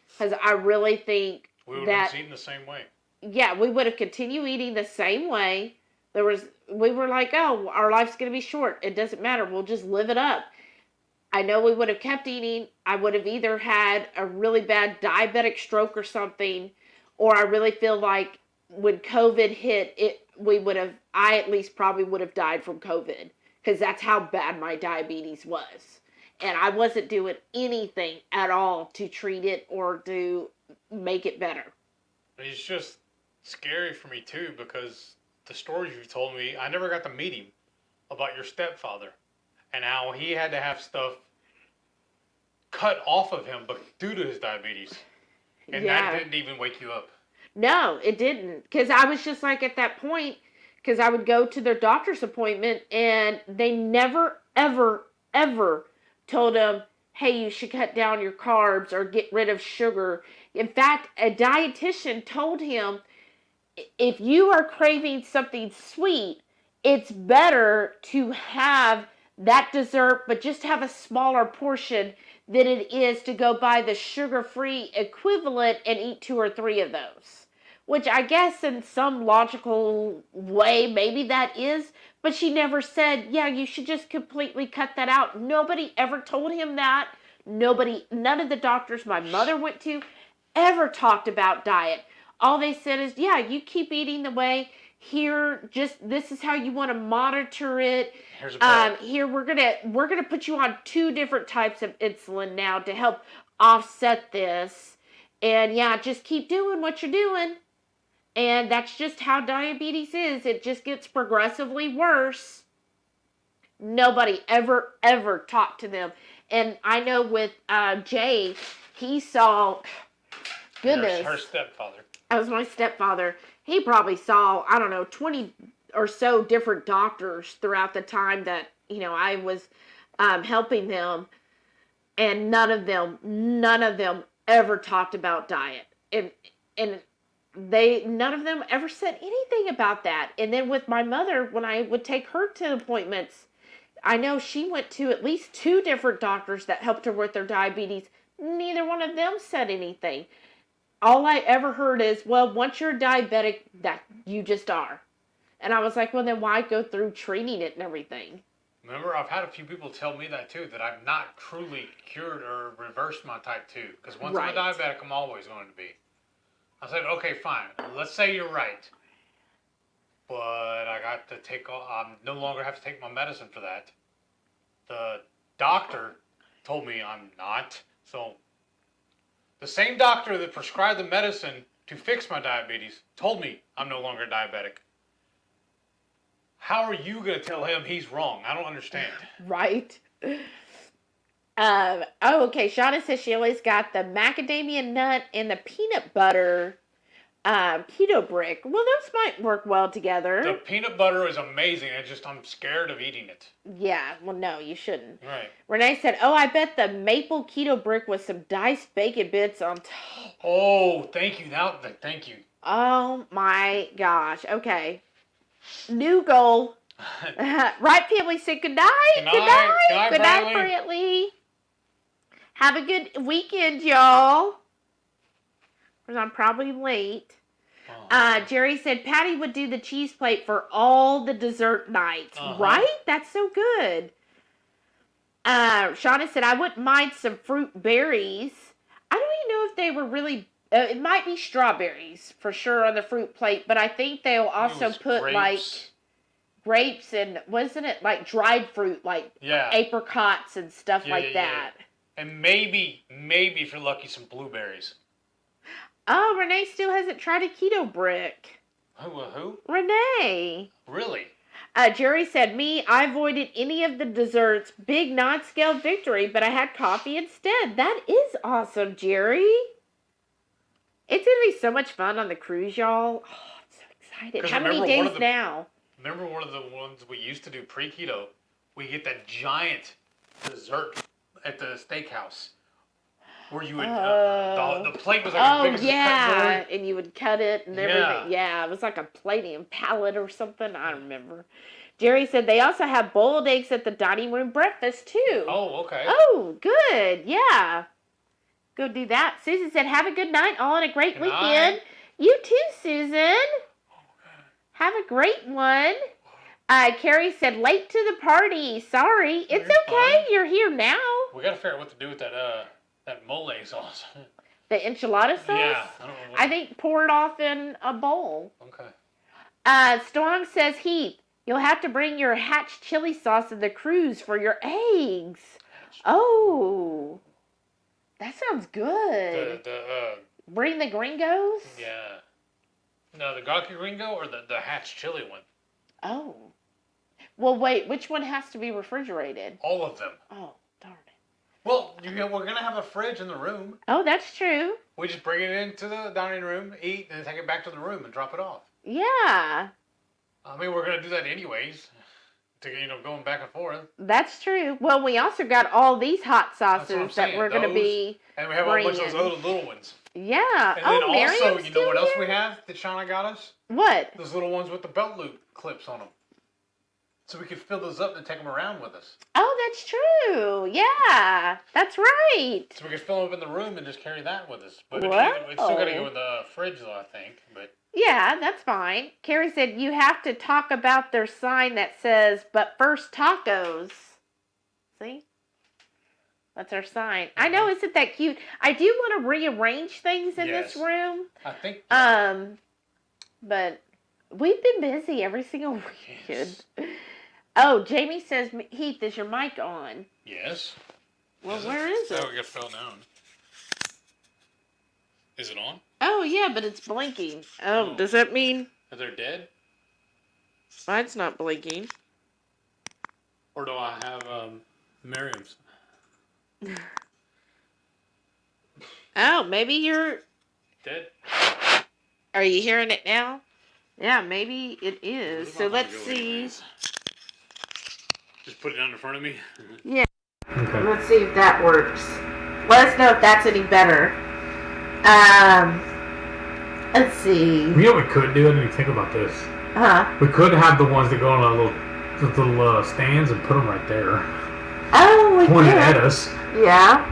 A: Because I really think
B: we would have been eating the same way.
A: Yeah, we would have continued eating the same way. We were like, oh, our life's going to be short. It doesn't matter. We'll just live it up. I know we would have kept eating. I would have either had a really bad diabetic stroke or something, or I really feel like when COVID hit, I at least probably would have died from COVID, because that's how bad my diabetes was. And I wasn't doing anything at all to treat it or to make it better.
B: It's just scary for me too, because the stories you've told me, I never got to meet him, about your stepfather and how he had to have stuff cut off of him but due to his diabetes. And that didn't even wake you up.
A: No, it didn't. Because I was just like at that point, because I would go to their doctor's appointment and they never, ever, ever told him, hey, you should cut down your carbs or get rid of sugar. In fact, a dietitian told him, if you are craving something sweet, it's better to have that dessert, but just have a smaller portion than it is to go buy the sugar-free equivalent and eat 2 or 3 of those. Which I guess in some logical way, maybe that is, but she never said, yeah, you should just completely cut that out. Nobody ever told him that. None of the doctors my mother went to ever talked about diet. All they said is, yeah, you keep eating the way. Here, this is how you want to monitor it.
B: Here's a pill.
A: Here we're gonna put you on 2 different types of insulin now to help offset this. And yeah, just keep doing what you're doing. And that's just how diabetes is. It just gets progressively worse. Nobody ever talked to them. And I know with Jay, he saw, goodness.
B: Her stepfather.
A: That was my stepfather. He probably saw, 20 or so different doctors throughout the time that, I was helping them. And none of them ever talked about diet. And none of them ever said anything about that. And then with my mother, when I would take her to appointments, I know she went to at least 2 different doctors that helped her with her diabetes. Neither one of them said anything. All I ever heard is, well, once you're diabetic, that you just are. And I was like, well, then why go through treating it and everything?
B: Remember, I've had a few people tell me that too, that I've not truly cured or reversed my type 2. Because once I'm a diabetic, I'm always going to be. I said, okay, fine. Let's say you're right. But I got to I no longer have to take my medicine for that. The doctor told me I'm not. So the same doctor that prescribed the medicine to fix my diabetes told me I'm no longer diabetic. How are you going to tell him he's wrong? I don't understand.
A: Right. Okay. Shauna says she always got the macadamia nut and the peanut butter keto brick. Well, those might work well together.
B: The peanut butter is amazing. I'm scared of eating it.
A: Yeah, well, no, you shouldn't.
B: Right.
A: Renee said, oh, I bet the maple keto brick with some diced bacon bits on top.
B: Oh, thank you. Thank you.
A: Oh, my gosh. Okay. New goal. Right, family, say good night.
B: Good night.
A: Good night, Brantley. Have a good weekend, y'all. Because I'm probably late. Jerry said Patty would do the cheese plate for all the dessert nights. Right? That's so good. Shauna said, I wouldn't mind some fruit berries. I don't even know if they were really... it might be strawberries, for sure, on the fruit plate. But I think they'll also put,
B: grapes.
A: like, grapes and... Wasn't it, like, dried fruit? Like, apricots and stuff like that.
B: And maybe, if you're lucky, some blueberries.
A: Oh, Renee still hasn't tried a keto brick.
B: Who?
A: Renee.
B: Really?
A: Jerry said, I avoided any of the desserts. Big non-scale victory, but I had coffee instead. That is awesome, Jerry. It's going to be so much fun on the cruise, y'all. Oh, I'm so excited. How many days now?
B: Remember one of the ones we used to do pre-keto? We get that giant dessert at the steakhouse. Where you would, the plate was like as big as a cutlery.
A: And you would cut it and everything. Yeah, it was like a platinum palette or something. I don't remember. Jerry said they also have boiled eggs at the dining room breakfast, too.
B: Oh, okay.
A: Oh, good. Yeah. Go do that. Susan said, have a good night, all, and a great weekend.
B: Night.
A: You too, Susan. Have a great one. Carrie said, late to the party. Sorry. It's okay. You're here now.
B: We got to figure out what to do with that mole sauce.
A: The enchilada sauce?
B: Yeah.
A: I think pour it off in a bowl.
B: Okay.
A: Storm says, Heath, you'll have to bring your hatch chili sauce in the cruise for your eggs. Oh. That sounds good. Bring the Gringos?
B: Yeah. No, the Gawky Gringo or the Hatch chili one?
A: Oh. Well, wait, which one has to be refrigerated?
B: All of them.
A: Oh, darn it.
B: Well, we're going to have a fridge in the room.
A: Oh, that's true.
B: We just bring it into the dining room, eat, and then take it back to the room and drop it off.
A: Yeah.
B: I mean, we're going to do that anyways. To, going back and forth.
A: That's true. Well, we also got all these hot sauces that we're going to be
B: and we have a bunch of those other little ones.
A: Yeah.
B: And then also, you know what else we have that Shauna got us?
A: What?
B: Those little ones with the belt loop clips on them. So we could fill those up and take them around with us.
A: Oh, that's true. Yeah, that's right.
B: So we could fill them up in the room and just carry that with us. But it's still got to go in the fridge, though, I think. But
A: yeah, that's fine. Carrie said you have to talk about their sign that says, but first tacos. See? That's our sign. I know, isn't that cute? I do want to rearrange things in this room.
B: I think.
A: But we've been busy every single weekend. Yes. Oh, Jamie says, Heath, is your mic on?
B: Yes.
A: Well, where is it?
B: Oh, it fell down. Is it on?
A: Oh, yeah, but it's blinking. Oh, does that mean...
B: That they're dead?
A: Mine's not blinking.
B: Or do I have Miriam's?
A: Oh, maybe you're...
B: Dead?
A: Are you hearing it now? Yeah, maybe it is. So let's see.
B: Just put it down in front of me?
A: Yeah.
B: Okay.
A: Let's see if that works. Let us know if that's any better. Let's see.
B: You know what we could do? I didn't even think about this. We could have the ones that go on little stands and put them right there.
A: Oh, we
B: pointed
A: could.
B: At us.
A: Yeah.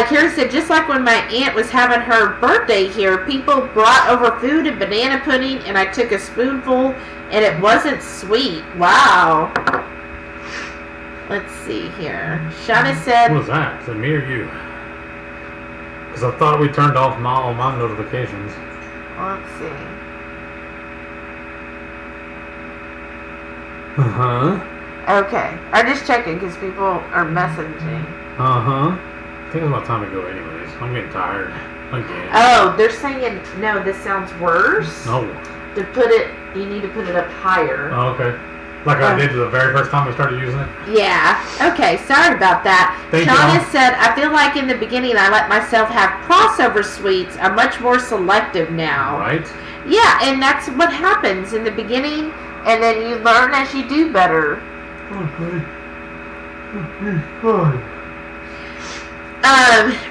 A: Carrie said, just like when my aunt was having her birthday here, people brought over food and banana pudding, and I took a spoonful, and it wasn't sweet. Wow. Let's see here. Shauna said...
B: What was that? Is it me or you? Because I thought we turned off all my notifications.
A: Let's see.
B: Uh-huh.
A: Okay. I'm just checking because people are messaging.
B: Uh-huh. I think it's about time to go anyways. I'm getting tired. Again.
A: Oh, they're saying, no, this sounds worse.
B: No.
A: To put it, you need to put it up higher.
B: Oh, okay.
D: Like I did the very first time we started using it.
A: Yeah. Okay. Sorry about that. Shauna said, I feel like in the beginning I let myself have crossover sweets. I'm much more selective now.
D: Right.
A: Yeah, and that's what happens in the beginning, and then you learn as you do better.
D: Okay.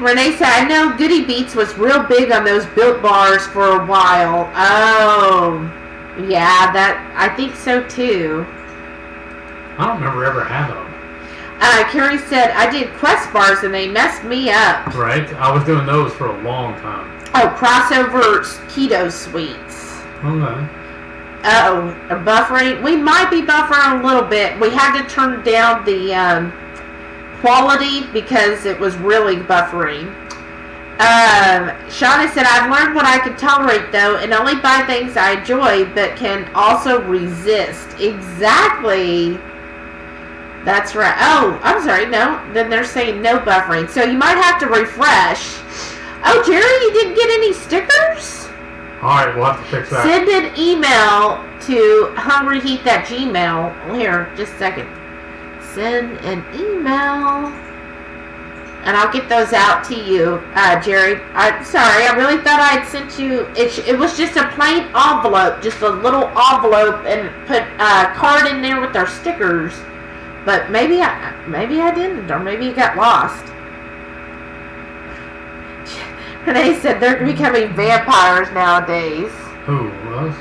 A: Renee said, I know Goody Beats was real big on those Built Bars for a while. Oh, yeah, I think so too.
D: I don't remember ever having them.
A: Carrie said, I did Quest Bars and they messed me up.
D: Right, I was doing those for a long time.
A: Oh, crossover keto sweets.
D: Okay.
A: Uh-oh, buffering. We might be buffering a little bit. We had to turn down the quality because it was really buffering. Shauna said, I've learned what I can tolerate though and only buy things I enjoy but can also resist. Exactly. That's right. Oh, I'm sorry. No, then they're saying no buffering. So you might have to refresh. Oh, Jerry, you didn't get any stickers?
D: Alright, we'll have to fix that.
A: Send an email to HungryHeath@gmail. Here, just a second. Send an email. And I'll get those out to you, Jerry. I'm sorry, I really thought I had sent you. It was just a plain envelope, just a little envelope, and put a card in there with our stickers. But maybe I didn't, or maybe it got lost. Renee said they're becoming vampires nowadays.
D: Who, us?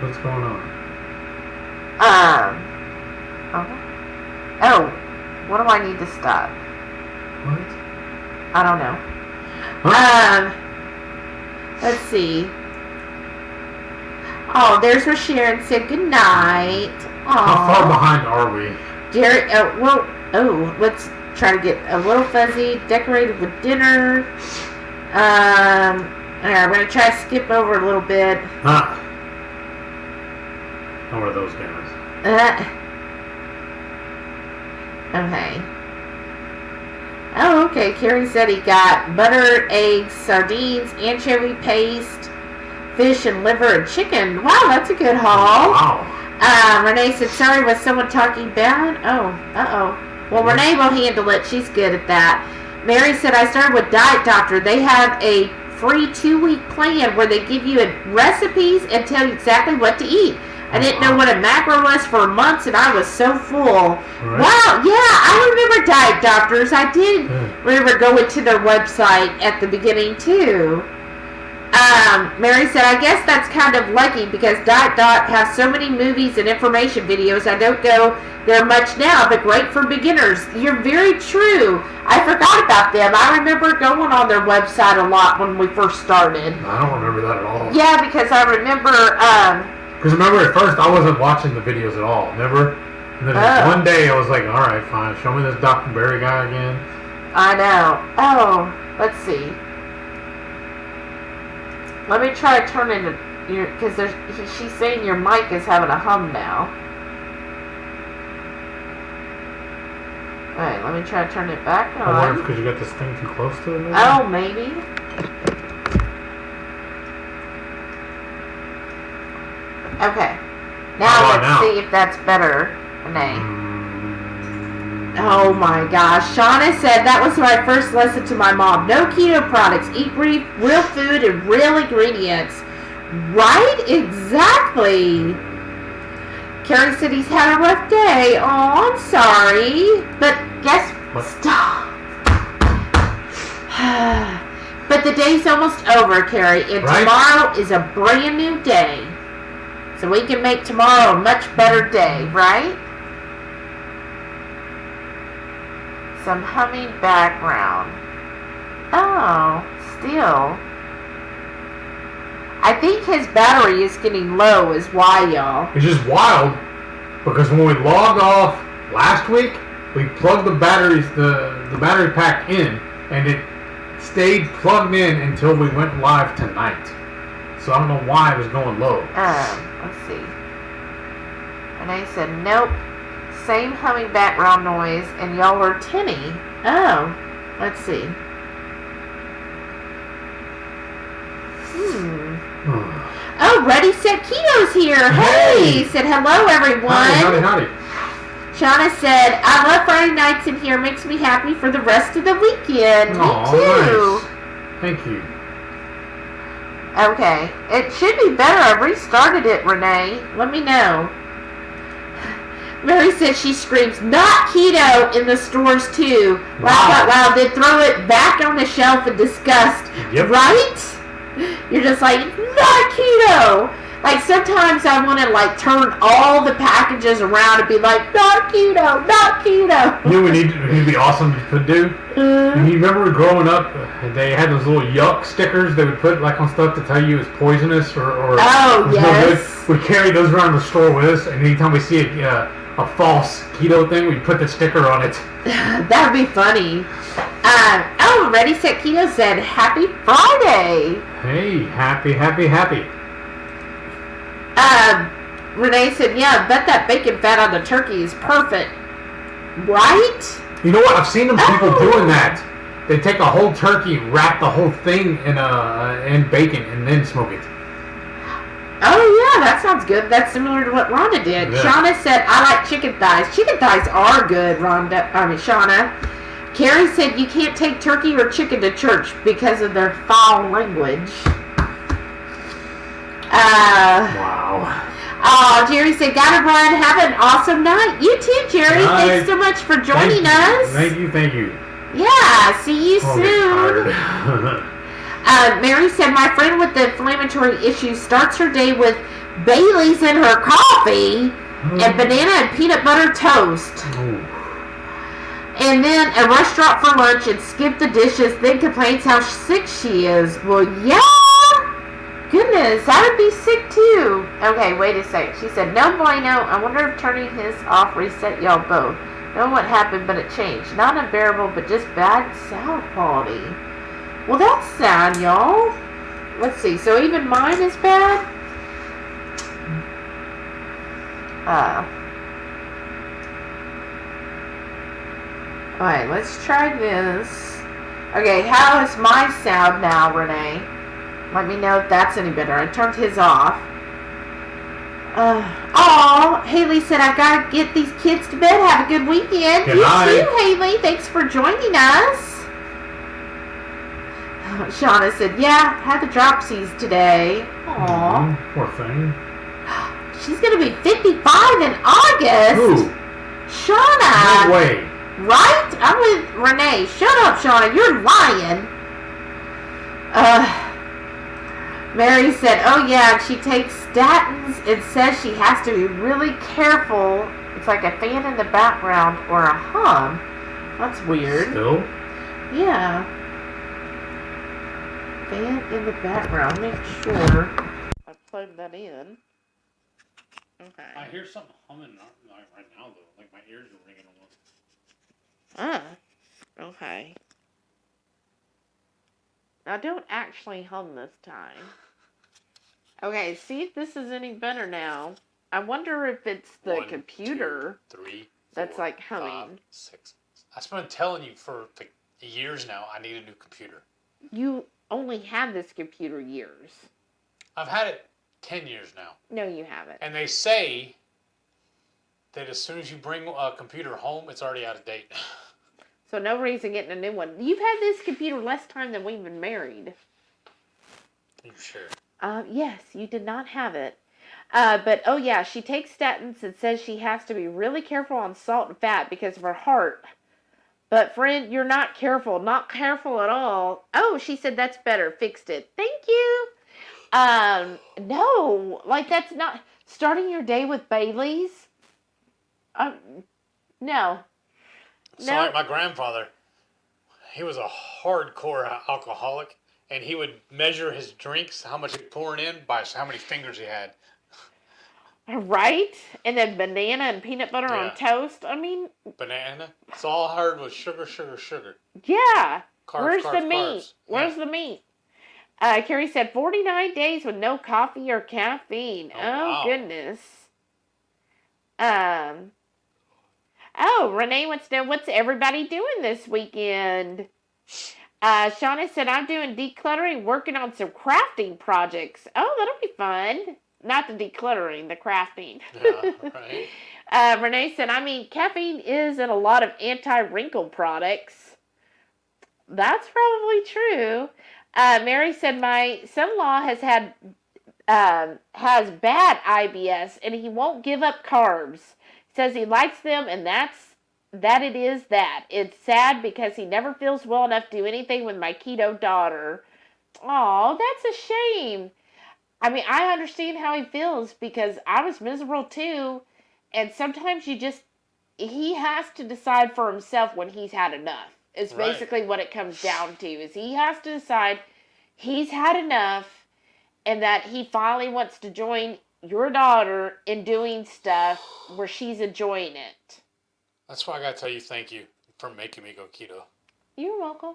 D: What's going on?
A: Oh, what do I need to stop?
D: What?
A: I don't know.
D: Huh?
A: Let's see. Oh, there's where Sharon said good night.
D: How far behind are we?
A: Jerry, let's try to get a little fuzzy, decorated with dinner. Alright, I'm going to try to skip over a little bit.
D: Huh. How are those guys?
A: Okay. Oh, okay. Carrie said he got butter, eggs, sardines, anchovy paste, fish and liver and chicken. Wow, that's a good haul.
D: Wow.
A: Renee said, sorry, was someone talking bad? Oh, uh-oh. Well, Renee will handle it. She's good at that. Mary said, I started with Diet Doctor. They have a free 2-week plan where they give you recipes and tell you exactly what to eat. I didn't know what a macro was for months, and I was so full. Right. Wow, yeah, I remember Diet Doctors. I did remember going to their website at the beginning, too. Mary said, I guess that's kind of lucky because Diet Doc has so many movies and information videos. I don't go there much now, but great for beginners. You're very true. I forgot about them. I remember going on their website a lot when we first started.
D: I don't remember that at all.
A: Yeah, because I remember...
D: Because remember at first I wasn't watching the videos at all, remember? And then one day I was like, alright, fine, show me this Dr. Berry guy again.
A: I know. Oh, let's see. Let me try to turn into your, because she's saying your mic is having a hum now. Alright, let me try to turn it back on.
D: I wonder if because you got this thing too close to it. Maybe?
A: Oh, maybe. Okay. Now let's see if that's better. Renee. Oh my gosh. Shauna said that was my first lesson to my mom. No keto products. Eat real food and real ingredients. Right? Exactly. Carrie said he's had a rough day. Oh, I'm sorry. But guess what? Stop. But the day's almost over, Carrie. And tomorrow is a brand new day. So we can make tomorrow a much better day, right? Some humming background. Oh, still. I think his battery is getting low is why, y'all.
D: It's just wild because when we logged off last week, we plugged the batteries, the battery pack in, and it stayed plugged in until we went live tonight. So I don't know why it was going low.
A: Let's see. And I said, nope. Same humming background noise, and y'all were tinny. Oh, let's see. Oh, Ready Set Keto's here. Hey! Said hello, everyone.
D: Howdy.
A: Shauna said, I love Friday nights in here. Makes me happy for the rest of the weekend.
D: Aw,
A: Me too.
D: Nice. Thank you.
A: Okay. It should be better. I restarted it, Renee. Let me know. Mary said she screams, not keto in the stores too. Laugh out loud, then throw it back on the shelf in disgust.
D: Yep.
A: Right? You're just like, not keto. Like sometimes I want to like turn all the packages around and be like, not keto, not keto.
D: You know what would be awesome to do? You remember growing up, they had those little yuck stickers they would put like on stuff to tell you it's poisonous or
A: oh, yes.
D: We carry those around the store with us, and anytime we see a false keto thing, we put the sticker on it.
A: That would be funny. Ready Set Keto said, Happy Friday.
D: Hey, happy.
A: Renee said, yeah, I bet that bacon fat on the turkey is perfect. Right?
D: You know what? I've seen people doing that. They take a whole turkey, wrap the whole thing in bacon, and then smoke it.
A: Oh, yeah, that sounds good. That's similar to what Rhonda did. Yeah. Shauna said, I like chicken thighs. Chicken thighs are good, Shauna. Carrie said, you can't take turkey or chicken to church because of their foul language.
D: Wow.
A: Oh, Jerry said, gotta run. Have an awesome night. You too, Jerry. Thanks so much for joining us.
D: Thank you.
A: Yeah, see you soon. Mary said, my friend with the inflammatory issues starts her day with Bailey's in her coffee and banana and peanut butter toast. And then a restaurant for lunch and skip the dishes, then complains how sick she is. Well, yeah. Goodness, I would be sick too. Okay, wait a sec. She said, no bueno. I wonder if turning his off reset y'all both. Know what happened, but it changed. Not unbearable, but just bad sound quality. Well, that's sad, y'all. Let's see. So even mine is bad? Alright, let's try this. Okay, how is my sound now, Renee? Let me know if that's any better. I turned his off. Haley said, I gotta get these kids to bed. Have a good weekend.
D: Good
A: you
D: night.
A: too, Haley. Thanks for joining us. Shauna said, yeah, had the dropsies today. Aww.
D: Poor thing.
A: She's gonna be 55 in August.
D: Who?
A: Shauna.
D: No way.
A: Right? I'm with Renee. Shut up, Shauna. You're lying. Mary said, oh yeah, she takes statins and says she has to be really careful. It's like a fan in the background or a hum. That's weird.
D: Still?
A: Yeah. Fan in the background. Make sure I plugged that in. Okay.
B: I hear something humming right now, though. Like my ears are ringing almost.
A: Okay. Now don't actually hum this time. Okay, see if this is any better now. I wonder if it's the
B: 1,
A: computer
B: 2, 3,
A: that's
B: 4,
A: like humming.
B: 5, 6. I've been telling you for like years now I need a new computer.
A: You only had this computer years.
B: I've had it 10 years now.
A: No, you haven't.
B: And they say that as soon as you bring a computer home, it's already out of date.
A: So no reason getting a new one. You've had this computer less time than we've been married.
B: Are you sure?
A: Yes, you did not have it. But, oh yeah, she takes statins and says she has to be really careful on salt and fat because of her heart. But, friend, you're not careful. Not careful at all. Oh, she said that's better. Fixed it. Thank you. No. Like, that's not... Starting your day with Bailey's? No.
B: So like my grandfather, he was a hardcore alcoholic. And he would measure his drinks, how much he poured in, by how many fingers he had.
A: Right? And then banana and peanut butter on toast. I mean...
B: Banana? It's all I heard was sugar, sugar, sugar.
A: Yeah.
B: Carbs,
A: Where's
B: carbs,
A: the meat?
B: carbs.
A: Where's the meat? Carrie said 49 days with no coffee or caffeine. Oh
B: wow.
A: Goodness. Renee wants to know what's everybody doing this weekend. Shauna said, I'm doing decluttering, working on some crafting projects. Oh, that'll be fun. Not the decluttering, the crafting.
C: Yeah, right.
A: Renee said, caffeine is in a lot of anti-wrinkle products. That's probably true. Mary said, my son-in-law has bad IBS and he won't give up carbs. Says he likes them and it is that. It's sad because he never feels well enough to do anything with my keto daughter. Oh, that's a shame. I understand how he feels because I was miserable too. And sometimes he has to decide for himself when he's had enough. It's basically what it comes down to, is he has to decide he's had enough and that he finally wants to join your daughter in doing stuff where she's enjoying it.
C: That's why I gotta tell you thank you for making me go keto.
A: You're welcome.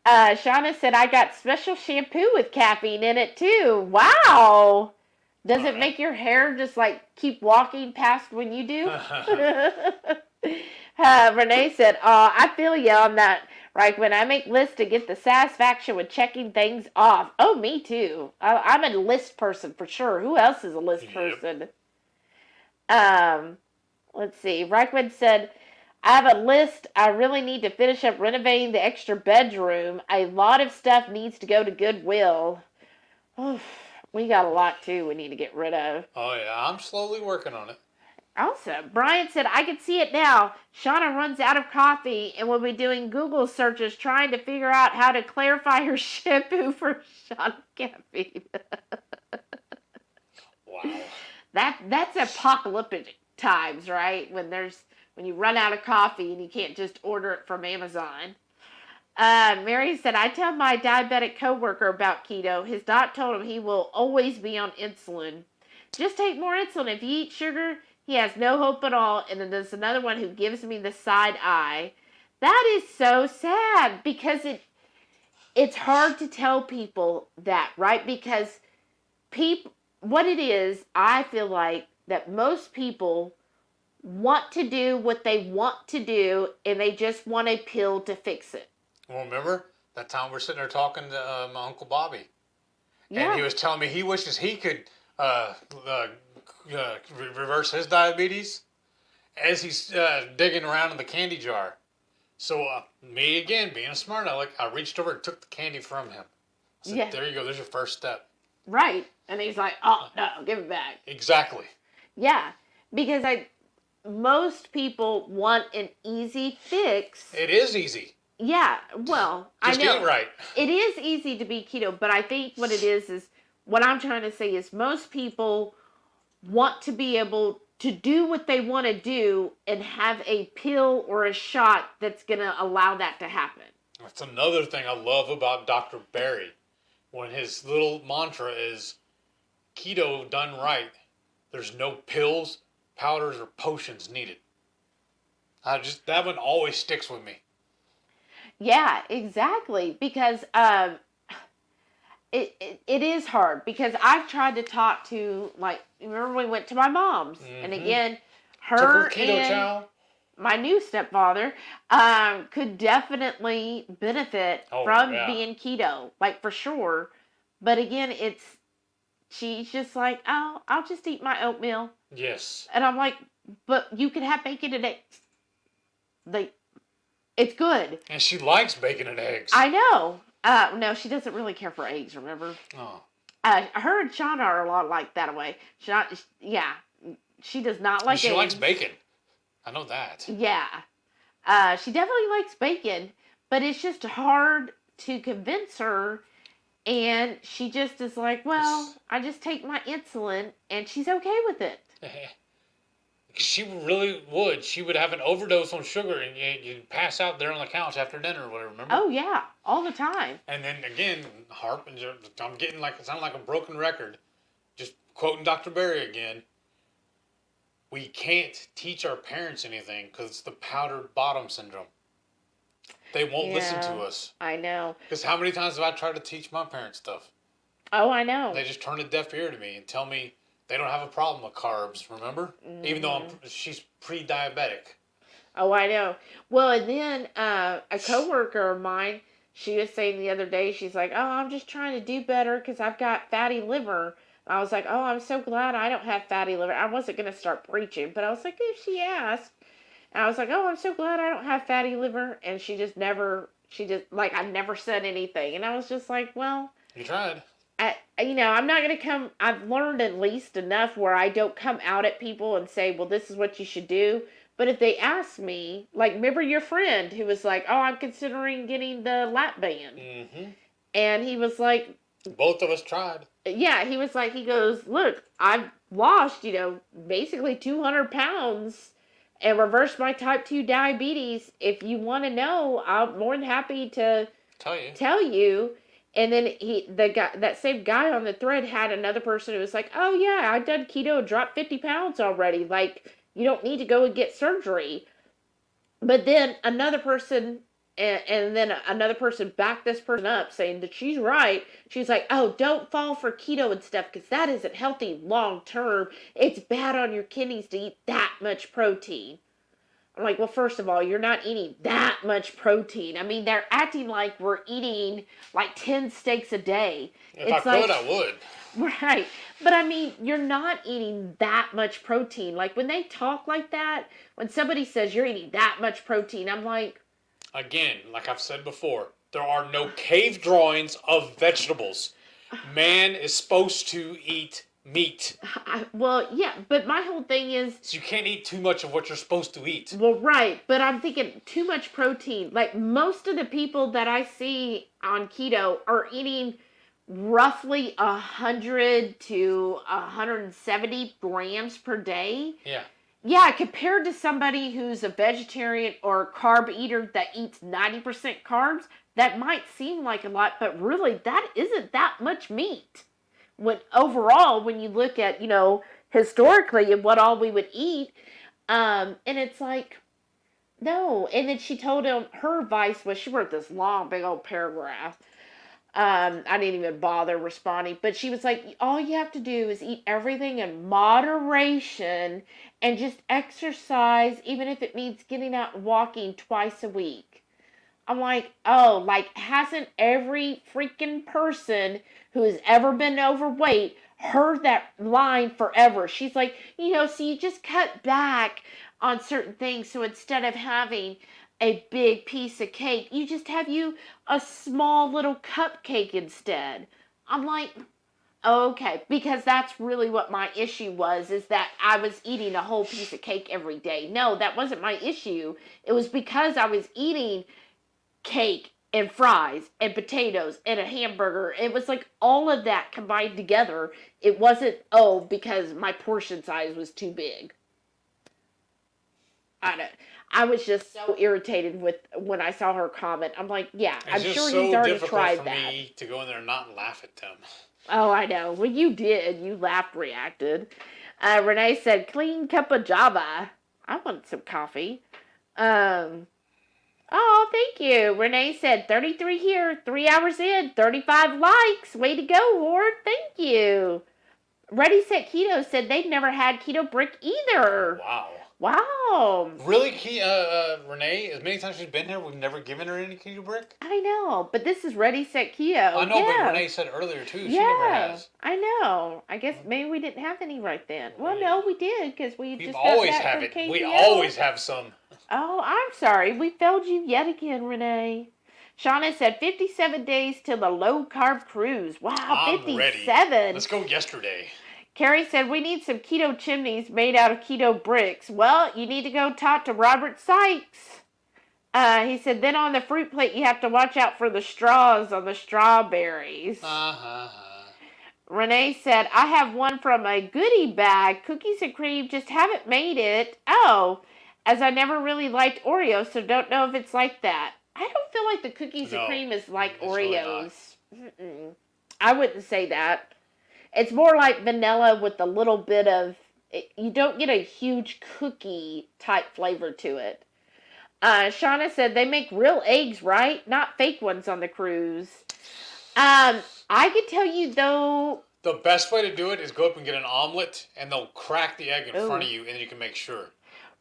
A: Shauna said, I got special shampoo with caffeine in it too. Wow. Does it make your hair just keep walking past when you do? Renee said, I feel you on that. Right, when I make lists to get the satisfaction with checking things off. Oh, me too. I'm a list person for sure. Who else is a list person? Let's see. Reichman said, I have a list. I really need to finish up renovating the extra bedroom. A lot of stuff needs to go to Goodwill. We got a lot too we need to get rid of.
C: Oh yeah, I'm slowly working on it.
A: Also, Brian said, I can see it now. Shauna runs out of coffee and will be doing Google searches trying to figure out how to clarify her shampoo for Shauna caffeine.
C: Wow.
A: That's apocalyptic times, right? When you run out of coffee and you can't just order it from Amazon. Mary said, I tell my diabetic coworker about keto. His doc told him he will always be on insulin. Just take more insulin. If you eat sugar, he has no hope at all. And then there's another one who gives me the side eye. That is so sad because it's hard to tell people that, right? Because what it is, I feel like that most people want to do what they want to do and they just want a pill to fix it.
C: Well, remember that time we're sitting there talking to my Uncle Bobby?
A: Yeah.
C: And he was telling me he wishes he could reverse his diabetes as he's digging around in the candy jar. So me again, being a smart aleck, I reached over and took the candy from him. I said, There you go. There's your first step.
A: Right. And he's like, oh, no, give it back.
C: Exactly.
A: Yeah. Because most people want an easy fix.
C: It is easy.
A: Yeah. Well,
C: Just
A: I know.
C: eat right.
A: It is easy to be keto, but I think what it is what I'm trying to say is most people want to be able to do what they want to do and have a pill or a shot that's going to allow that to happen.
C: That's another thing I love about Dr. Berry. When his little mantra is keto done right, there's no pills, powders, or potions needed. That one always sticks with me.
A: Yeah, exactly. Because it is hard. Because I've tried to talk to, remember we went to my mom's. Mm-hmm. And again, her and my new stepfather could definitely benefit from being keto. For sure. But again, she's just like, oh, I'll just eat my oatmeal.
C: Yes.
A: And I'm like, but you can have bacon and eggs. It's good.
C: And she likes bacon and eggs.
A: I know. No, she doesn't really care for eggs, remember?
C: Oh.
A: Her and Shauna are a lot like that way. She does not like eggs.
C: She likes bacon. I know that.
A: Yeah. She definitely likes bacon, but it's just hard to convince her. And she just is like, well, I just take my insulin, and she's okay with it.
C: She really would. She would have an overdose on sugar, and you'd pass out there on the couch after dinner or whatever, remember?
A: Oh, yeah. All the time.
C: And then, again, I'm getting sounding like a broken record. Just quoting Dr. Berry again. We can't teach our parents anything because it's the powdered bottom syndrome. They won't listen to us.
A: I know.
C: Because how many times have I tried to teach my parents stuff?
A: Oh, I know.
C: They just turn a deaf ear to me and tell me they don't have a problem with carbs, remember? Mm-hmm. Even though she's pre-diabetic.
A: Oh, I know. Well, and then a coworker of mine, she was saying the other day, she's like, "Oh, I'm just trying to do better because I've got fatty liver." I was like, "Oh, I'm so glad I don't have fatty liver." I wasn't gonna start preaching, but I was like, if she asked, and I was like, "Oh, I'm so glad I don't have fatty liver," and she just never, she just like I never said anything, and I was just like, well.
C: You tried.
A: I'm not going to come. I've learned at least enough where I don't come out at people and say, well, this is what you should do. But if they ask me, like, remember your friend who was like, oh, I'm considering getting the lap band.
C: Mm-hmm.
A: And he was like,
C: Both of us tried.
A: yeah, he was like, he goes, look, I've lost, basically 200 pounds and reversed my type 2 diabetes. If you want to know, I'm more than happy to tell you. And then that same guy on the thread had another person who was like, oh yeah, I've done keto and dropped 50 pounds already. Like, you don't need to go and get surgery. But then another person, and then another person backed this person up saying that she's right. She's like, oh, don't fall for keto and stuff because that isn't healthy long term. It's bad on your kidneys to eat that much protein. I'm like, well, first of all, you're not eating that much protein. I mean, they're acting like we're eating like 10 steaks a day.
C: If I could, I would.
A: Right. But I mean, you're not eating that much protein. Like when they talk like that, when somebody says you're eating that much protein, I'm like.
C: Again, like I've said before, there are no cave drawings of vegetables. Man is supposed to eat meat.
A: Well, yeah, but my whole thing is.
C: So you can't eat too much of what you're supposed to eat.
A: Well, right, but I'm thinking too much protein. Like most of the people that I see on keto are eating roughly 100 to 170 grams per day.
C: Yeah.
A: Yeah, compared to somebody who's a vegetarian or a carb eater that eats 90% carbs, that might seem like a lot, but really that isn't that much meat. When overall, when you look at, historically and what all we would eat, and it's like, no. And then she told him her advice was, she wrote this long, big old paragraph. I didn't even bother responding, but she was like, all you have to do is eat everything in moderation and just exercise, even if it means getting out and walking twice a week. I'm like, oh, like, hasn't every freaking person who has ever been overweight heard that line forever? She's like, so you just cut back on certain things. So instead of having a big piece of cake, you just have a small little cupcake instead. I'm like, okay, because that's really what my issue was, is that I was eating a whole piece of cake every day. No, that wasn't my issue. It was because I was eating cake and fries and potatoes and a hamburger. It was like all of that combined together. It wasn't, because my portion size was too big. I was just so irritated when I saw her comment. I'm like, yeah, I'm sure he's already tried that.
C: It's so difficult for me to go in there and not laugh at them.
A: Oh, I know. Well, you did. You laughed, reacted. Renee said, clean cup of Java. I want some coffee. Oh, thank you. Renee said, 33 here, 3 hours in, 35 likes. Way to go, Ward. Thank you. Ready Set Keto said they've never had keto brick either.
C: Wow.
A: Wow.
C: Really, Renee, as many times she's been here, we've never given her any keto brick?
A: I know, but this is Ready Set Keto.
C: I know, but Renee said earlier, too, she never has.
A: I know. I guess maybe we didn't have any right then. Well, no, we did, because we just
C: always have it. We always have some.
A: Oh, I'm sorry. We failed you yet again, Renee. Shauna said 57 days till the low-carb cruise. Wow,
C: I'm
A: 57.
C: Ready. Let's go yesterday.
A: Carrie said, we need some keto chimneys made out of keto bricks. Well, you need to go talk to Robert Sykes. He said, then on the fruit plate, you have to watch out for the straws on the strawberries. Renee said, I have one from a goodie bag. Cookies and cream, just haven't made it. Oh, as I never really liked Oreos, so don't know if it's like that. I don't feel like the cookies and cream is like Oreos. Really I wouldn't say that. It's more like vanilla with a little bit of, you don't get a huge cookie type flavor to it. Shauna said they make real eggs, right? Not fake ones on the cruise. I could tell you though.
C: The best way to do it is go up and get an omelet and they'll crack the egg in front of you and you can make sure.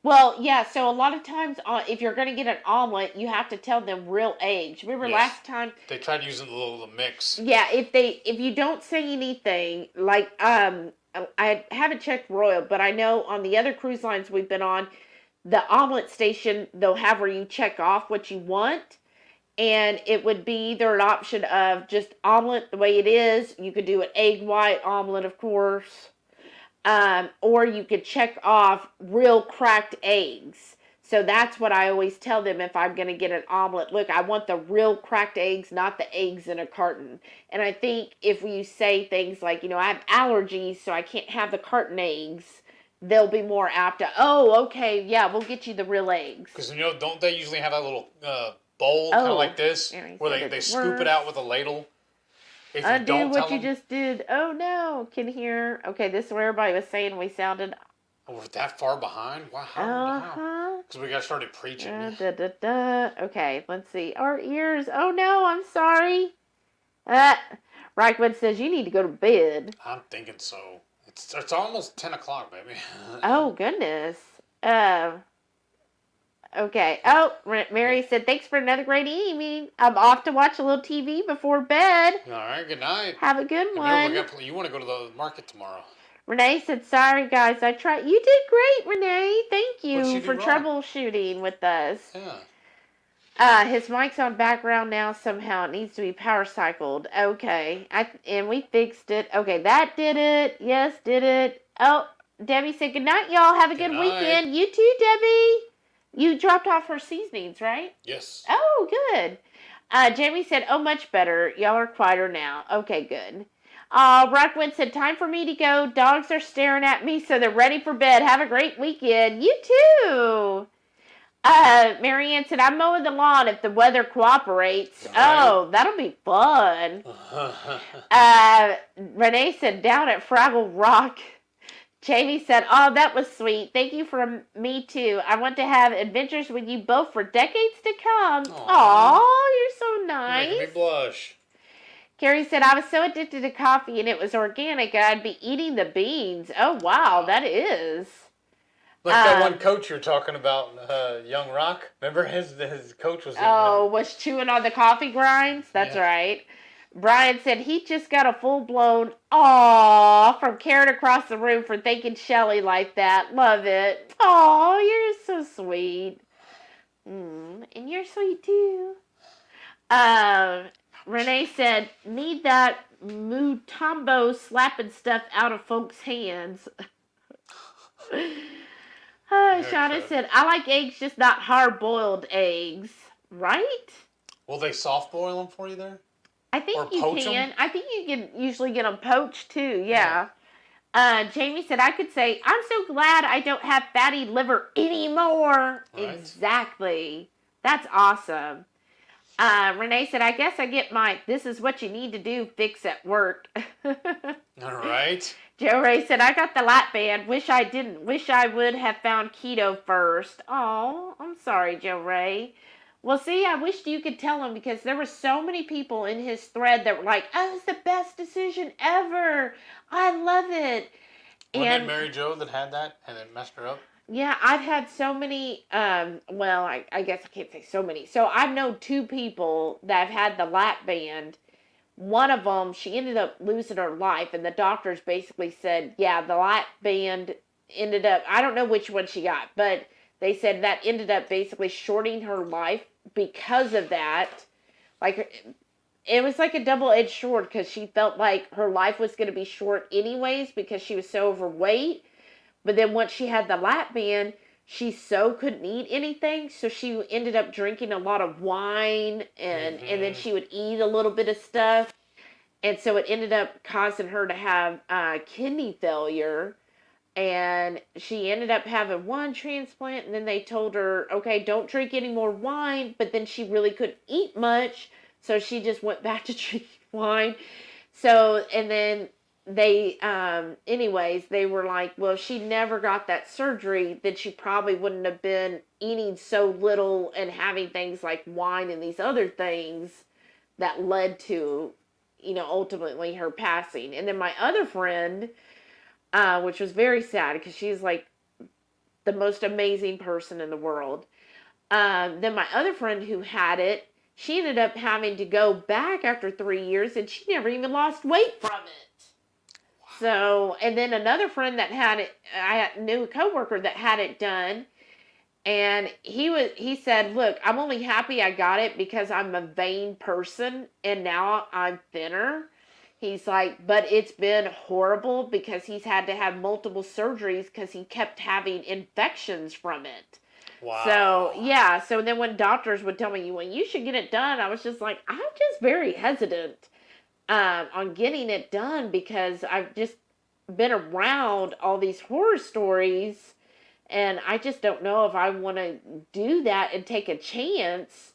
A: Well, yeah, so a lot of times if you're going to get an omelet, you have to tell them real eggs. Remember
C: Yes.
A: last time?
C: They tried using the mix.
A: Yeah, if you don't say anything, like I haven't checked Royal, but I know on the other cruise lines we've been on, the omelet station, they'll have where you check off what you want. And it would be either an option of just omelet the way it is. You could do an egg white omelet, of course. Or you could check off real cracked eggs. So that's what I always tell them if I'm going to get an omelet. Look, I want the real cracked eggs, not the eggs in a carton. And I think if you say things like, I have allergies, so I can't have the carton eggs, they'll be more apt to, oh, okay, yeah, we'll get you the real eggs.
C: Because, don't they usually have that little bowl kind of like this, where they scoop it out with a ladle? If you
A: Undo
C: don't
A: what
C: tell
A: you
C: them,
A: just did. Oh, no, can hear. Okay, this is where everybody was saying we sounded.
C: Oh, we're that far behind? Wow.
A: Uh-huh.
C: Because we got started preaching.
A: Okay, let's see. Our ears. Oh, no, I'm sorry. Reichman says you need to go to bed.
C: I'm thinking so. It's almost 10 o'clock, baby.
A: Oh, goodness. Okay. Oh, Mary said, thanks for another great evening. I'm off to watch a little TV before bed.
C: All right, good night.
A: Have a good one.
C: You want to go to the market tomorrow.
A: Renee said, sorry, guys. I tried. You did great, Renee. Thank you for
C: wrong?
A: troubleshooting with us.
C: Yeah.
A: His mic's on background now somehow. It needs to be power cycled. Okay. And we fixed it. Okay, that did it. Yes, did it. Oh, Debbie said, good night, y'all. Have a good weekend. You too, Debbie. You dropped off her seasonings, right?
C: Yes.
A: Oh, good. Jamie said, oh, much better. Y'all are quieter now. Okay, good. Rockwood said, time for me to go. Dogs are staring at me, so they're ready for bed. Have a great weekend. You too. Marianne said, I'm mowing the lawn if the weather cooperates. Right. Oh, that'll be fun. Renee said, down at Fraggle Rock. Jamie said, oh, that was sweet. Thank you for me, too. I want to have adventures with you both for decades to come. Aw, you're so nice.
C: You're making me blush.
A: Carrie said, I was so addicted to coffee and it was organic, I'd be eating the beans. Oh, wow, that is.
C: Like that one coach you're talking about, Young Rock. Remember his coach was...
A: was chewing on the coffee grinds? That's right. Brian said he just got a full-blown aw from Karen across the room for thanking Shelly like that. Love it. Aw, you're so sweet. And you're sweet too. Renee said, need that Mutombo slapping stuff out of folks' hands. Shauna said, I like eggs, just not hard-boiled eggs. Right?
C: Will they soft boil them for you there?
A: I think you can.
C: Them?
A: I think you can usually get them poached too. Yeah. Jamie said, I could say, I'm so glad I don't have fatty liver anymore. Right. Exactly. That's awesome. Renee said, I guess I get my this is what you need to do fix at work.
C: All right.
A: Joe Ray said, I got the lap band. Wish I didn't. Wish I would have found keto first. Oh, I'm sorry, Joe Ray. Well, see, I wished you could tell him because there were so many people in his thread that were like, oh, it's the best decision ever. I love it.
C: Wasn't it Mary Jo that had that and it messed her up?
A: Yeah, I've had so many, I guess I can't say so many. So I've known two people that have had the lap band. One of them, she ended up losing her life, and the doctors basically said, yeah, the lap band ended up, I don't know which one she got, but they said that ended up basically shorting her life because of that. Like, it was like a double-edged sword because she felt like her life was going to be short anyways because she was so overweight. But then once she had the lap band, she so couldn't eat anything. So she ended up drinking a lot of wine and then she would eat a little bit of stuff. And so it ended up causing her to have kidney failure. And she ended up having one transplant. And then they told her, okay, don't drink any more wine. But then she really couldn't eat much. So she just went back to drinking wine. So, and then they, anyways, they were like, well, if she never got that surgery, then she probably wouldn't have been eating so little and having things like wine and these other things that led to, ultimately her passing. And then my other friend, which was very sad because she's like the most amazing person in the world. Then my other friend who had it, she ended up having to go back after 3 years, and she never even lost weight from it. So, and then another friend that had it, I knew a coworker that had it done, and he said, look, I'm only happy I got it because I'm a vain person, and now I'm thinner. He's like, but it's been horrible because he's had to have multiple surgeries because he kept having infections from it.
C: Wow.
A: So, yeah. So then when doctors would tell me, well, you should get it done, I was just like, I'm just very hesitant on getting it done because I've just been around all these horror stories, and I just don't know if I want to do that and take a chance.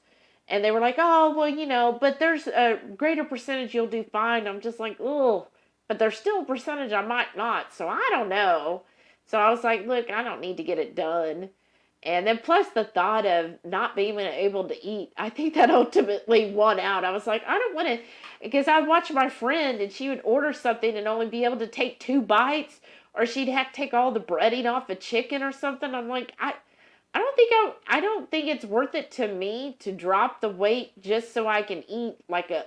A: And they were like, oh, well, but there's a greater percentage you'll do fine. I'm just like, oh, but there's still a percentage I might not. So I don't know. So I was like, look, I don't need to get it done. And then plus the thought of not being able to eat, I think that ultimately won out. I was like, I don't want to, because I watched my friend and she would order something and only be able to take 2 bites, or she'd have to take all the breading off a chicken or something. I'm like, I don't think it's worth it to me to drop the weight just so I can eat like a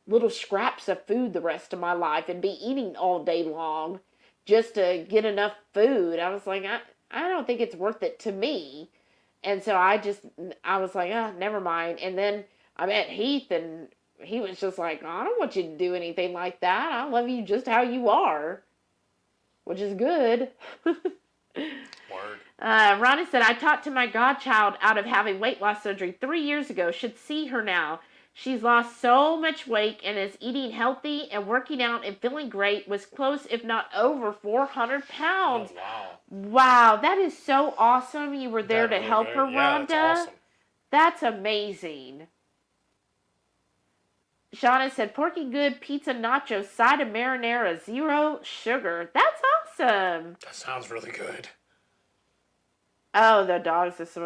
A: little scraps of food the rest of my life and be eating all day long just to get enough food. I was like, I don't think it's worth it to me. And so I was like, never mind. And then I met Heath, and he was just like, I don't want you to do anything like that. I love you just how you are, which is good.
C: Word.
A: Ronnie said, I talked to my godchild out of having weight loss surgery 3 years ago. Should see her now. She's lost so much weight and is eating healthy and working out and feeling great. Was close, if not over, 400 pounds.
C: Oh, wow.
A: Wow, that is so awesome. You were there to help her,
C: yeah,
A: Rhonda.
C: that's awesome.
A: That's amazing. Shauna said, Porky Good pizza nachos, side of marinara, 0 sugar. That's awesome.
C: That sounds really good.
A: Oh, the dogs are so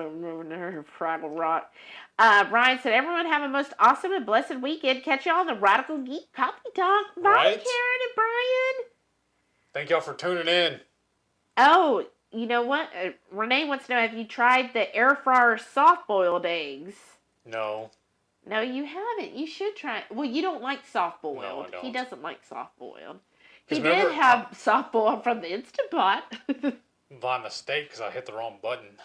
A: Fraggle Rock. Ryan said, everyone have a most awesome and blessed weekend. Catch y'all on the Radical Geek Coffee Talk. Bye,
C: Right.
A: Karen and Brian.
C: Thank y'all for tuning in.
A: Oh, you know what? Renee wants to know, have you tried the air fryer soft-boiled eggs?
C: No.
A: No, you haven't. You should try it. Well, you don't like soft-boiled.
C: No, I don't.
A: He doesn't like soft-boiled. He
C: 'Cause
A: did
C: remember-
A: have soft-boiled from the Instant Pot.
C: By mistake, because I hit the wrong button.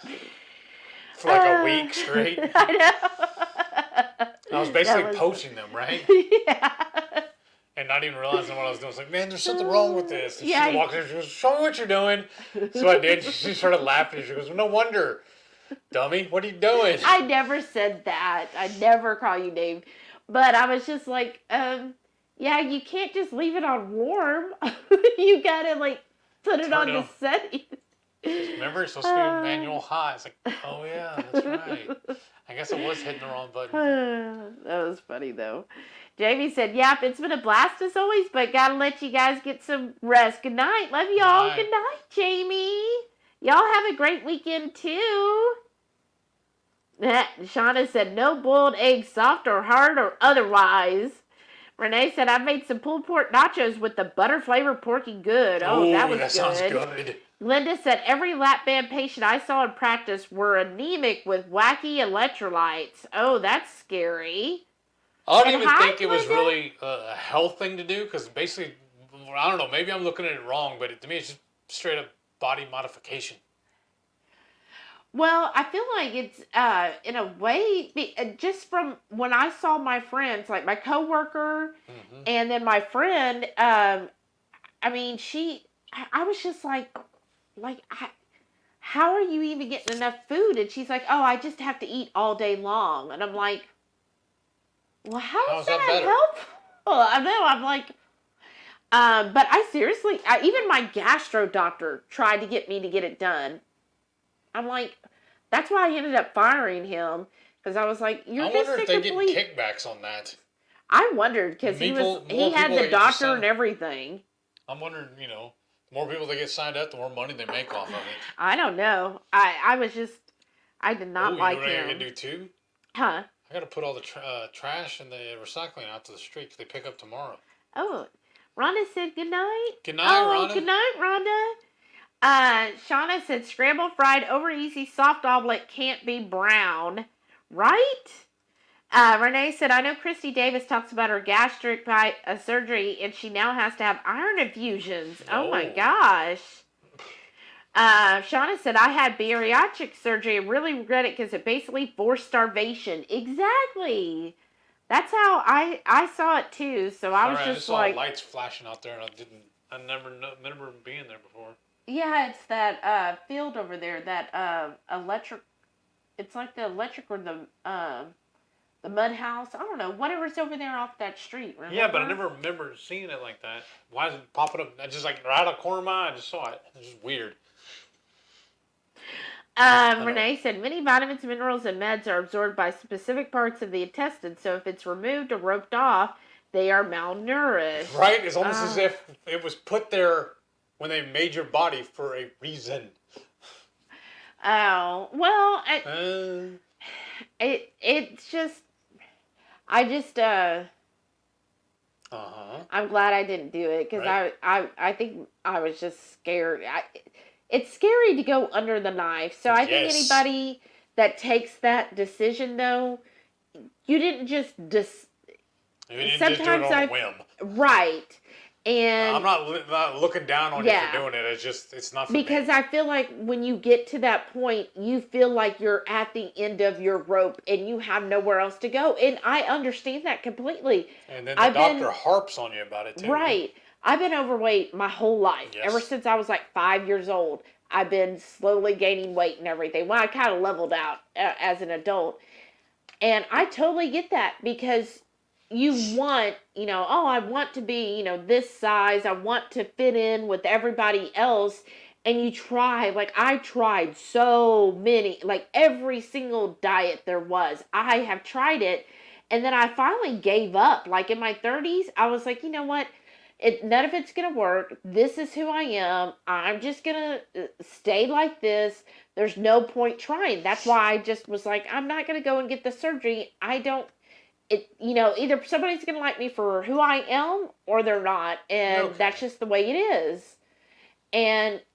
C: For like a week straight.
A: I know.
C: I was basically poaching them, right?
A: Yeah.
C: And not even realizing what I was doing. I was like, man, there's something wrong with this. And
A: Yeah.
C: she walked in, she goes, show me what you're doing. So I did. She started laughing. She goes, no wonder. Dummy, what are you doing?
A: I never said that. I never call you name. But I was just like, yeah, you can't just leave it on warm. You gotta put it on the setting.
C: Remember, it's supposed to be a manual high. It's like, oh yeah, that's right. I guess I was hitting the wrong button.
A: That was funny though. Jamie said, yep, it's been a blast as always, but gotta let you guys get some rest. Good night. Love y'all.
C: Night.
A: Good night, Jamie. Y'all have a great weekend too. Shauna said, no boiled eggs, soft or hard or otherwise. Renee said, I made some pulled pork nachos with the butter flavored Porky Good. Oh, that was good.
C: Sounds good.
A: Linda said, every lap band patient I saw in practice were anemic with wacky electrolytes. Oh, that's scary.
C: I don't
A: And
C: even
A: hi,
C: think it was
A: Linda.
C: really a health thing to do, because basically, I don't know, maybe I'm looking at it wrong, but to me it's just straight up body modification.
A: Well, I feel like it's, in a way, just from when I saw my friends, like my coworker, and then my friend, I was just like, how are you even getting enough food? And she's like, oh, I just have to eat all day long. And I'm like, well, how is that helpful? I know, I'm like, but I seriously, even my gastro doctor tried to get me to get it done. I'm like, that's why I ended up firing him, because I was like, you're
C: I
A: just
C: wonder if
A: sick
C: they
A: of
C: get
A: bleep.
C: kickbacks on that.
A: I wondered, because he had the doctor and everything.
C: I'm wondering, the more people that get signed up, the more money they make off of it.
A: I don't know. I was just, I did not like
C: You know what I
A: him.
C: gotta do too?
A: Huh?
C: I gotta put all the trash and the recycling out to the street, 'cause they pick up tomorrow.
A: Oh, Rhonda said good night.
C: Good night,
A: Oh,
C: Rhonda.
A: good night, Rhonda. Shauna said scrambled fried over easy soft omelet can't be brown. Right? Renee said, I know Christy Davis talks about her gastric surgery and she now has to have iron infusions. Oh my gosh. Shauna said, I had bariatric surgery and really regret it because it basically forced starvation. Exactly. That's how I saw it too. So I was just like,
C: lights flashing out there, and I never remember being there before.
A: Yeah, it's that field over there, that electric. It's like the electric or the mud house. I don't know, whatever's over there off that street. Remember?
C: Yeah, but I never remember seeing it like that. Why is it popping up? I just like right out of the corner of my eye, I just saw it. It's just weird.
A: Renee said many vitamins, minerals, and meds are absorbed by specific parts of the intestine. So if it's removed or roped off, they are malnourished.
C: Right? It's almost as if it was put there when they made your body for a reason.
A: Oh well, it's just I'm glad I didn't do it because I think I was just scared. It's scary to go under the knife. So I think anybody that takes that decision, though, you didn't just
C: sometimes just do it on a whim.
A: Right. And
C: I'm not looking down on you for doing it. It's not for
A: because
C: me.
A: I feel like when you get to that point, you feel like you're at the end of your rope and you have nowhere else to go. And I understand that completely.
C: And then the doctor harps on you about it too.
A: Right. I've been overweight my whole life.
C: Yes.
A: Ever since I was like 5 years old. I've been slowly gaining weight and everything. Well, I kind of leveled out as an adult. And I totally get that because you want, I want to be, this size. I want to fit in with everybody else. And you try, like I tried so many, like every single diet there was. I have tried it. And then I finally gave up. Like in my 30s, I was like, you know what? None of it's going to work. This is who I am. I'm just going to stay like this. There's no point trying. That's why I just was like, I'm not going to go and get the surgery. Either somebody's going to like me for who I am or they're not. And that's just the way it is.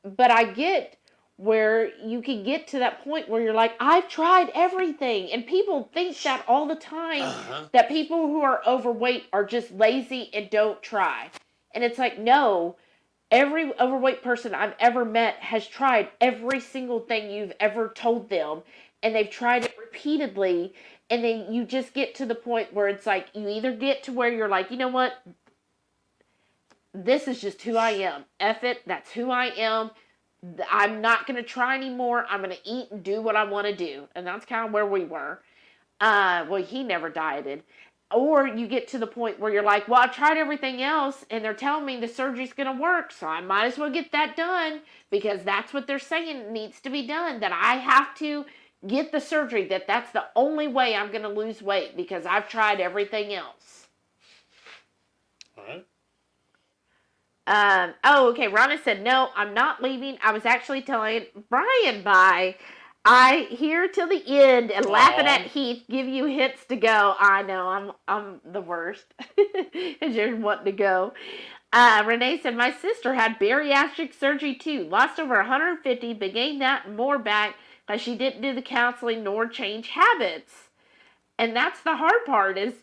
A: But I get where you can get to that point where you're like, I've tried everything. And people think that all the time, that people who are overweight are just lazy and don't try. And it's like, no, every overweight person I've ever met has tried every single thing you've ever told them. And they've tried it repeatedly. And then you just get to the point where it's like, you either get to where you're like, you know what? This is just who I am. F it. That's who I am. I'm not going to try anymore. I'm going to eat and do what I want to do. And that's kind of where we were. Well, he never dieted. Or you get to the point where you're like, well, I tried everything else and they're telling me the surgery's going to work. So I might as well get that done because that's what they're saying needs to be done. That I have to get the surgery. That's the only way I'm going to lose weight because I've tried everything else.
C: All right.
A: Okay. Rhonda said, no, I'm not leaving. I was actually telling Brian bye. I here till the end and laughing at Heath, give you hints to go. I know I'm the worst. As you're wanting to go. Renee said, my sister had bariatric surgery too. Lost over 150, but gained that and more back because she didn't do the counseling nor change habits. And that's the hard part is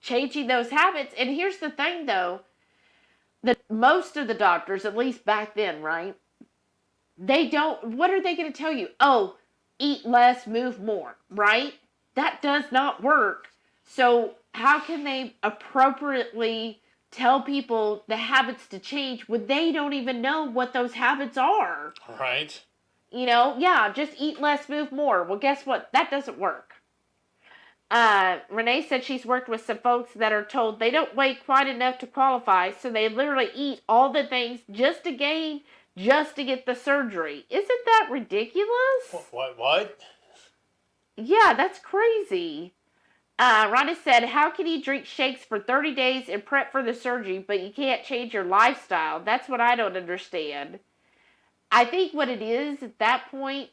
A: changing those habits. And here's the thing though. That most of the doctors, at least back then, right? What are they going to tell you? Oh, eat less, move more, right? That does not work. So how can they appropriately tell people the habits to change when they don't even know what those habits are?
C: Right.
A: Just eat less, move more. Well, guess what? That doesn't work. Renee said she's worked with some folks that are told they don't weigh quite enough to qualify, so they literally eat all the things just to get the surgery. Isn't that ridiculous?
C: What?
A: Yeah, that's crazy. Rhonda said, how can you drink shakes for 30 days and prep for the surgery, but you can't change your lifestyle? That's what I don't understand. I think what it is at that point,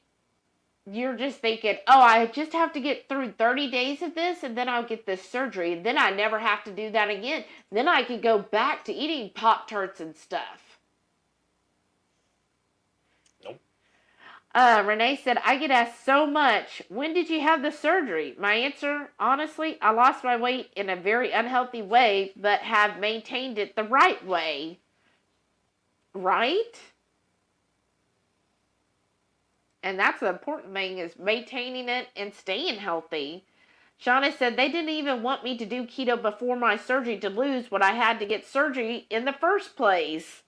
A: you're just thinking, oh, I just have to get through 30 days of this and then I'll get this surgery. And then I never have to do that again. Then I can go back to eating Pop-Tarts and stuff. Renee said, I get asked so much, when did you have the surgery? My answer, honestly, I lost my weight in a very unhealthy way, but have maintained it the right way. Right? And that's the important thing, is maintaining it and staying healthy. Shauna said, they didn't even want me to do keto before my surgery to lose what I had to get surgery in the first place.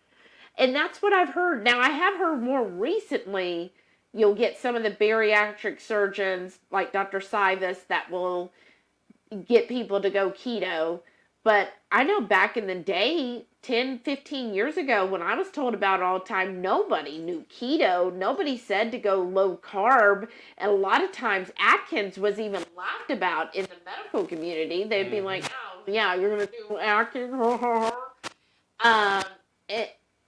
A: And that's what I've heard. Now, I have heard more recently, you'll get some of the bariatric surgeons, like Dr. Sivas, that will get people to go keto. But I know back in the day, 10, 15 years ago, when I was told about it all the time, nobody knew keto. Nobody said to go low carb. And a lot of times, Atkins was even laughed about in the medical community. They'd be like, oh, yeah, you're going to do Atkins?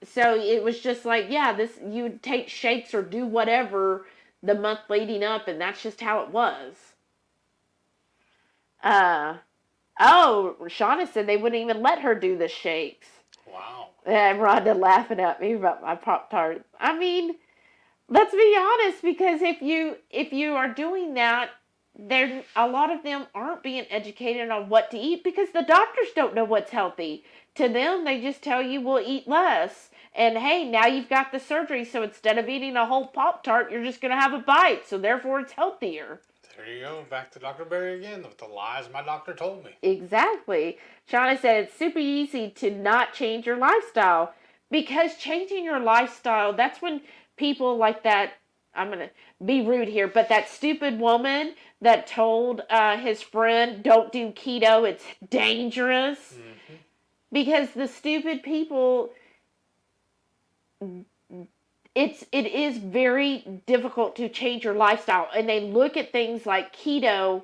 A: So it was just like, yeah, you would take shakes or do whatever the month leading up, and that's just how it was. Shauna said they wouldn't even let her do the shakes.
C: Wow.
A: And Rhonda laughing at me about my Pop-Tart. I mean, let's be honest, because if you are doing that, a lot of them aren't being educated on what to eat, because the doctors don't know what's healthy. To them, they just tell you, we'll eat less. And hey, now you've got the surgery, so instead of eating a whole Pop-Tart, you're just going to have a bite. So therefore, it's healthier.
C: There you go. Back to Dr. Berry again with the lies my doctor told me.
A: Exactly. Shauna said it's super easy to not change your lifestyle, because changing your lifestyle, that's when people like that, I'm going to be rude here, but that stupid woman that told his friend, don't do keto, it's dangerous. Mm-hmm. Because the stupid people, it is very difficult to change your lifestyle. And they look at things like keto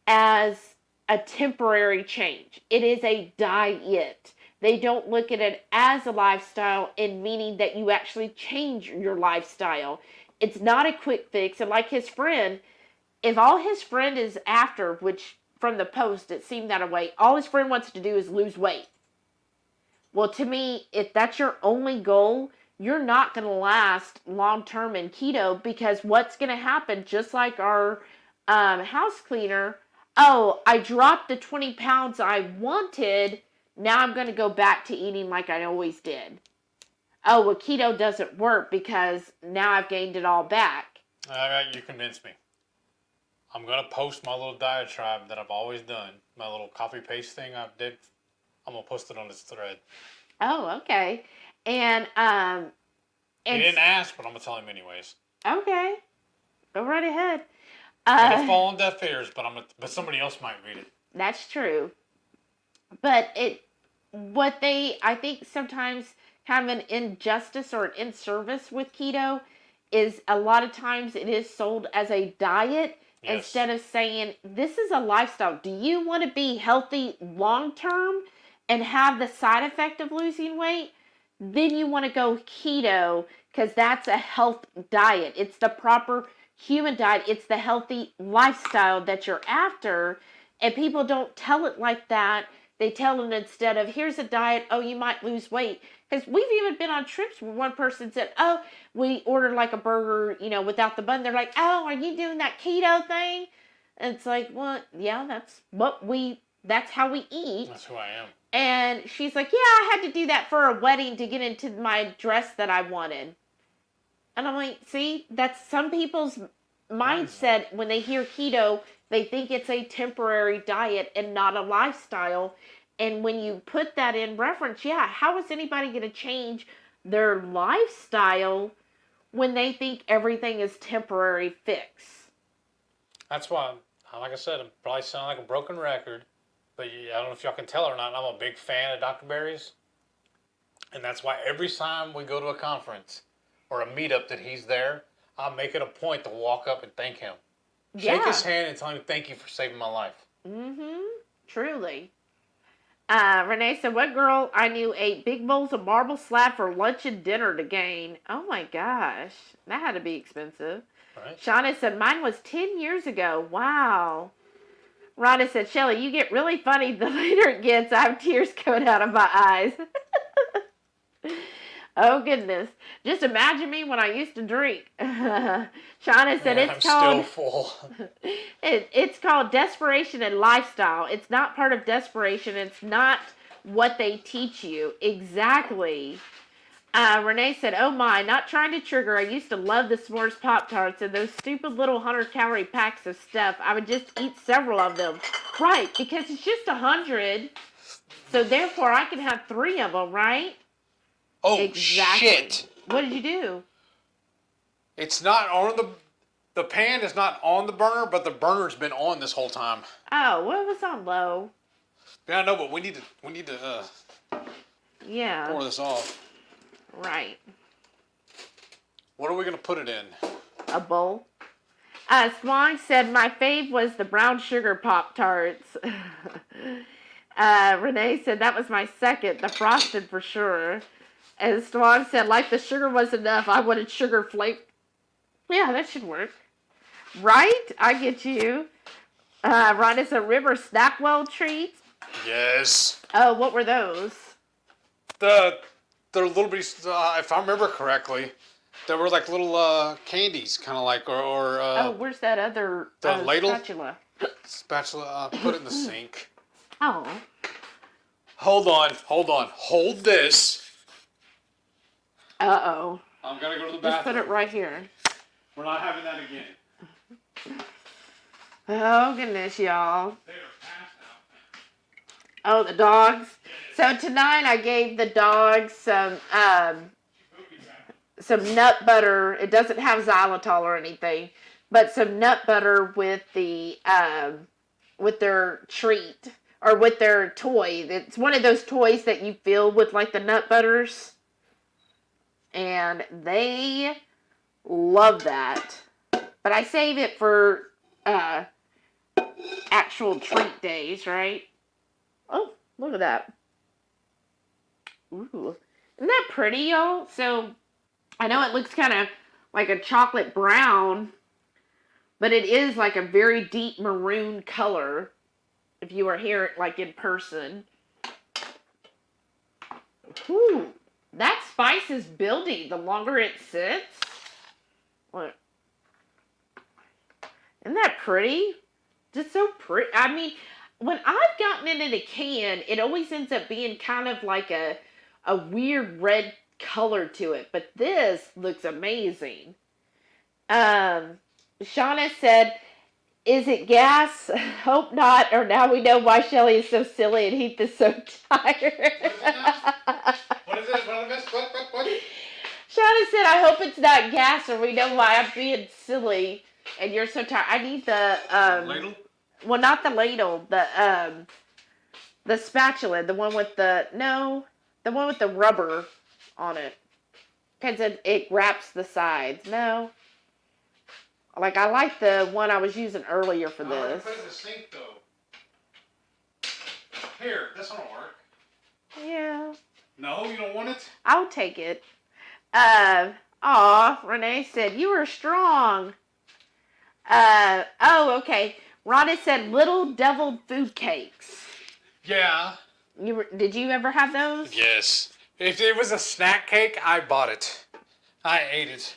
A: as a temporary change. It is a diet. They don't look at it as a lifestyle, in meaning that you actually change your lifestyle. It's not a quick fix. And like his friend, if all his friend is after, which from the post it seemed that way, all his friend wants to do is lose weight. Well, to me, if that's your only goal, you're not going to last long-term in keto, because what's going to happen, just like our house cleaner, oh, I dropped the 20 pounds I wanted, now I'm going to go back to eating like I always did. Oh, well, keto doesn't work because now I've gained it all back.
C: All right, you convinced me. I'm going to post my little diatribe that I've always done, my little copy paste thing I did. I'm going to post it on this thread.
A: Oh, okay. And
C: he didn't ask, but I'm going to tell him anyways.
A: Okay. Go right ahead.
C: It'll fall on deaf ears, but somebody else might read it.
A: That's true. But I think sometimes kind of an injustice or an in-service with keto is a lot of times it is sold as a diet. Yes. Instead of saying, this is a lifestyle. Do you want to be healthy long-term and have the side effect of losing weight? Then you want to go keto, because that's a health diet. It's the proper human diet. It's the healthy lifestyle that you're after. And people don't tell it like that. They tell it instead of, here's a diet, oh, you might lose weight. Because we've even been on trips where one person said, oh, we ordered like a burger, without the bun. They're like, oh, are you doing that keto thing? And it's like, well, yeah, that's how we eat.
C: That's who I am.
A: And she's like, yeah, I had to do that for a wedding to get into my dress that I wanted. And I'm like, see, that's some people's mindset when they hear keto. They think it's a temporary diet and not a lifestyle. And when you put that in reference, how is anybody going to change their lifestyle when they think everything is temporary fix?
C: That's why, like I said, I'm probably sounding like a broken record. But I don't know if y'all can tell or not, I'm a big fan of Dr. Berry's. And that's why every time we go to a conference or a meetup that he's there, I make it a point to walk up and thank him. Shake his hand and tell him thank you for saving my life. Mm-hmm.
A: Truly. Renee said, what girl I knew ate big bowls of marble slab for lunch and dinner to gain? Oh my gosh. That had to be expensive. Right. Shauna said, mine was 10 years ago. Wow. Rhonda said, Shelly, you get really funny the later it gets. I have tears coming out of my eyes. Oh, goodness. Just imagine me when I used to drink. Shauna said
B: I'm
A: it's called...
B: still full.
A: It's called Desperation and Lifestyle. It's not part of Desperation. It's not what they teach you. Exactly. Renee said, oh my, not trying to trigger. I used to love the s'mores Pop-Tarts and those stupid little 100-calorie packs of stuff. I would just eat several of them. Right, because it's just 100. So therefore, I can have 3 of them, right?
C: Oh,
A: Exactly.
C: shit.
A: What did you do?
C: It's not on the pan is not on the burner, but the burner's been on this whole time.
A: Oh, well, it was on low.
C: Yeah, I know, but we need to
A: Yeah.
C: pour this off.
A: Right.
C: What are we gonna put it in?
A: A bowl. Swan said my fave was the brown sugar Pop-Tarts. Renee said that was my second, the frosted for sure. And Swan said, like the sugar was enough, I wanted sugar flake. Yeah, that should work. Right? I get you. Rhonda said River Snackwell treats.
C: Yes.
A: Oh, what were those?
C: They're little bit. If I remember correctly, they were like little candies, kind of like
A: Oh, where's that other
C: the ladle?
A: spatula?
C: Spatula. Put it in the sink.
A: Oh.
C: Hold on. Hold this.
A: Uh-oh.
C: I'm gonna go to the
A: Just
C: bathroom.
A: put it right here.
C: We're not having that again.
A: Oh, goodness, y'all.
C: They are passed out.
A: Oh, the dogs. So tonight I gave the dogs some nut butter. It doesn't have xylitol or anything, but some nut butter with the with their treat or with their toy. It's one of those toys that you fill with like the nut butters, and they love that. But I save it for actual treat days, right? Oh, look at that. Ooh. Isn't that pretty, y'all? So, I know it looks kind of like a chocolate brown, but it is like a very deep maroon color if you were here, like, in person. Ooh. That spice is building the longer it sits. Look. Isn't that pretty? Just so pretty. I mean, when I've gotten it in a can, it always ends up being kind of like a weird red color to it. But this looks amazing. Shauna said, is it gas? Hope not, or now we know why Shelly is so silly and Heath is so tired.
C: What is it? What?
A: Shauna said, I hope it's not gas, or we know why I'm being silly and you're so tired. I need the
C: Ladle?
A: well, not the ladle, the spatula, the one with the one with the rubber on it, because it wraps the sides. No, like I like the one I was using earlier for this.
C: Put it in the sink though. Here, this one will work.
A: Yeah,
C: No, you don't want it?
A: I'll take it. Renee said you were strong. Oh, okay. Rhonda said little deviled food cakes.
C: Yeah.
A: Did you ever have those?
C: Yes. If it was a snack cake, I bought it. I ate it.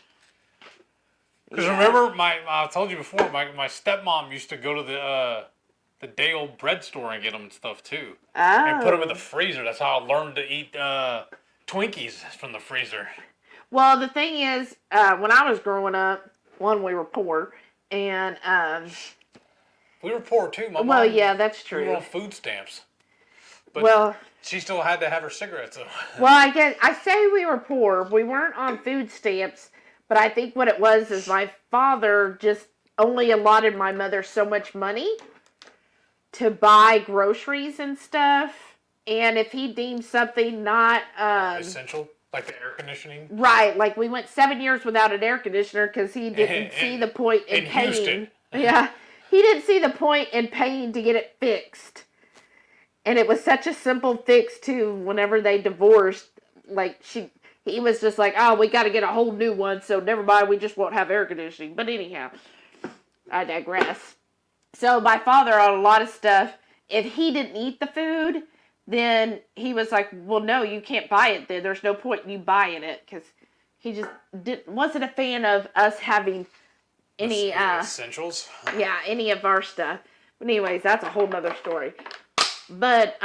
C: Because remember, I told you before, my stepmom used to go to the day old bread store and get them and stuff too.
A: Oh.
C: And put them in the freezer. That's how I learned to eat Twinkies from the freezer.
A: Well, the thing is, when I was growing up, we were poor, and
C: we were poor too. My
A: well,
C: mom,
A: yeah, that's
C: we were
A: true.
C: on food stamps. But
A: Well,
C: she still had to have her cigarettes though.
A: well, I say we were poor. We weren't on food stamps, but I think what it was is my father just only allotted my mother so much money to buy groceries and stuff, and if he deemed something not
C: Essential, like the air conditioning.
A: right, like we went 7 years without an air conditioner because he didn't see the point in paying.
C: Houston.
A: Yeah, he didn't see the point in paying to get it fixed. And it was such a simple fix too. Whenever they divorced, like he was just like, "Oh, we got to get a whole new one, so never mind. We just won't have air conditioning." But anyhow, I digress. So my father on a lot of stuff, if he didn't eat the food, then he was like, well, no, you can't buy it then. There's no point in you buying it, because he just wasn't a fan of us having any
C: essentials.
A: Yeah, any of our stuff. But anyways, that's a whole nother story. But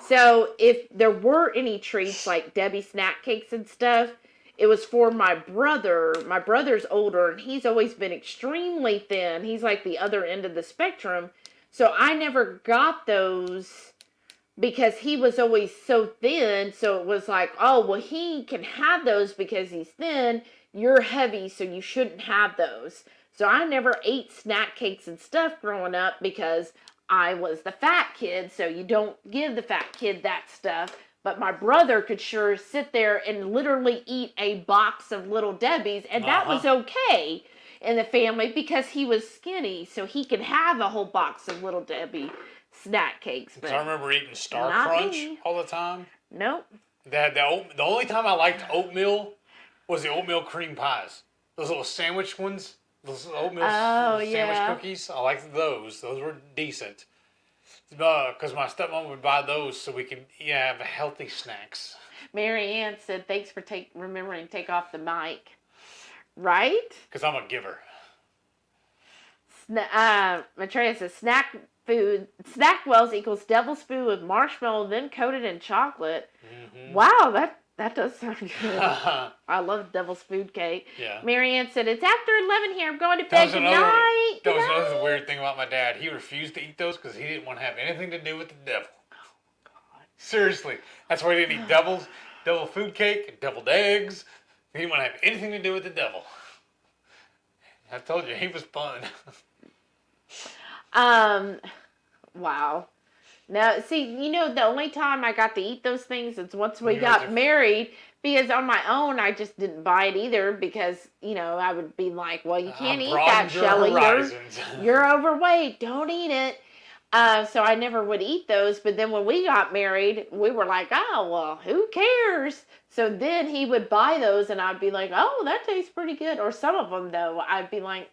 A: so if there were any treats like Debbie snack cakes and stuff, it was for my brother. My brother's older, and he's always been extremely thin. He's like the other end of the spectrum. So I never got those because he was always so thin. So it was like, oh, well, he can have those because he's thin. You're heavy, so you shouldn't have those. So I never ate snack cakes and stuff growing up because I was the fat kid. So you don't give the fat kid that stuff. But my brother could sure sit there and literally eat a box of Little Debbie's, and that was okay in the family because he was skinny, so he could have a whole box of Little Debbie snack cakes. But
C: I remember eating Star Crunch all the time.
A: Nope.
C: The only time I liked oatmeal was the oatmeal cream pies. Those little sandwich ones, those oatmeal sandwich cookies. I liked those. Those were decent. Because my stepmom would buy those so we could have healthy snacks.
A: Mary Ann said, thanks for remembering to take off the mic. Right?
C: Because I'm a giver.
A: Matreya says, snack wells equals devil's food with marshmallow, then coated in chocolate. Mm-hmm. Wow, that does sound good. I love devil's food cake. Yeah. Mary Ann said, it's after 11 here. I'm going to bed. Good night.
C: That was another weird thing about my dad. He refused to eat those because he didn't want to have anything to do with the devil. Oh, God. Seriously. That's why he didn't eat devil food cake, and deviled eggs. He didn't want to have anything to do with the devil. I told you, he was fun.
A: Wow. Now, see, the only time I got to eat those things is once we got married, because on my own, I just didn't buy it either because, I would be like, well, you can't eat that, Shelly. You're overweight. Don't eat it. So I never would eat those. But then when we got married, we were like, oh, well, who cares? So then he would buy those, and I'd be like, oh, that tastes pretty good. Or some of them, though, I'd be like,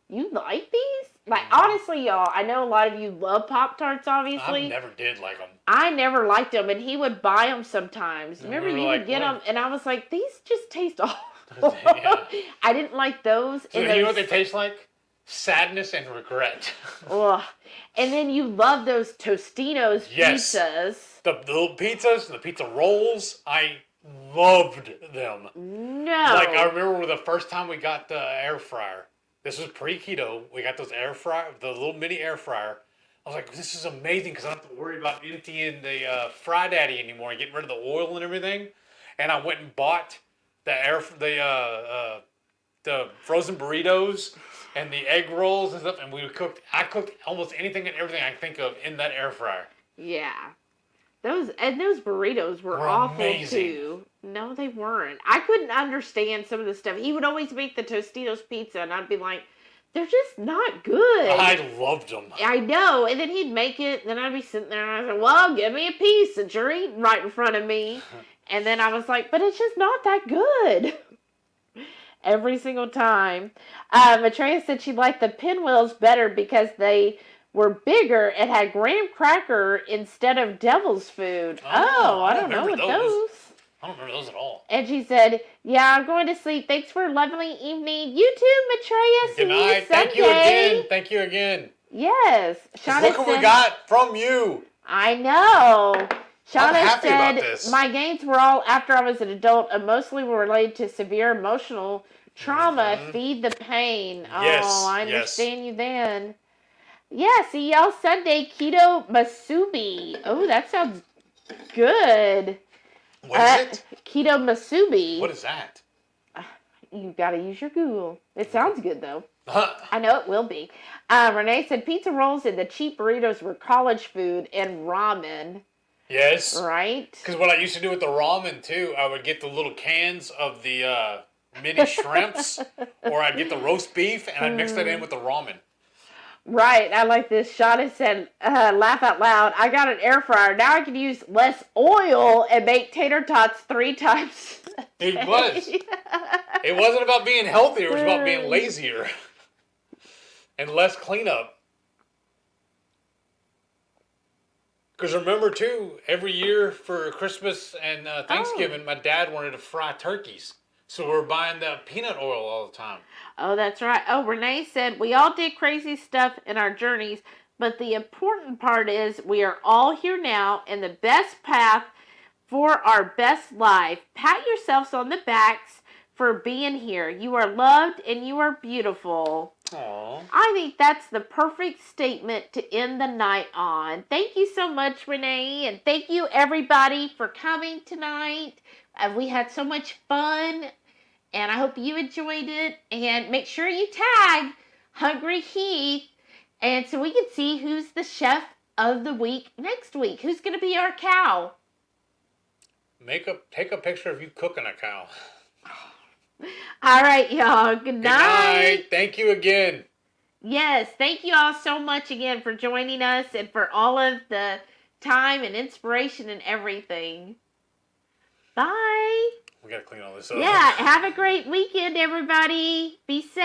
A: you like these? Like, honestly, y'all, I know a lot of you love Pop-Tarts, obviously.
C: I never did like them.
A: I never liked them, and he would buy them sometimes. Remember, you would get them, and I was like, these just taste awful. Yeah. I didn't like those.
C: So you know what they taste like? Sadness and regret.
A: Ugh. And then you love those Tostitos pizzas.
C: The little pizzas, the pizza rolls, I loved them.
A: No.
C: Like, I remember the first time we got the air fryer. This was pre-keto. We got those air fryer, the little mini air fryer. I was like, this is amazing because I don't have to worry about emptying the Fry Daddy anymore and getting rid of the oil and everything. And I went and bought the frozen burritos and the egg rolls and stuff. And I cooked almost anything and everything I can think of in that air fryer.
A: Yeah. Those burritos were awful
C: amazing.
A: Too. No, they weren't. I couldn't understand some of the stuff. He would always make the Tostitos pizza, and I'd be like, they're just not good.
C: I loved them.
A: I know. And then he'd make it, and then I'd be sitting there, and I'd say, well, give me a piece since you're eating right in front of me. And then I was like, but it's just not that good. Every single time. Matreya said she liked the pinwheels better because they were bigger and had graham cracker instead of devil's food. Oh, I don't know what those.
C: I don't remember those at all.
A: And she said, yeah, I'm going to sleep. Thanks for a lovely evening. You too, Matreya.
C: Good night. Thank you again. Thank you again.
A: Yes.
C: Look what we got from you.
A: I know.
C: I'm happy
A: said,
C: about this.
A: My gains were all after I was an adult and mostly were related to severe emotional trauma. Mm-hmm. Feed the pain.
C: Yes.
A: Oh, I understand you then. Yeah, see y'all Sunday. Keto Masubi. Oh, that sounds good.
C: What is it?
A: Keto Masubi.
C: What is that?
A: You gotta use your Google. It sounds good though. I know it will be. Renee said pizza rolls and the cheap burritos were college food and ramen.
C: Yes.
A: Right?
C: Because what I used to do with the ramen too, I would get the little cans of the mini shrimps, or I'd get the roast beef and I'd mix that in with the ramen.
A: Right, I like this. Shauna said, laugh out loud. I got an air fryer. Now I can use less oil and make tater tots 3 times.
C: It was. It wasn't about being healthier. It was about being lazier and less cleanup.
B: Because remember, too, every year for Christmas and Thanksgiving, my dad wanted to fry turkeys. So we're buying the peanut oil all the time.
A: Oh, that's right. Oh, Renee said, we all did crazy stuff in our journeys, but the important part is we are all here now in the best path for our best life. Pat yourselves on the backs for being here. You are loved and you are beautiful.
B: Aww.
A: I think that's the perfect statement to end the night on. Thank you so much, Renee, and thank you everybody for coming tonight. We had so much fun, and I hope you enjoyed it. And make sure you tag HungryHeath, and so we can see who's the chef of the week next week. Who's going to be our cow?
B: Take a picture of you cooking a cow.
A: All right, y'all. Good night.
B: Good night. Thank you again.
A: Yes, thank you all so much again for joining us and for all of the time and inspiration and everything. Bye.
B: We got to clean all this up.
A: Yeah, have a great weekend, everybody. Be safe.